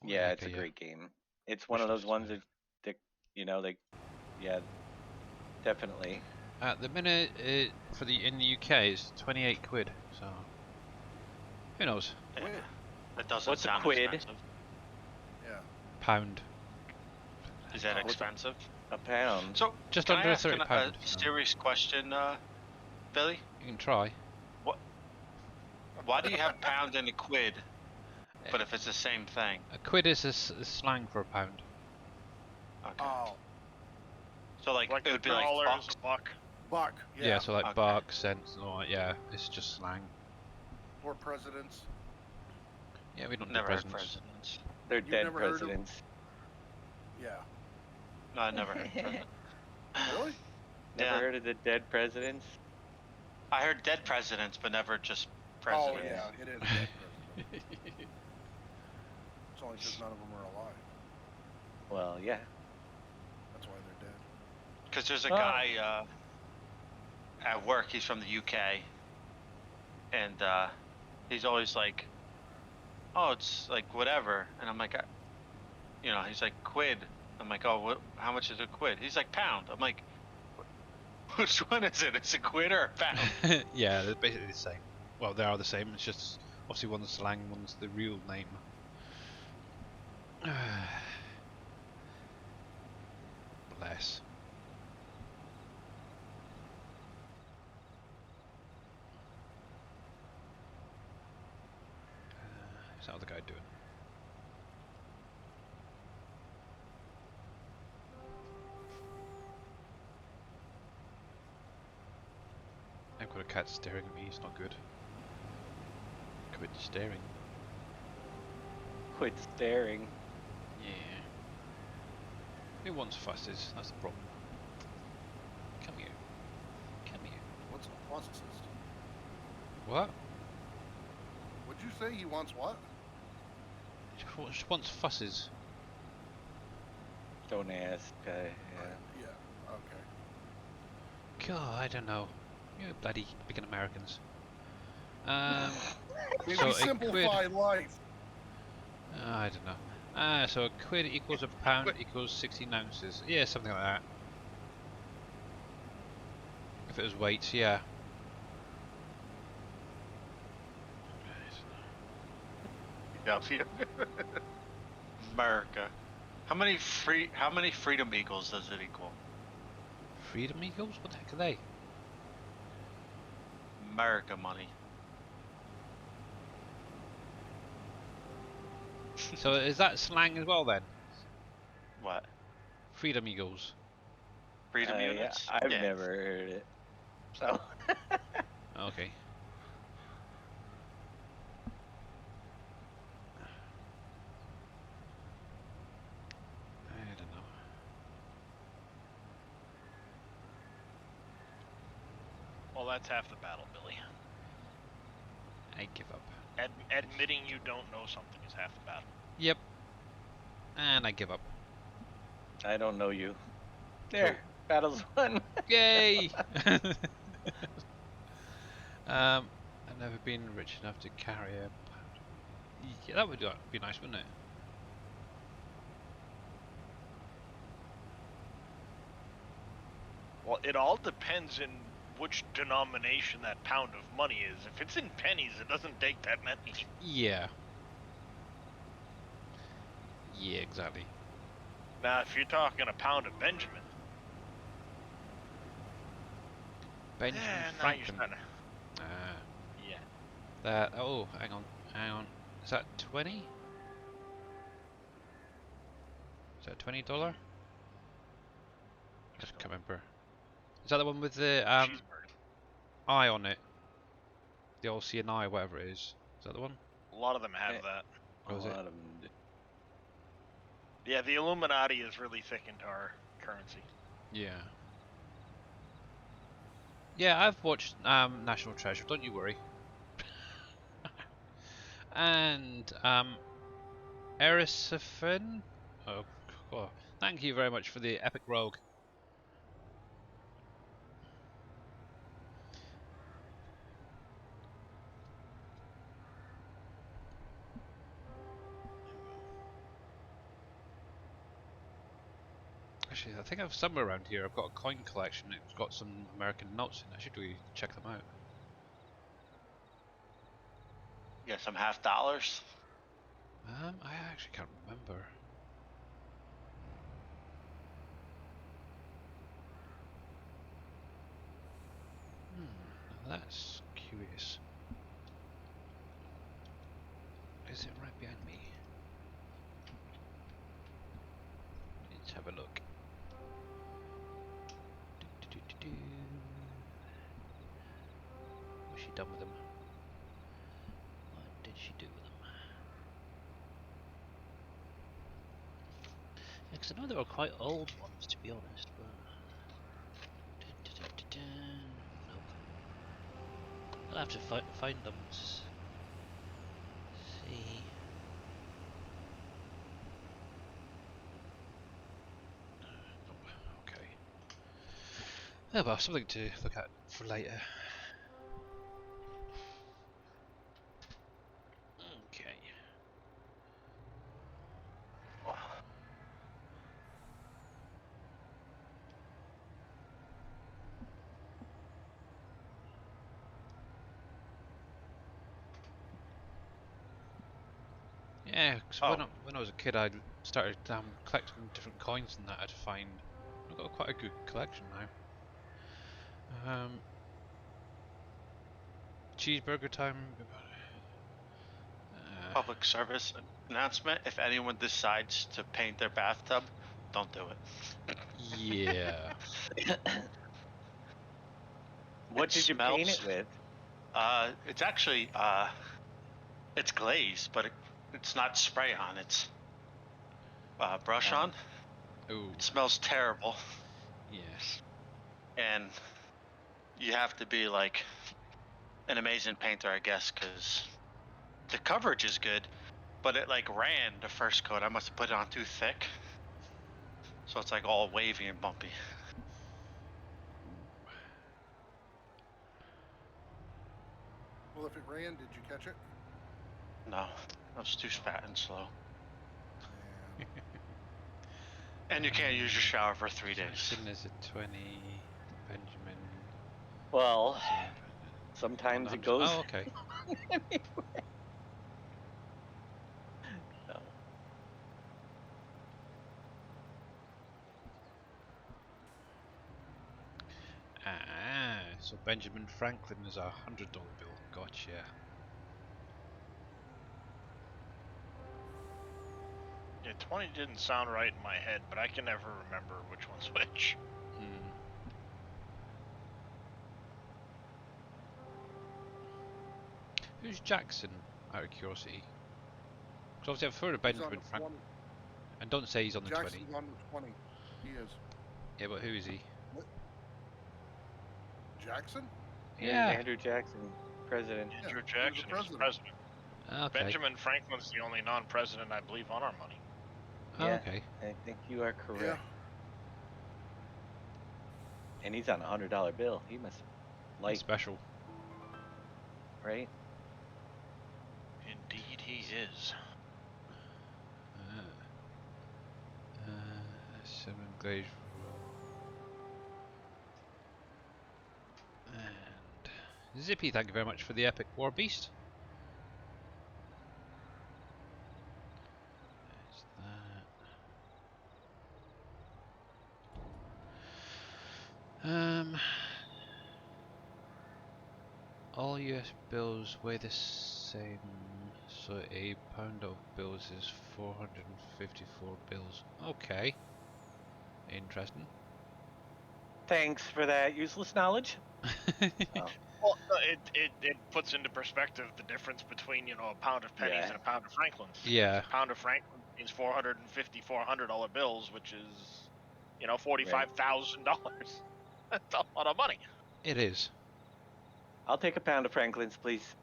Yeah, it's a great game. It's one Wish of those list, ones yeah. that yeah, definitely. At the minute, in the UK, it's 28 quid. So who knows? Yeah. Quid. That doesn't What's a sound quid? expensive. Yeah. Pound. Is that What's a- expensive? A pound. So Just can under I ask £30. a So serious question, Billy? you can try. Why do you have pound and a quid? But if it's the same thing, A quid is a slang for a pound. okay. Oh, So like Like it a would be like dollar bucks. is a buck. buck. Yeah, Yeah. so like Okay. bucks, cents, and all that. Yeah, it's just slang. Or presidents. Yeah, we don't Never do heard presents. presidents. They're You've dead never heard of- presidents. Yeah. No, I never heard president. Really? Never Yeah. heard of the dead presidents? I heard dead presidents, but never just Oh presidents. yeah, it is. Dead president. It's only because none of them are alive. Well, yeah. That's why they're dead. Because there's a Oh. guy at work. He's from the UK, and he's always like, "Oh, it's like whatever," and I'm like, he's like quid. I'm like, "Oh, how much is a quid?" He's like pound. I'm like, which one is it? Is it quid or a pound? Yeah, they're basically the same. Well, they are the same. It's just obviously one's slang, one's the real name. Bless. Is that other guy doing? I've got a cat staring at me. It's not good. Quit staring. Quit staring. Yeah. Who wants fusses? That's the problem. Come here. Come here. What's a fussist? What? What'd you say? He wants what? She wants fusses. Don't ask. Okay. Yeah. Okay. God, I don't know. You bloody freaking Americans. Maybe So a simplify life. I don't know. So a quid equals a pound equals 16 ounces. Yeah, something like that. If it was weights, yeah. Yeah. America. How many Freedom Eagles does it equal? Freedom Eagles? What the heck are they? America money. So is that slang as well then? What? Freedom Eagles. Freedom Yeah, units? I've Yeah. never heard it. So Okay. I don't know. Well, that's half the battle, Billy. I give up. Admitting you don't know something is half the battle. Yep. And I give up. I don't know you. There, battle's won. Yay! I've never been rich enough to carry a pound. Yeah, that would be nice, wouldn't it? Well, it all depends in which denomination that pound of money is. If it's in pennies, it doesn't take that many. Yeah. Yeah, exactly. Now, if you're talking a pound of Benjamin, Benjamin now you're Franklin. starting to... Ah. Yeah. That. Oh, hang on. Is that 20? Is that $20? I just can't remember. Is that the one with the Cheeseburger. eye on it? The old CNI, whatever it is. Is that the one? A lot of them have Yeah. that. Or is A it? lot of them do. Yeah, the Illuminati is really thick into our currency. Yeah. Yeah, I've watched National Treasure. Don't you worry. And Erisophen. Oh, God. Thank you very much for the epic rogue. Actually, I think I've somewhere around here. I've got a coin collection. It's got some American notes in it. I should really check them out. You got some half dollars? I actually can't remember. Now that's curious. Is it right behind me? Let's have a look. What's she done with them? What did she do with them? Yeah, 'cause I know they were quite old ones, to be honest, but... Nope. I'll have to find them. See... Okay. Oh well, something to look at for later. Okay. Yeah, because when I was a kid, I started collecting different coins and that. I'd find I've got quite a good collection now. Cheeseburger time. Public service announcement. If anyone decides to paint their bathtub, don't do it. Yeah. What did you paint it smells- with? It's actually it's glazed, but It's not spray on. It's brush Oh. on. Ooh, It smells terrible, yes. and you have to be like an amazing painter, I guess, because the coverage is good, but it like ran the first coat. I must have put it on too thick, so it's like all wavy and bumpy. Well, if it ran, did you catch it? No, I was too fat and slow. Yeah. And you can't use your shower for 3 days. Jackson is at 20. Benjamin. Well, is sometimes it 100. goes. Oh, okay. No. Ah, so Benjamin Franklin is a $100 bill. Gotcha. Yeah, 20 didn't sound right in my head, but I can never remember which one's which. Hmm. Who's Jackson, out of curiosity? Because obviously I've heard of He's on Benjamin the Franklin. 20. And don't say he's on the 20. Jackson's on the 20. He is. Yeah, but who is he? Jackson? Yeah. Andrew Jackson, president. Yeah, Andrew he was the Jackson is president. president. Okay. Benjamin Franklin's the only non-president, I believe, on our money. Oh, Yeah. okay. I think you are correct. Yeah. And he's on a $100 bill. He must That's like, special. right? Indeed, he is. 7 Glaze and Zippy, thank you very much for the epic war beast. There's that. All US bills weigh the same, so a pound of bills is 454 bills. Okay. Interesting. Thanks for that useless knowledge. Oh. Well, it puts into perspective the difference between, you know, a pound of pennies Yeah. and a pound of Franklins. Yeah. A pound of Franklin means 450 $400 bills, which is, you know, $45,000. That's a lot of money. It is. I'll take a pound of Franklin's, please.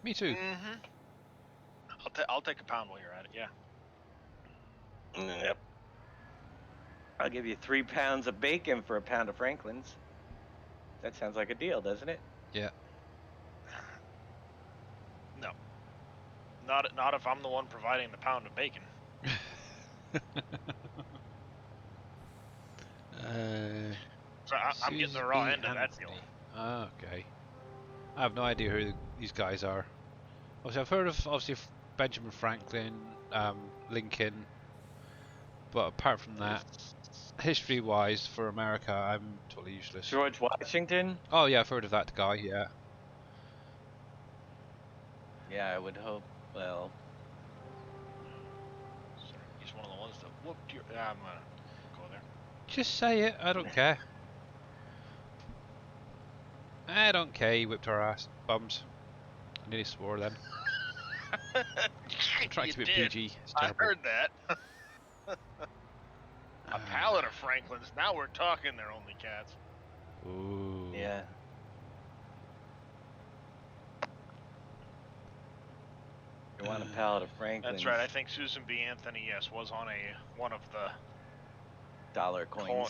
Me too. Mm-hmm. I'll take a pound while you're at it. Yeah. Yep. I'll give you 3 pounds of bacon for a pound of Franklin's. That sounds like a deal, doesn't it? Yeah. No. Not if I'm the one providing the pound of bacon. So I'm getting the raw end of that deal. Okay. I have no idea who these guys are. Obviously, I've heard of Benjamin Franklin, Lincoln, but apart from that, history-wise for America, I'm totally useless. George Washington? Oh yeah, I've heard of that guy. Yeah. Yeah, I would hope. Well, He's one of the ones that whooped your. I'm gonna go there. Just say it. I don't care. I don't care. He whipped our ass, bums. I nearly swore then. I'm trying to You keep it did. PG. It's I terrible. heard that. A pallet of Franklins. Now we're talking. They're only cats. Ooh. yeah. You want a pallet of Franklin's? That's right. I think Susan B. Anthony, yes, was on one of the dollar coins.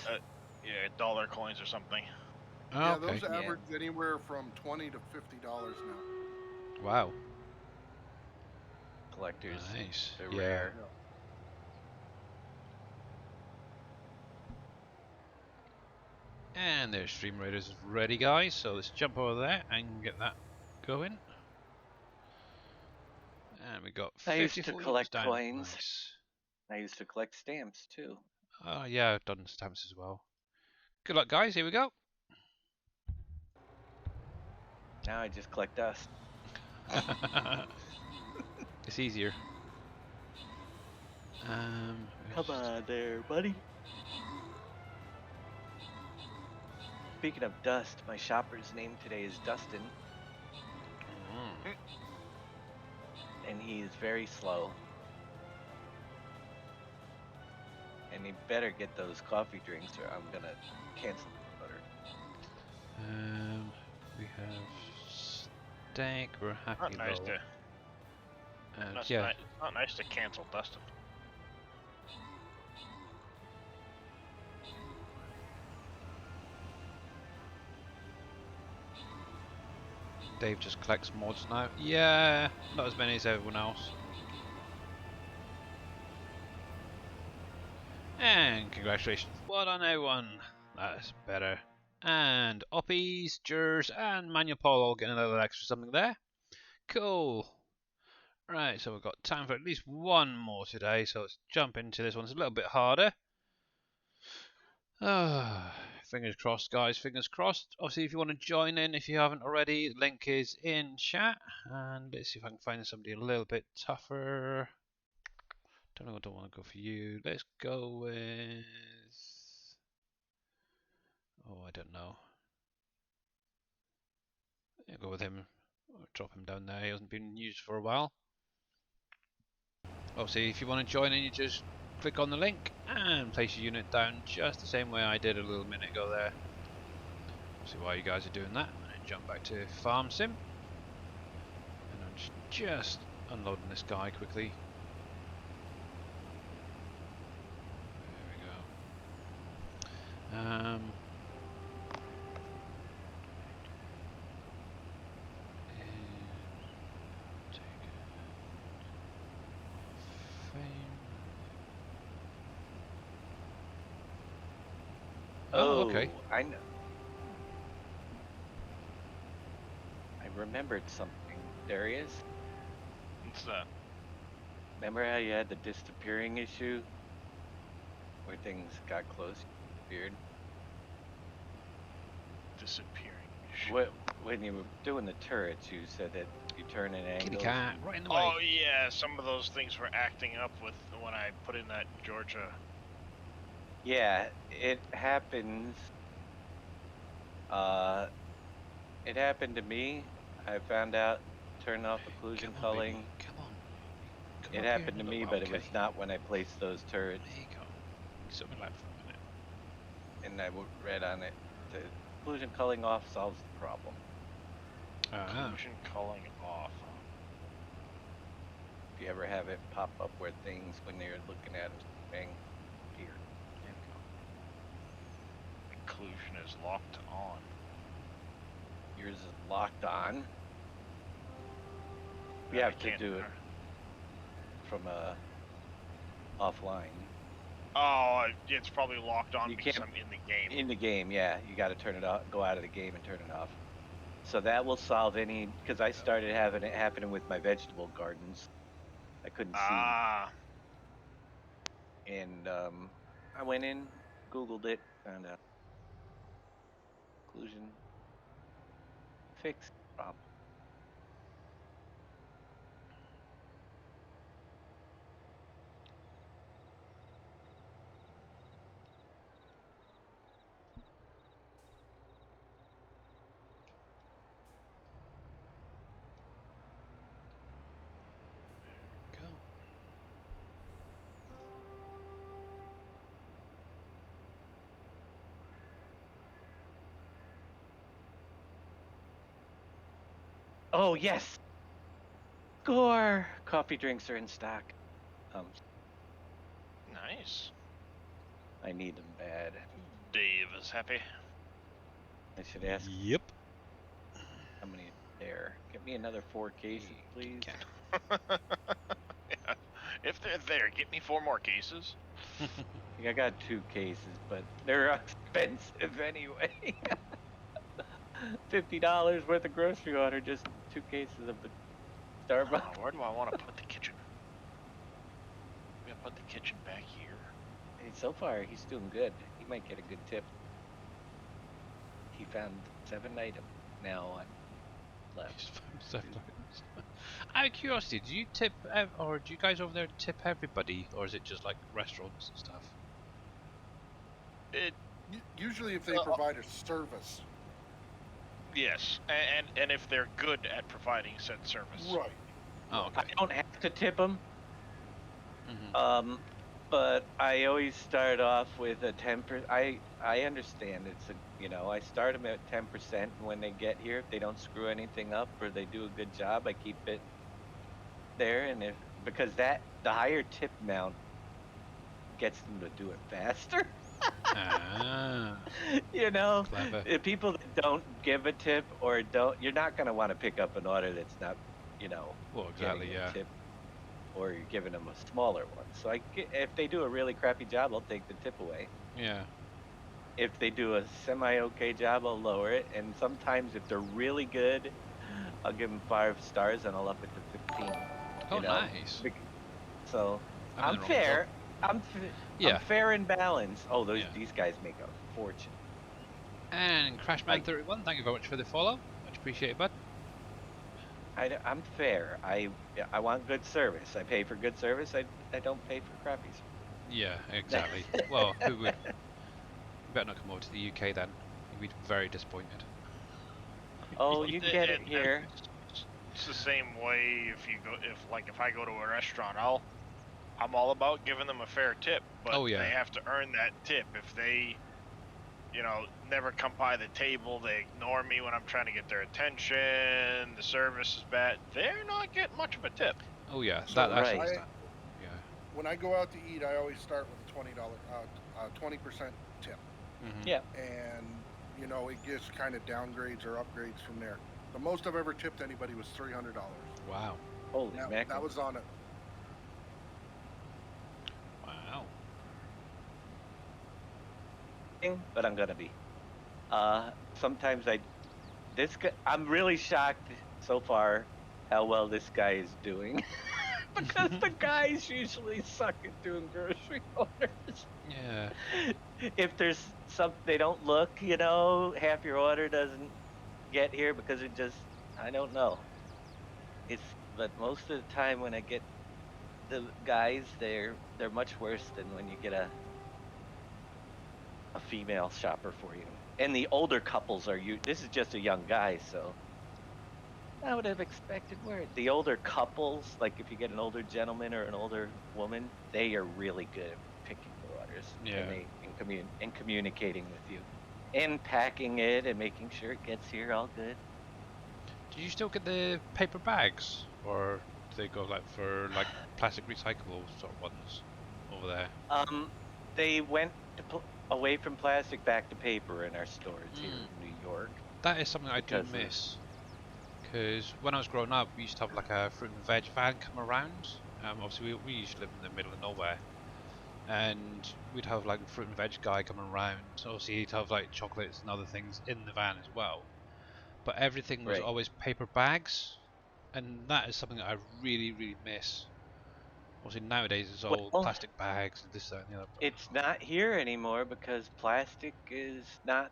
dollar coins or something. Oh, Yeah, okay. those Yeah. average anywhere from $20 to $50 now. Wow. Collectors. Nice. They're Yeah. rare. And their Stream Raiders is ready, guys. So let's jump over there and get that going. And we got I used to 54 collect down. coins. Nice. I used to collect stamps too. Oh yeah, I've done stamps as well. Good luck, guys. Here we go. Now I just collect dust. It's easier. Come on there, buddy. Speaking of dust, my shopper's name today is Dustin. and he's very slow. And he better get those coffee drinks, or I'm gonna cancel the order. We have steak. We're happy Not nice low. to. It's Yeah. not nice to cancel Dustin. Dave just collects mods now. Yeah, not as many as everyone else. And congratulations, well done everyone. That's better. And Oppies, Jers, and Manuel Paul all getting a little extra something there. Cool. Right, so we've got time for at least one more today, so let's jump into this one. It's a little bit harder. Fingers crossed, guys, fingers crossed. Obviously, if you want to join in, if you haven't already, the link is in chat. And let's see if I can find somebody a little bit tougher. Don't know, I don't want to go for you. Let's go with... Oh, I don't know. I'll go with him. Or drop him down there. He hasn't been used for a while. Obviously, if you want to join in, you just click on the link and place your unit down just the same way I did a little minute ago there. See why you guys are doing that. And jump back to Farm Sim. And I'm just unloading this guy quickly. There we go. Oh, okay. I know. I remembered something, Darius. What's that? Remember how you had the disappearing issue? Where things got close, disappeared? Disappearing. When you were doing the turrets, you said that you turn an angle. Kitty cat, right in the way. Oh yeah, some of those things were acting up with when I put in that Georgia. Yeah, it happens. It happened to me. I found out, turned off occlusion culling. Baby. Come on. Come It up happened here to and me, look. but it Okay. was not when I placed those turrets. There you go. Sit on my lap for a minute. And I read on it, the occlusion culling off solves the problem. Occlusion culling off. If you ever have it pop up where things, when you're looking at them, bang, here. There we go. Occlusion is locked on. Yours is locked on. You I have to can't- do it from offline. Oh, it's probably locked on You because can't- I'm in the game. In the game, yeah, you got to turn it off, go out of the game and turn it off. So that will solve any, because I started having it happening with my vegetable gardens. I couldn't Ah, see. And I went in, Googled it, found out. Occlusion fixed the problem. Go. Oh, yes! Score! Coffee drinks are in stock. nice. I need them bad. Dave is happy. I should ask Yep. how many are there. Get me another 4 cases, please. Cat. Yeah. If they're there, get me 4 more cases. I got 2 cases, but they're expensive anyway. $50 worth of grocery order, just 2 cases of the Starbucks. Where do I want to put the kitchen? I'm gonna put the kitchen back here. Hey, so far, he's doing good. He might get a good tip. He found 7 items. Now I'm left. Just found 7 items. Out of curiosity, do you tip, or do you guys over there tip everybody, or is it just like restaurants and stuff? Usually, if they provide a service. Yes, and if they're good at providing said service. Right. Oh, okay. I don't have to tip them. Mhm. But I always start off with a 10%. I understand it's I start them at 10%, and when they get here, if they don't screw anything up or they do a good job, I keep it there. And because the higher tip amount gets them to do it faster. Ah, clever. People that don't give a tip or don't, you're not gonna want to pick up an order that's not, Well, getting exactly. a Yeah. tip, or you're giving them a smaller one. So if they do a really crappy job, I'll take the tip away. Yeah. If they do a semi-okay job, I'll lower it. And sometimes if they're really good, I'll give them 5 stars and I'll up it to 15. Oh, nice. So I'm in I'm the wrong job. fair. I'm Yeah. fair and balanced. Oh, Yeah. these guys make a fortune. And Crashman31, thank you very much for the follow. Much appreciated, bud. I'm fair. I want good service. I pay for good service. I don't pay for crappy service. Yeah, exactly. Well, who would? You better not come over to the UK then. You'd be very disappointed. Oh, you can get it here. It's the same way if I go to a restaurant, I'm all about giving them a fair tip, but Oh, yeah. they have to earn that tip. If they, never come by the table, they ignore me when I'm trying to get their attention, the service is bad, they're not getting much of a tip. Oh, yeah. So That's right. understand. Yeah. When I go out to eat, I always start with a $20 20% tip, Mhm. Yeah. and it just kind of downgrades or upgrades from there. The most I've ever tipped anybody was $300. Wow. Holy That mackerel. was on it. Wow. But I'm gonna be. Sometimes I'm really shocked so far how well this guy is doing. Because the guys usually suck at doing grocery orders. Yeah. If there's something they don't look, half your order doesn't get here because I don't know. But most of the time when I get the guys, they're much worse than when you get a female shopper for you. And the older couples this is just a young guy, so I would have expected more. The older couples, like if you get an older gentleman or an older woman, they are really good at picking the orders. Yeah. And communicating with you. And packing it and making sure it gets here all good. Do you still get the paper bags? Or do they go for plastic recyclable sort of ones over there? They went away from plastic back to paper in our stores here in New York. That is something I do miss. Because when I was growing up, we used to have a fruit and veg van come around. Obviously, we used to live in the middle of nowhere. And we'd have a fruit and veg guy coming around. So obviously, he'd have chocolates and other things in the van as well. But everything was always paper bags. And that is something that I really, really miss. Obviously, nowadays it's all plastic bags and this, that, and the other. It's not here anymore because plastic is not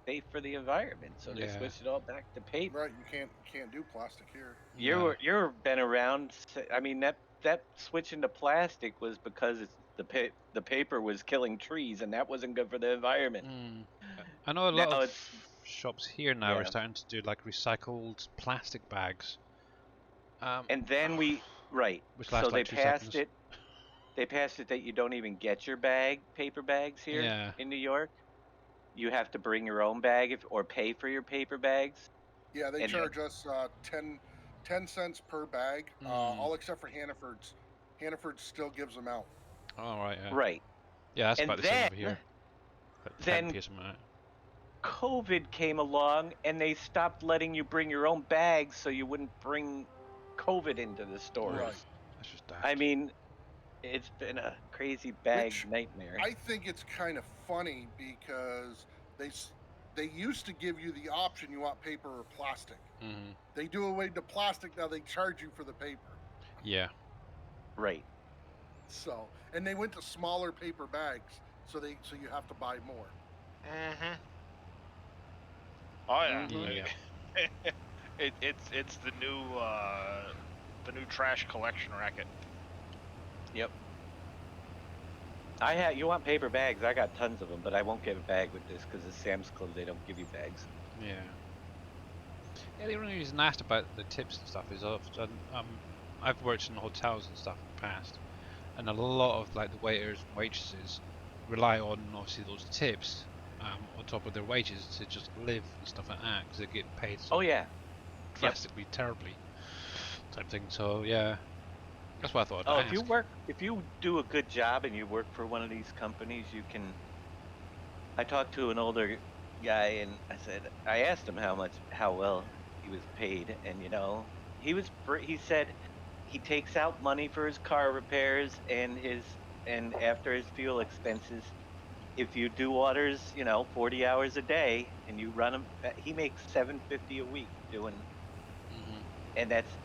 safe for the environment, so they switched it all back to paper. Right, you can't do plastic here. You've been around. I mean that switching to plastic was because the paper was killing trees, and that wasn't good for the environment. I know a lot Now of shops here now are starting to do recycled plastic bags. And then which lasts so they 2 passed seconds. it. They passed it that you don't even get your paper bags here in New York. You have to bring your own bag or pay for your paper bags. Yeah, they charge us 10 cents per bag, all except for Hannaford's. Hannaford still gives them out. Oh, right, yeah. Right. Yeah, that's And about the same over here. Then 10p or something like that. COVID came along and they stopped letting you bring your own bags so you wouldn't bring COVID into the stores. Right. That's just daft. I mean, it's been a crazy bag nightmare. I think it's kind of funny because they used to give you the option you want paper or plastic. They do away to plastic now. They charge you for the paper. Yeah. Right. So, and they went to smaller paper bags, so you have to buy more. Oh yeah. Yeah. It's the new trash collection racket. Yep. You want paper bags? I got tons of them, but I won't get a bag with this because it's Sam's Club. They don't give you bags. Yeah. Yeah, the only reason I asked about the tips and stuff is often I've worked in hotels and stuff in the past, and a lot of like the waiters and waitresses rely on obviously those tips on top of their wages to just live and stuff like that because they get paid so Oh yeah. drastically terribly type thing. So yeah, that's why I thought Oh, I'd ask. if you do a good job and you work for one of these companies, you can. I talked to an older guy and I asked him how well he was paid, and he said he takes out money for his car repairs and after his fuel expenses. If you do orders, 40 hours a day and you run them, he makes $750 a week doing, Hmm. and that's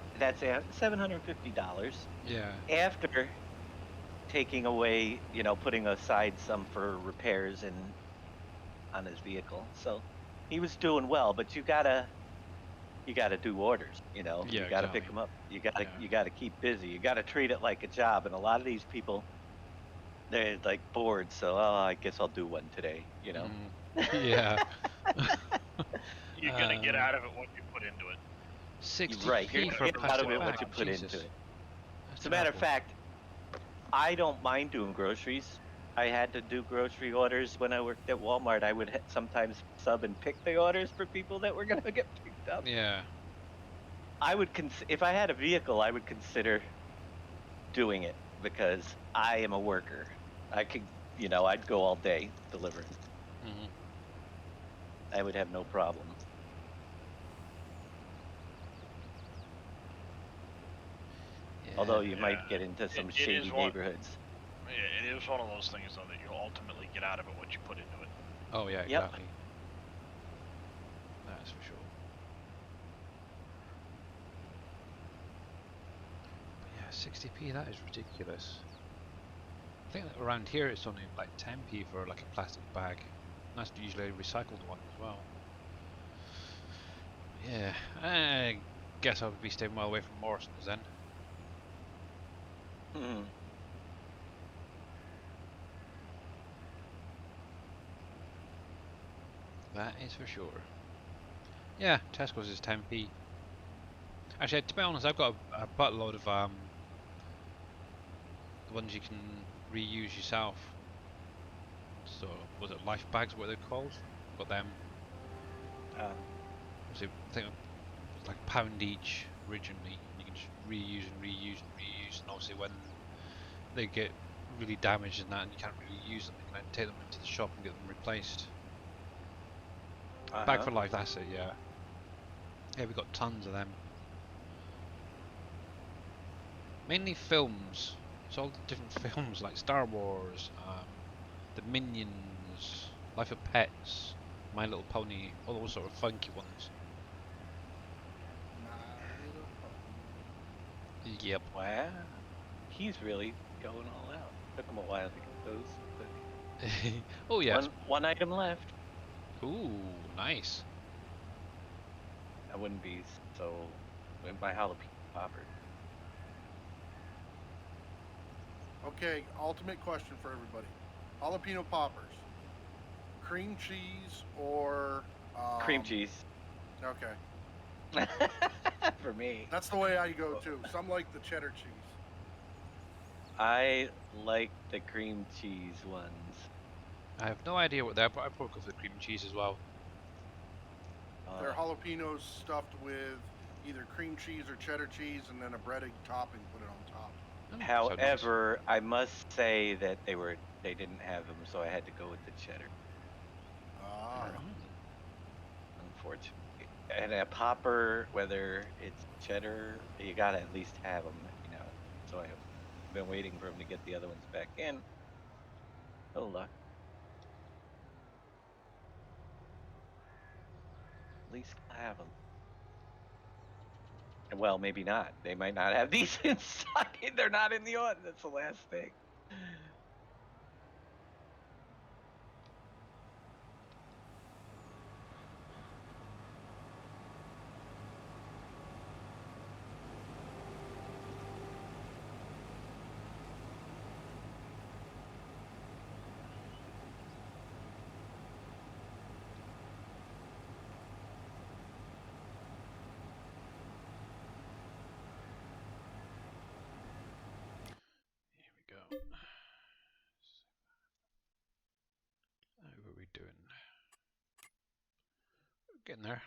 $750 Yeah, after taking away, putting aside some for repairs and on his vehicle. So he was doing well, but you gotta do orders. yeah, You gotta pick exactly. them up. Yeah, You gotta keep busy. You gotta treat it like a job. And a lot of these people, they're like bored. So I guess I'll do one today. yeah. You're gonna get out of it what you put into it. You're right. You're 60p gonna for a get out plastic of it bag. what you put into Jesus, it. that's As a matter of terrible. fact, I don't mind doing groceries. I had to do grocery orders when I worked at Walmart. I would sometimes sub and pick the orders for people that were gonna get picked up. Yeah, I would if I had a vehicle, I would consider doing it because I am a worker. I could, I'd go all day delivering. hmm, I would have no problem. Although yeah. you might get into some It shady is one. neighborhoods. Yeah, it is one of those things though that you'll ultimately get out of it what you put into it. Oh yeah, Yep. exactly. That's for sure. But yeah, 60p. That is ridiculous. I think that around here it's only like 10p for like a plastic bag. That's usually a recycled one as well. Yeah, I guess I would be staying well away from Morrison's then. Hmm. That is for sure. Yeah, Tesco's is 10p. Actually, to be honest, I've got a buttload of the ones you can reuse yourself. So, was it life bags? What they're called? Got them. I think it was like £1 each originally. You can just reuse and reuse and reuse, and obviously when they get really damaged and that, and you can't really use them, you can then take them into the shop and get them replaced. Bag for life, that's it. Yeah. Yeah, we got tons of them. Mainly films. It's all the different films like Star Wars, the Minions, Life of Pets, My Little Pony, all those sort of funky ones. My Little Pony. Yep. Wow. He's really going all out. Took him a while to get those. But Oh yes. one item left. Ooh, nice. I wouldn't be so. My jalapeno popper. Okay, ultimate question for everybody: jalapeno poppers, cream cheese or Cream cheese. Okay, For me. that's the way I go too. Some like the cheddar cheese. I like the cream cheese ones. I have no idea what they're, but I probably go for the cream cheese as well. They're jalapenos stuffed with either cream cheese or cheddar cheese, and then a breaded topping put it on top. Oh, so nice. However, I must say that they didn't have them, so I had to go with the cheddar. Ah, Unfortunately. And a popper, whether it's cheddar, you gotta at least have them, So I've been waiting for them to get the other ones back in. No luck. At least I'll have them. Well, maybe not. They might not have these in stock. They're not in the order. That's the last thing. How are we doing? Getting there.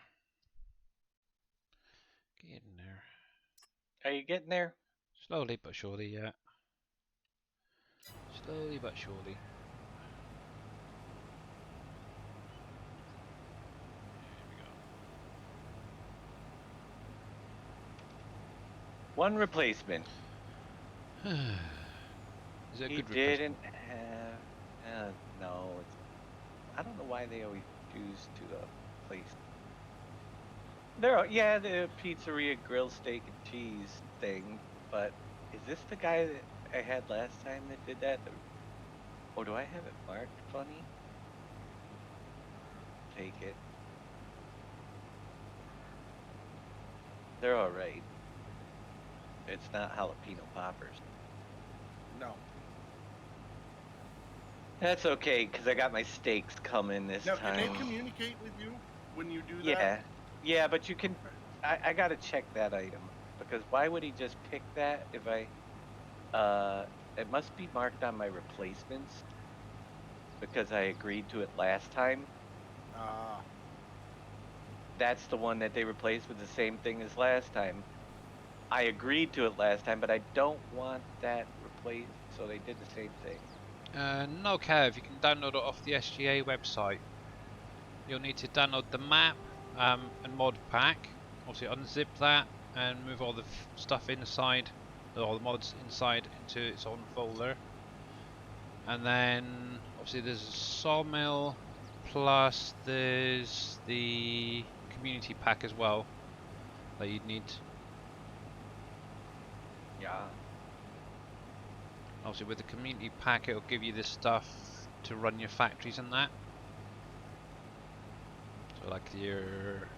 Getting there. Are you getting there? Slowly but surely, yeah. Slowly but surely. One replacement. Is it a He good replacement? didn't have. No, it's. I don't know why they always choose to place. Yeah, the pizzeria grill steak and cheese thing, but is this the guy that I had last time that did that? Or do I have it marked funny? Take it. They're alright. It's not jalapeno poppers. No. That's okay, because I got my steaks coming this Now, time. can they communicate with you when you do that? Yeah. Yeah, but you can. I gotta check that item. Because why would he just pick that if I. It must be marked on my replacements. Because I agreed to it last time. Ah. That's the one that they replaced with the same thing as last time. I agreed to it last time, but I don't want that replaced, so they did the same thing. No, Kev, you can download it off the SGA website. You'll need to download the map and mod pack. Obviously, unzip that and move all the stuff inside, all the mods inside into its own folder. And then, obviously, there's a Sawmill, plus there's the community pack as well that you'd need. Yeah. Obviously, with the community pack, it'll give you the stuff to run your factories and that. So, like for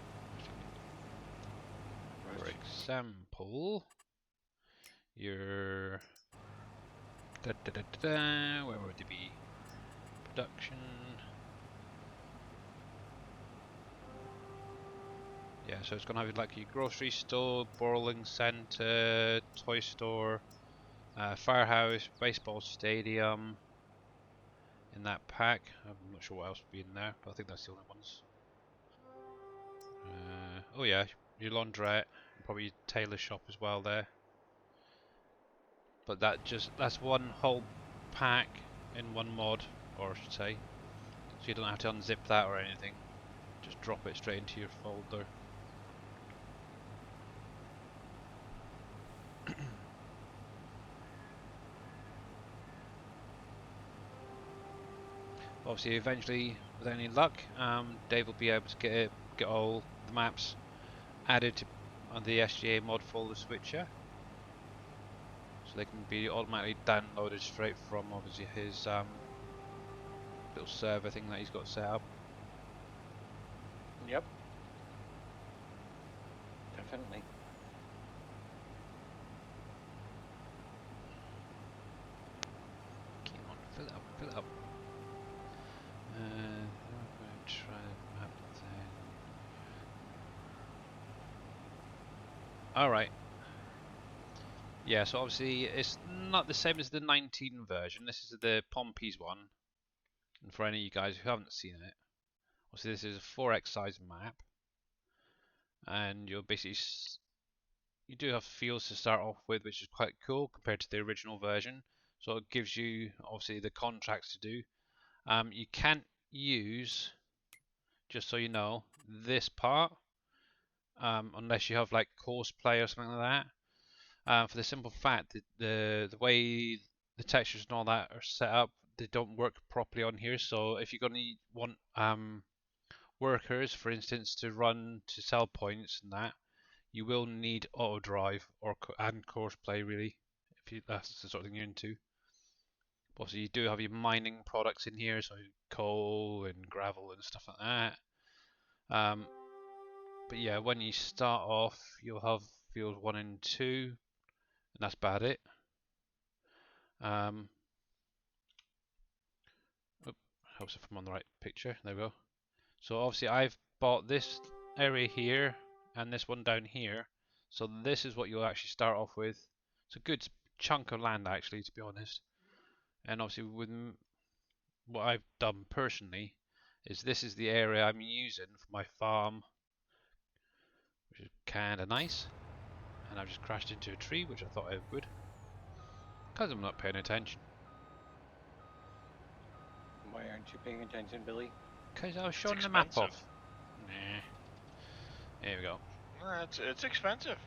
example, your where would it be? Production. Yeah, so it's gonna have like your grocery store, bowling center, toy store, firehouse, baseball stadium. In that pack, I'm not sure what else would be in there, but I think that's the only ones. Oh yeah, your laundrette, and probably your tailor shop as well there. But that's one whole pack in one mod, or I should say. So you don't have to unzip that or anything. Just drop it straight into your folder. Obviously, eventually, with any luck, Dave will be able to get all the maps added to on the SGA mod folder switcher, so they can be automatically downloaded straight from obviously his little server thing that he's got set up. Yep. Definitely. Come on, fill it up, fill it up. I'm going to try the map thing. Alright. Yeah, so obviously it's not the same as the 19 version. This is the Pompey's one. And for any of you guys who haven't seen it, obviously this is a 4x size map. And you're basically, you do have fields to start off with, which is quite cool compared to the original version. So it gives you obviously the contracts to do. You can't use, just so you know, this part unless you have like course play or something like that. For the simple fact that the way the textures and all that are set up, they don't work properly on here. So if you're gonna want workers, for instance, to run to sell points and that, you will need auto drive or and course play really, if that's the sort of thing you're into. Obviously, you do have your mining products in here, so coal and gravel and stuff like that. But yeah, when you start off, you'll have field 1 and 2, and that's about it. Helps if I'm on the right picture. There we go. So obviously, I've bought this area here and this one down here. So this is what you'll actually start off with. It's a good chunk of land, actually, to be honest. And obviously with what I've done personally is this is the area I'm using for my farm, which is kind of nice. And I've just crashed into a tree, which I thought I would, because I'm not paying attention. Why aren't you paying attention, Billy? Because I was It's showing the map expensive. off. Nah. There we go. It's expensive.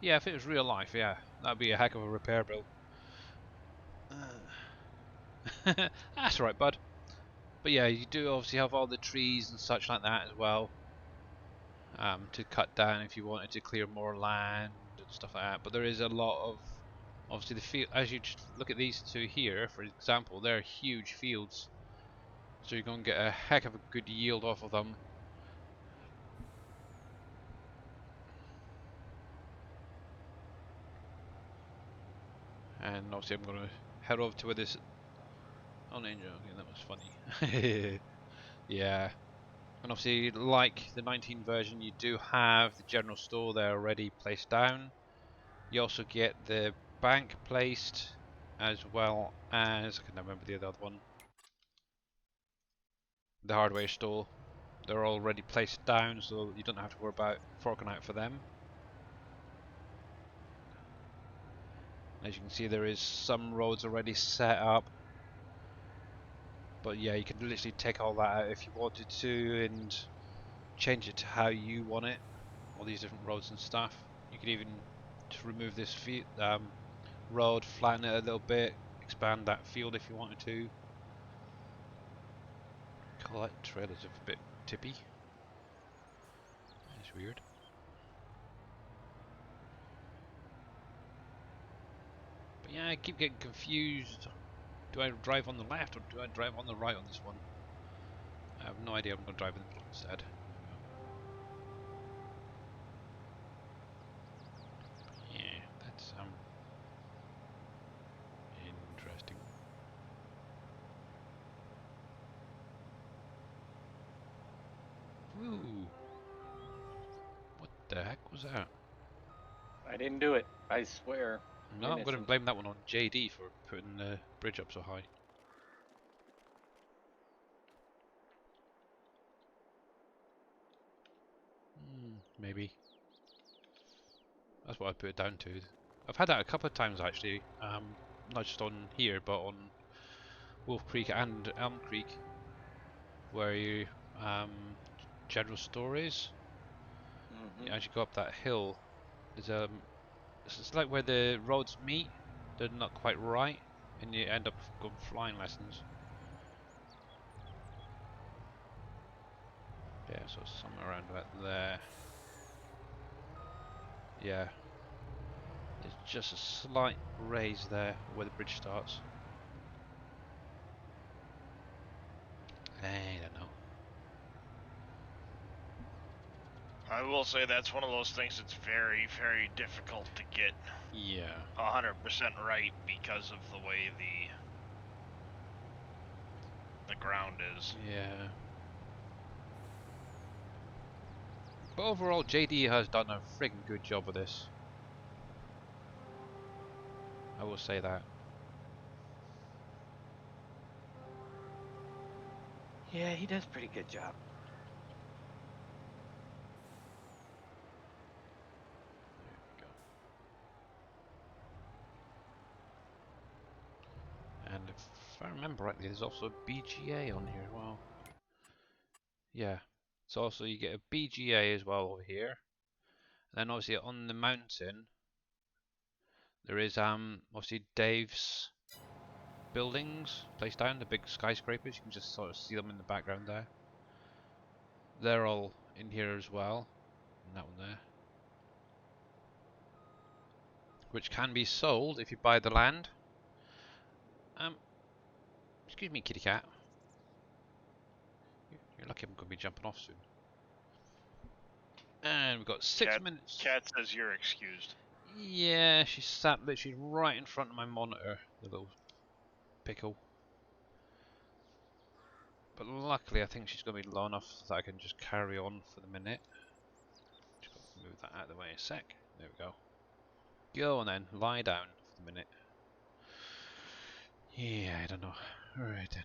Yeah, if it was real life, yeah, that'd be a heck of a repair bill. That's right, bud. But yeah, you do obviously have all the trees and such like that as well, to cut down if you wanted to clear more land and stuff like that. But there is a lot of, obviously the field, as you just look at these two here, for example, they're huge fields. So you're going to get a heck of a good yield off of them. And obviously I'm going to head over to where this... Oh, Ninja, okay, that was funny. Yeah. And obviously, like the 19 version, you do have the general store there already placed down. You also get the bank placed, as well as, I can remember the other one, the hardware store. They're already placed down, so you don't have to worry about forking out for them. As you can see, there is some roads already set up. But yeah, you can literally take all that out if you wanted to and change it to how you want it. All these different roads and stuff. You could even just remove this road, flatten it a little bit, expand that field if you wanted to. Call that trailers a bit tippy. That's weird. But yeah, I keep getting confused. Do I drive on the left or do I drive on the right on this one? I have no idea. I'm going to drive in the middle instead. Yeah, that's interesting. Woo! What the heck was that? I didn't do it. I swear. No, I'm going to Innocent. blame that one on JD for putting the bridge up so high. Maybe. That's what I put it down to. I've had that a couple of times actually. Not just on here, but on Wolf Creek and Elm Creek, where you general store is. As you go up that hill, there's it's like where the roads meet. They're not quite right, and you end up going flying lessons. Yeah, so somewhere around about there. Yeah, there's just a slight raise there where the bridge starts. I don't know. I will say that's one of those things that's very, very difficult to get Yeah. 100% right because of the way the ground is. Yeah. But overall, JD has done a friggin' good job with this. I will say that. Yeah, he does a pretty good job. There we go. And if I remember rightly, there's also a BGA on here as well. Yeah. So also you get a BGA as well over here. And then obviously on the mountain, there is obviously Dave's buildings placed down, the big skyscrapers. You can just sort of see them in the background there. They're all in here as well. And that one there. Which can be sold if you buy the land. Excuse me, kitty cat. You're lucky I'm going to be jumping off soon. And we've got 6 minutes. Cat says you're excused. Yeah, she sat literally right in front of my monitor, the little pickle. But luckily, I think she's going to be low enough that I can just carry on for the minute. Just got to move that out of the way a sec. There we go. Go on then, lie down for the minute. Yeah, I don't know. Alright then.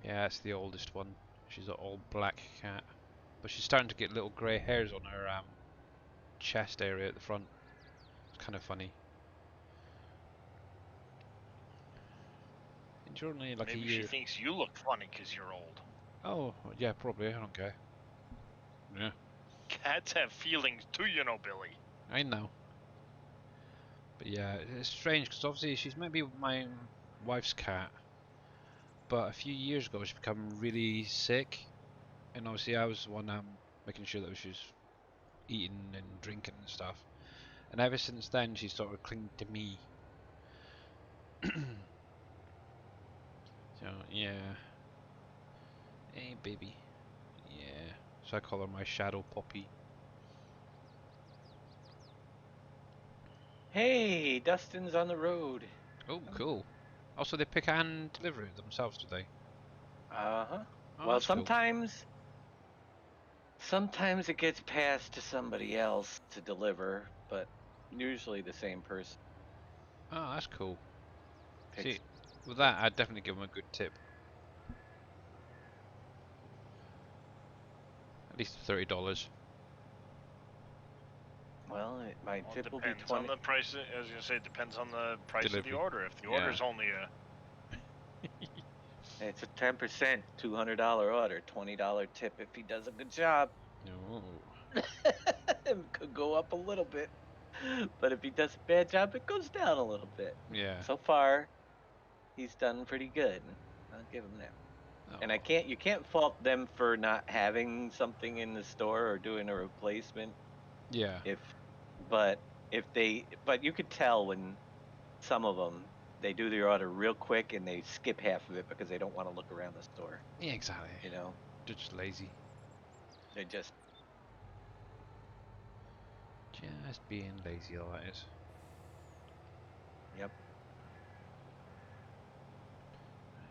Yeah, it's the oldest one. She's an all black cat. But she's starting to get little grey hairs on her chest area at the front. It's kind of funny. And you're only like Maybe a she year. thinks you look funny because you're old. Oh, yeah, probably. I don't care. Yeah, Cats have feelings too, you know, Billy. I know. But yeah, it's strange because obviously she's maybe my wife's cat. But a few years ago she became really sick. And obviously I was the one making sure that she was eating and drinking and stuff. And ever since then she's sort of clinged to me. So yeah. Hey baby. Yeah. So I call her my shadow puppy. Hey, Dustin's on the road. Oh, cool. Also, they pick and deliver it themselves, do they? Uh-huh. Oh, Well, that's cool. sometimes it gets passed to somebody else to deliver, but usually the same person Oh, that's cool. picks. See, with that, I'd definitely give them a good tip. At least $30. Well, my Well, tip it will be depends on 20. the price. I was gonna say it depends on the price of Delivery. the order. If the Yeah. order's only It's a 10%, $200 order, $20 tip if he does a good job. No. It could go up a little bit, but if he does a bad job, it goes down a little bit. Yeah. So far, he's done pretty good. I'll give him that. And Oh. you can't fault them for not having something in the store or doing a replacement. Yeah. But you could tell when some of them, they do their order real quick and they skip half of it because they don't want to look around the store. Yeah, exactly. You know, They're just lazy. they just, Just being lazy, all that is. yep.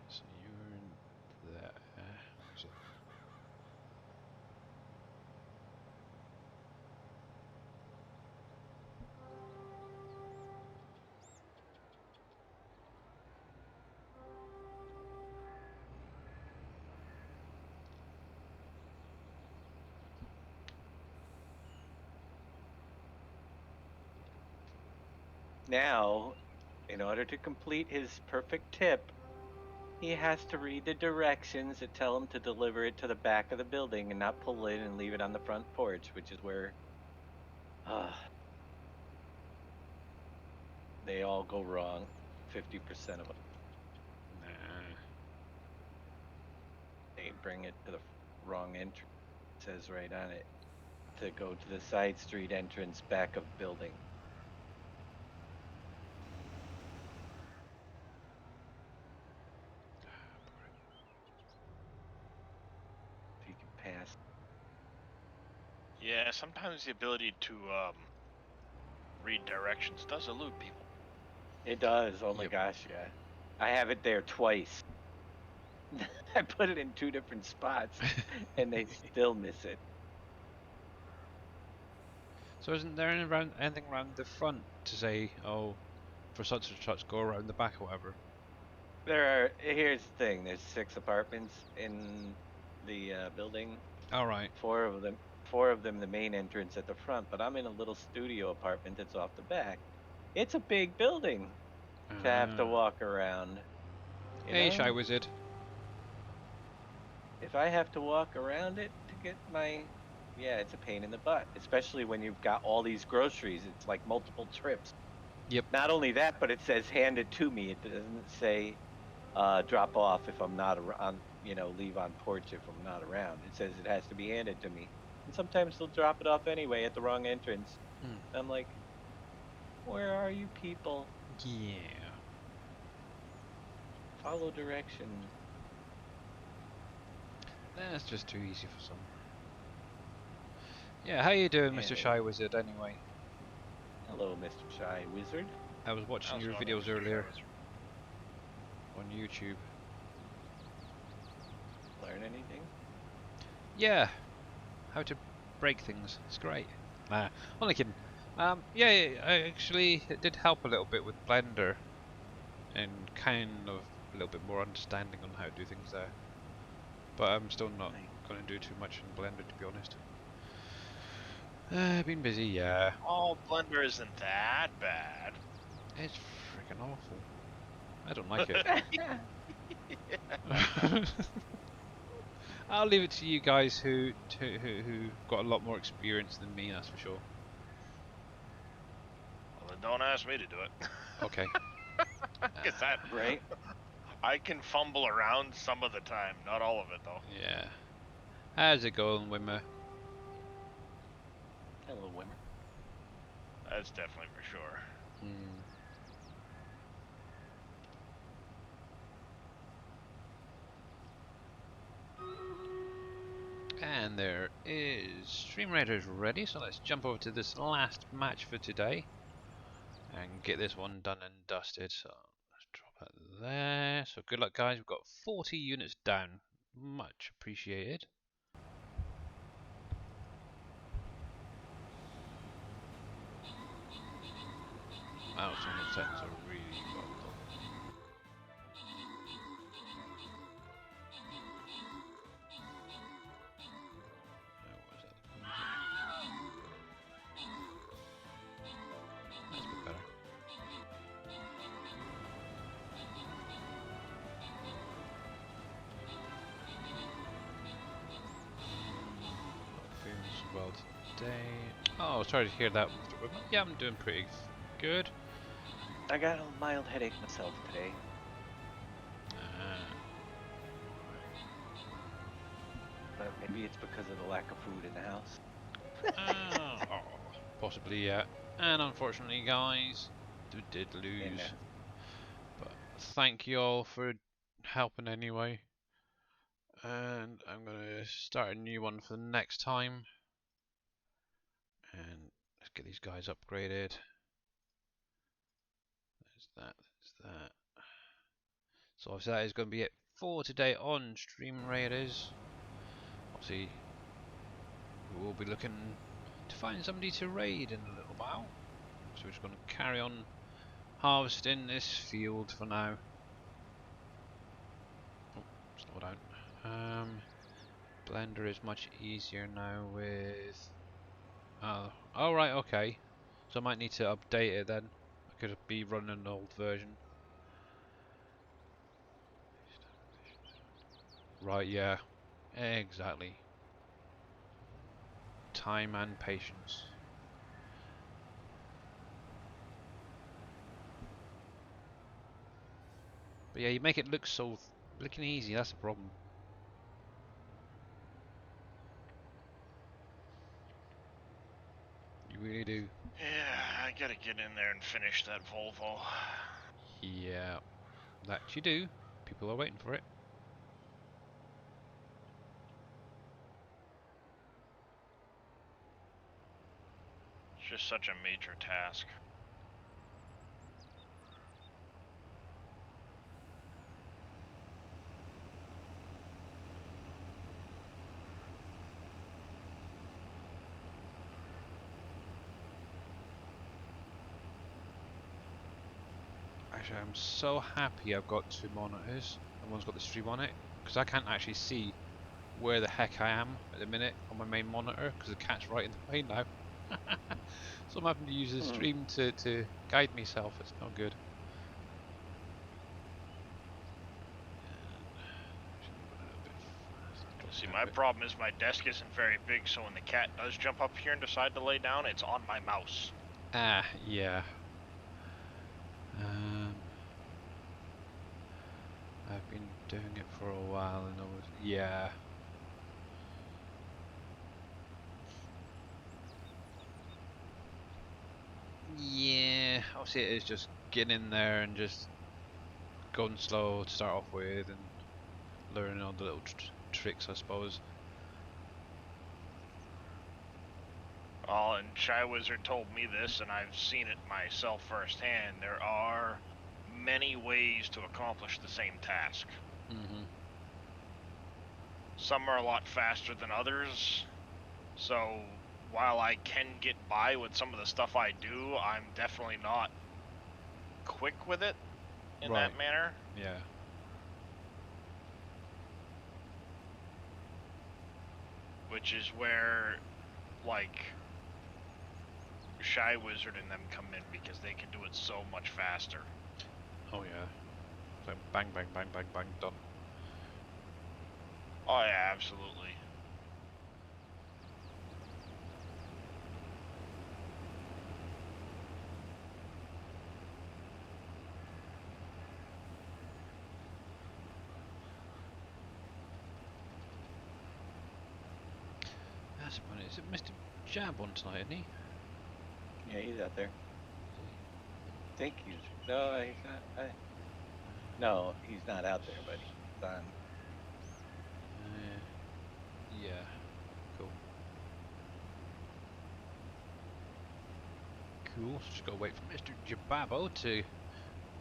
So you're in there. Where's it? Now, in order to complete his perfect tip, he has to read the directions that tell him to deliver it to the back of the building and not pull it and leave it on the front porch, which is where they all go wrong. 50% of them. Nah. They bring it to the wrong entrance. It says right on it to go to the side street entrance back of building. If you can pass. yeah, sometimes the ability to read directions does elude people. It does. Oh my Yep. gosh, yeah. I have it there twice. I put it in 2 different spots and they still miss it. So isn't there anything around the front to say, oh, for such and such, go around the back or whatever? Here's the thing, there's 6 apartments in the building. Alright. 4 of them the main entrance at the front, but I'm in a little studio apartment that's off the back. It's a big building to have to walk around. Hey, know? Shy Wizard. If I have to walk around it to get yeah, it's a pain in the butt, especially when you've got all these groceries. It's like multiple trips. Yep. Not only that, but it says hand it to me. It doesn't say drop off if I'm not around, leave on porch if I'm not around. It says it has to be handed to me. And sometimes they'll drop it off anyway at the wrong entrance. I'm like, where are you people? Yeah. Follow directions. That's just too easy for some. Yeah, how you doing, Yeah. Mr. Shy Wizard, anyway? Hello, Mr. Shy Wizard. I was watching How's your it going, videos Mr. earlier Travis? on YouTube. Learn anything? Yeah, how to break things. It's great. Nah, only kidding. Yeah, I actually it did help a little bit with Blender. and kind of a little bit more understanding on how to do things there. But I'm still not going to do too much in Blender, to be honest. Been busy, yeah. Oh, Blender isn't that bad. It's freaking awful. I don't like it. I'll leave it to you guys who got a lot more experience than me, that's for sure. Well, then don't ask me to do it. Okay. Because that, Right? I can fumble around some of the time, not all of it though. Yeah. How's it going, Wimmer? Hello, Wimmer. That's definitely for sure. And there is Stream Raiders ready, so let's jump over to this last match for today and get this one done and dusted. So let's drop it there. So good luck, guys. We've got 40 units down. Much appreciated. Mouse on the sensor really well done. Oh, was that the music? That's a bit better. Feels well today. Oh, sorry to hear that. Yeah, I'm doing pretty good. I got a mild headache myself today. But maybe it's because of the lack of food in the house. Oh, possibly, yeah. And unfortunately, guys, we did lose. But thank you all for helping anyway. And I'm going to start a new one for the next time. And let's get these guys upgraded. There's that, there's that. So obviously that is going to be it for today on Stream Raiders. Obviously, we will be looking to find somebody to raid in a little while. So we're just going to carry on harvesting this field for now. Oh, slow down. Blender is much easier now with... Oh, right, okay. So I might need to update it then. I could be running an old version. Right, yeah. Exactly. Time and patience. But yeah, you make it look so looking easy, that's the problem. You really do. Yeah, I gotta get in there and finish that Volvo. Yeah, that you do. People are waiting for it. It's just such a major task. Actually, I'm so happy I've got two monitors and one's got the stream on it, because I can't actually see where the heck I am at the minute on my main monitor, because the cat's right in the way now. So I'm having to use the stream to guide myself. It's not good. See, my problem is my desk isn't very big, so when the cat does jump up here and decide to lay down, it's on my mouse. Ah, yeah. I've been doing it for a while and yeah. Yeah, obviously it is just getting in there and just going slow to start off with and learning all the little tricks, I suppose. Oh, and Shy Wizard told me this, and I've seen it myself firsthand. There are many ways to accomplish the same task. Mm-hmm. Some are a lot faster than others, so while I can get by with some of the stuff I do, I'm definitely not quick with it. in Right. that manner. Yeah. Which is where, like, Shy Wizard and them come in because they can do it so much faster. Oh yeah. It's like bang, bang, bang, bang, bang, done. Oh yeah, absolutely. That's funny. Is it Mr. Jab on tonight, isn't he? Yeah, he's out there. Think he's no, he's not. No, he's not out there, but he's on. Yeah. Cool. Cool. So just gotta wait for Mr. Jababo to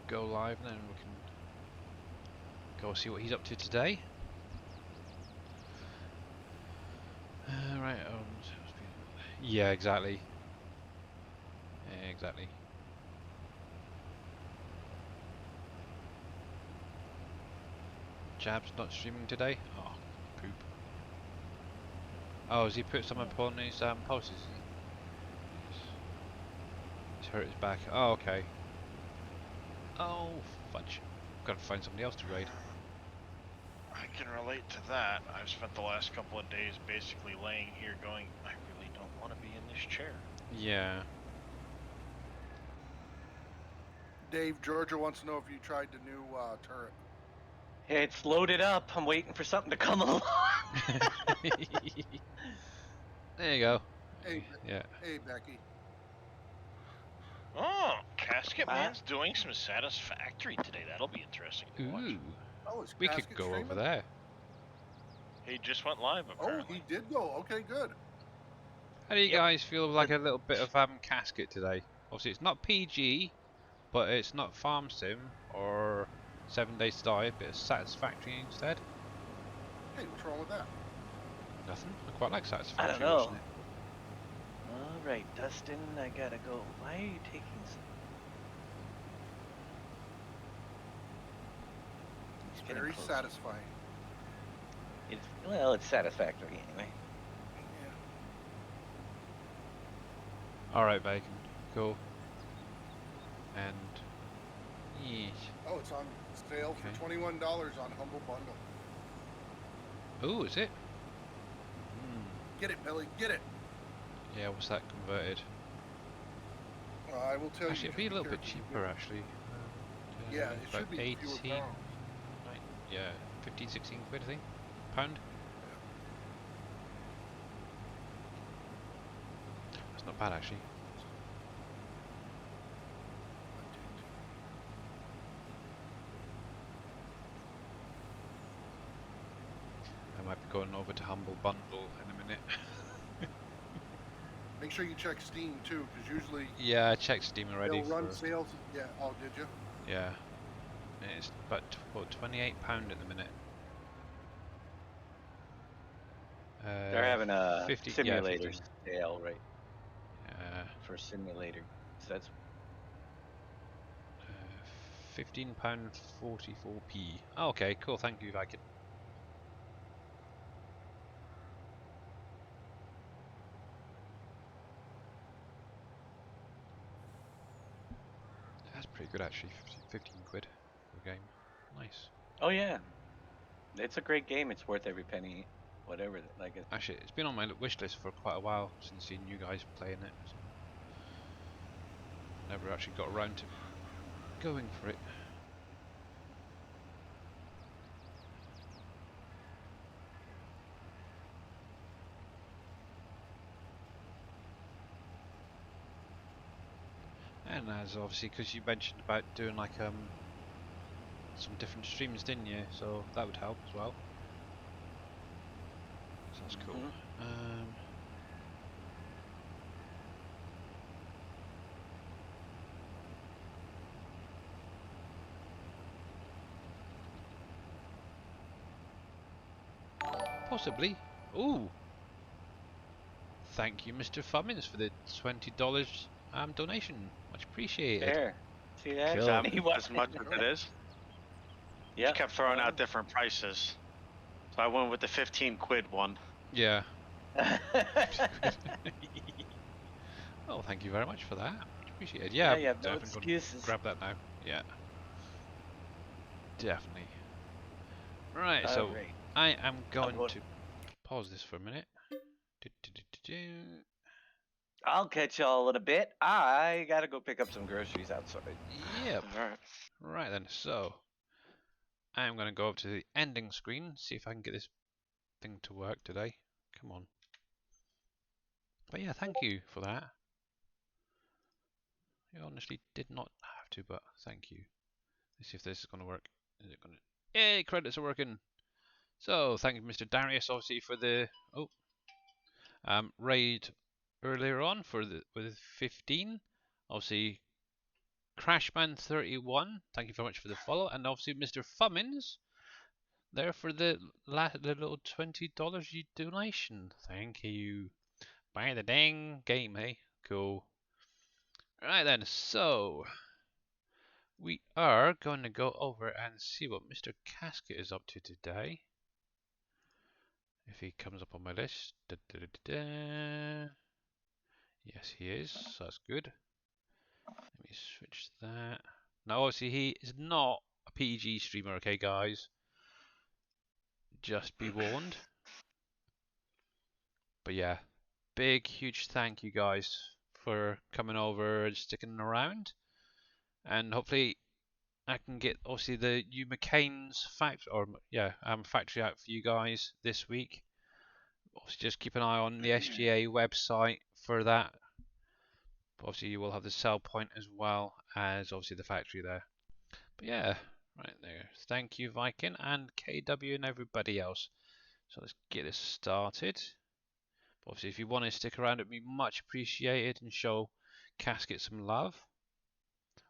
go live, and then we can go see what he's up to today. Right. Yeah, exactly. Yeah, exactly. Jab's not streaming today? Oh, poop. Oh, has he put some up on his posts? He's hurt his back. Oh, okay. Oh, fudge. Gotta find somebody else to raid. I can relate to that. I've spent the last couple of days basically laying here going, I really don't want to be in this chair. Yeah. Dave, Georgia wants to know if you tried the new turret. It's loaded up. I'm waiting for something to come along. There you go. Hey, Yeah. hey, Becky. Oh, Casket Ah. Man's doing some Satisfactory today. That'll be interesting to watch. Ooh. Oh, is We could Casket go streaming? over there. He just went live, Oh, apparently. he did go. Okay, good. How do you Yep. guys feel like a little bit of casket today? Obviously, it's not PG, but it's not Farm Sim or 7 Days to Die. A bit of Satisfactory instead. Hey, what's wrong with that? Nothing. I quite like I Satisfactory. don't know. Watching it. All right, Dustin, I gotta go. Why are you taking some? It's getting very close. satisfying. Well, it's satisfactory anyway. Yeah. All right, Bacon. Cool. And yes. Oh, it's on sale Okay. for $21 on Humble Bundle. Oh, is it? Get it, Billy. Get it. Yeah. What's that converted? I will tell Actually, you. it'd be a just little bit careful. cheaper actually. Yeah, it It's should about be 18. fewer pounds. Yeah, 15, 16 quid, I think. Pound. That's not bad actually. I might be going over to Humble Bundle in a minute. Make sure you check Steam too, because usually Yeah, I checked Steam already. they'll run For, sales. Yeah. Oh, did you? yeah, it's about what, £28 at the minute. They're having a 50, simulator yeah, sale, right? 15. For simulator. So that's £15.44p. Oh, okay, cool. Thank you, Viking. That's pretty good actually. 15 quid for a game. Nice. oh yeah. It's a great game. It's worth every penny. Whatever. Like it. Actually, it's been on my wish list for quite a while since seeing you guys playing it. So never actually got around to going for it. And as obviously, because you mentioned about doing like some different streams, didn't you? So that would help as well. So that's cool. Mhm. Possibly. Ooh. Thank you, Mr. Fummins, for the $20 donation. Much appreciated. There. See that? Cool. That He wa- as much as it is. He Yeah. just kept throwing out different prices. So I went with the 15 quid one. Yeah. Oh, thank you very much for that. Appreciate it. Yeah, you have no definitely going excuses. to grab that now. Yeah. Definitely. Right, All so right. I am going going- to pause this for a minute. Do-do-do-do-do. I'll catch y'all in a bit. I gotta go pick up some groceries outside. Yep. All right. Right then, so I'm going to go up to the ending screen, see if I can get this thing to work today. Come on. But yeah, thank you for that. I honestly did not have to, but thank you. Let's see if this is going to work. Is it going to... Yay, credits are working. So, thank you, Mr. Darius, obviously, for the raid earlier on for the with 15. Obviously, Crashman31, thank you very much for the follow, and obviously Mr. Fummins there for the little $20 you donation. Thank you. Buy the dang game, hey? Cool. Right then, so we are going to go over and see what Mr. Casket is up to today. If he comes up on my list. Da, da, da, da, da. Yes, he is, so that's good. Let me switch that. Now, obviously, he is not a PG streamer, okay, guys? Just be warned. But yeah, big, huge thank you, guys, for coming over and sticking around. And hopefully, I can get obviously the Hugh McCain's factory out for you guys this week. Obviously, just keep an eye on the SGA website for that. Obviously, you will have the sell point as well as obviously the factory there. But yeah, right there. Thank you, Viking and KW and everybody else. So let's get this started. Obviously, if you want to stick around, it'd be much appreciated and show Casket some love.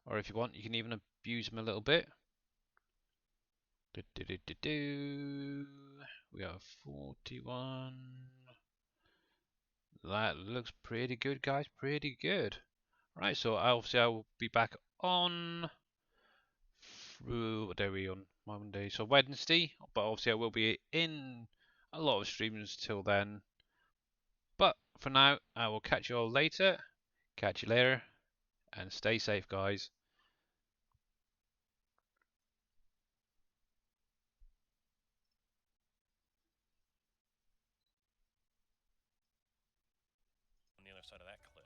Or if you want, you can even abuse him a little bit. We have 41. That looks pretty good, guys. Pretty good. Right, so obviously I will be back on what day are we on? Monday, so Wednesday. But obviously I will be in a lot of streams till then. But for now, I will catch you all later. Catch you later, and stay safe, guys. On the other side of that cliff.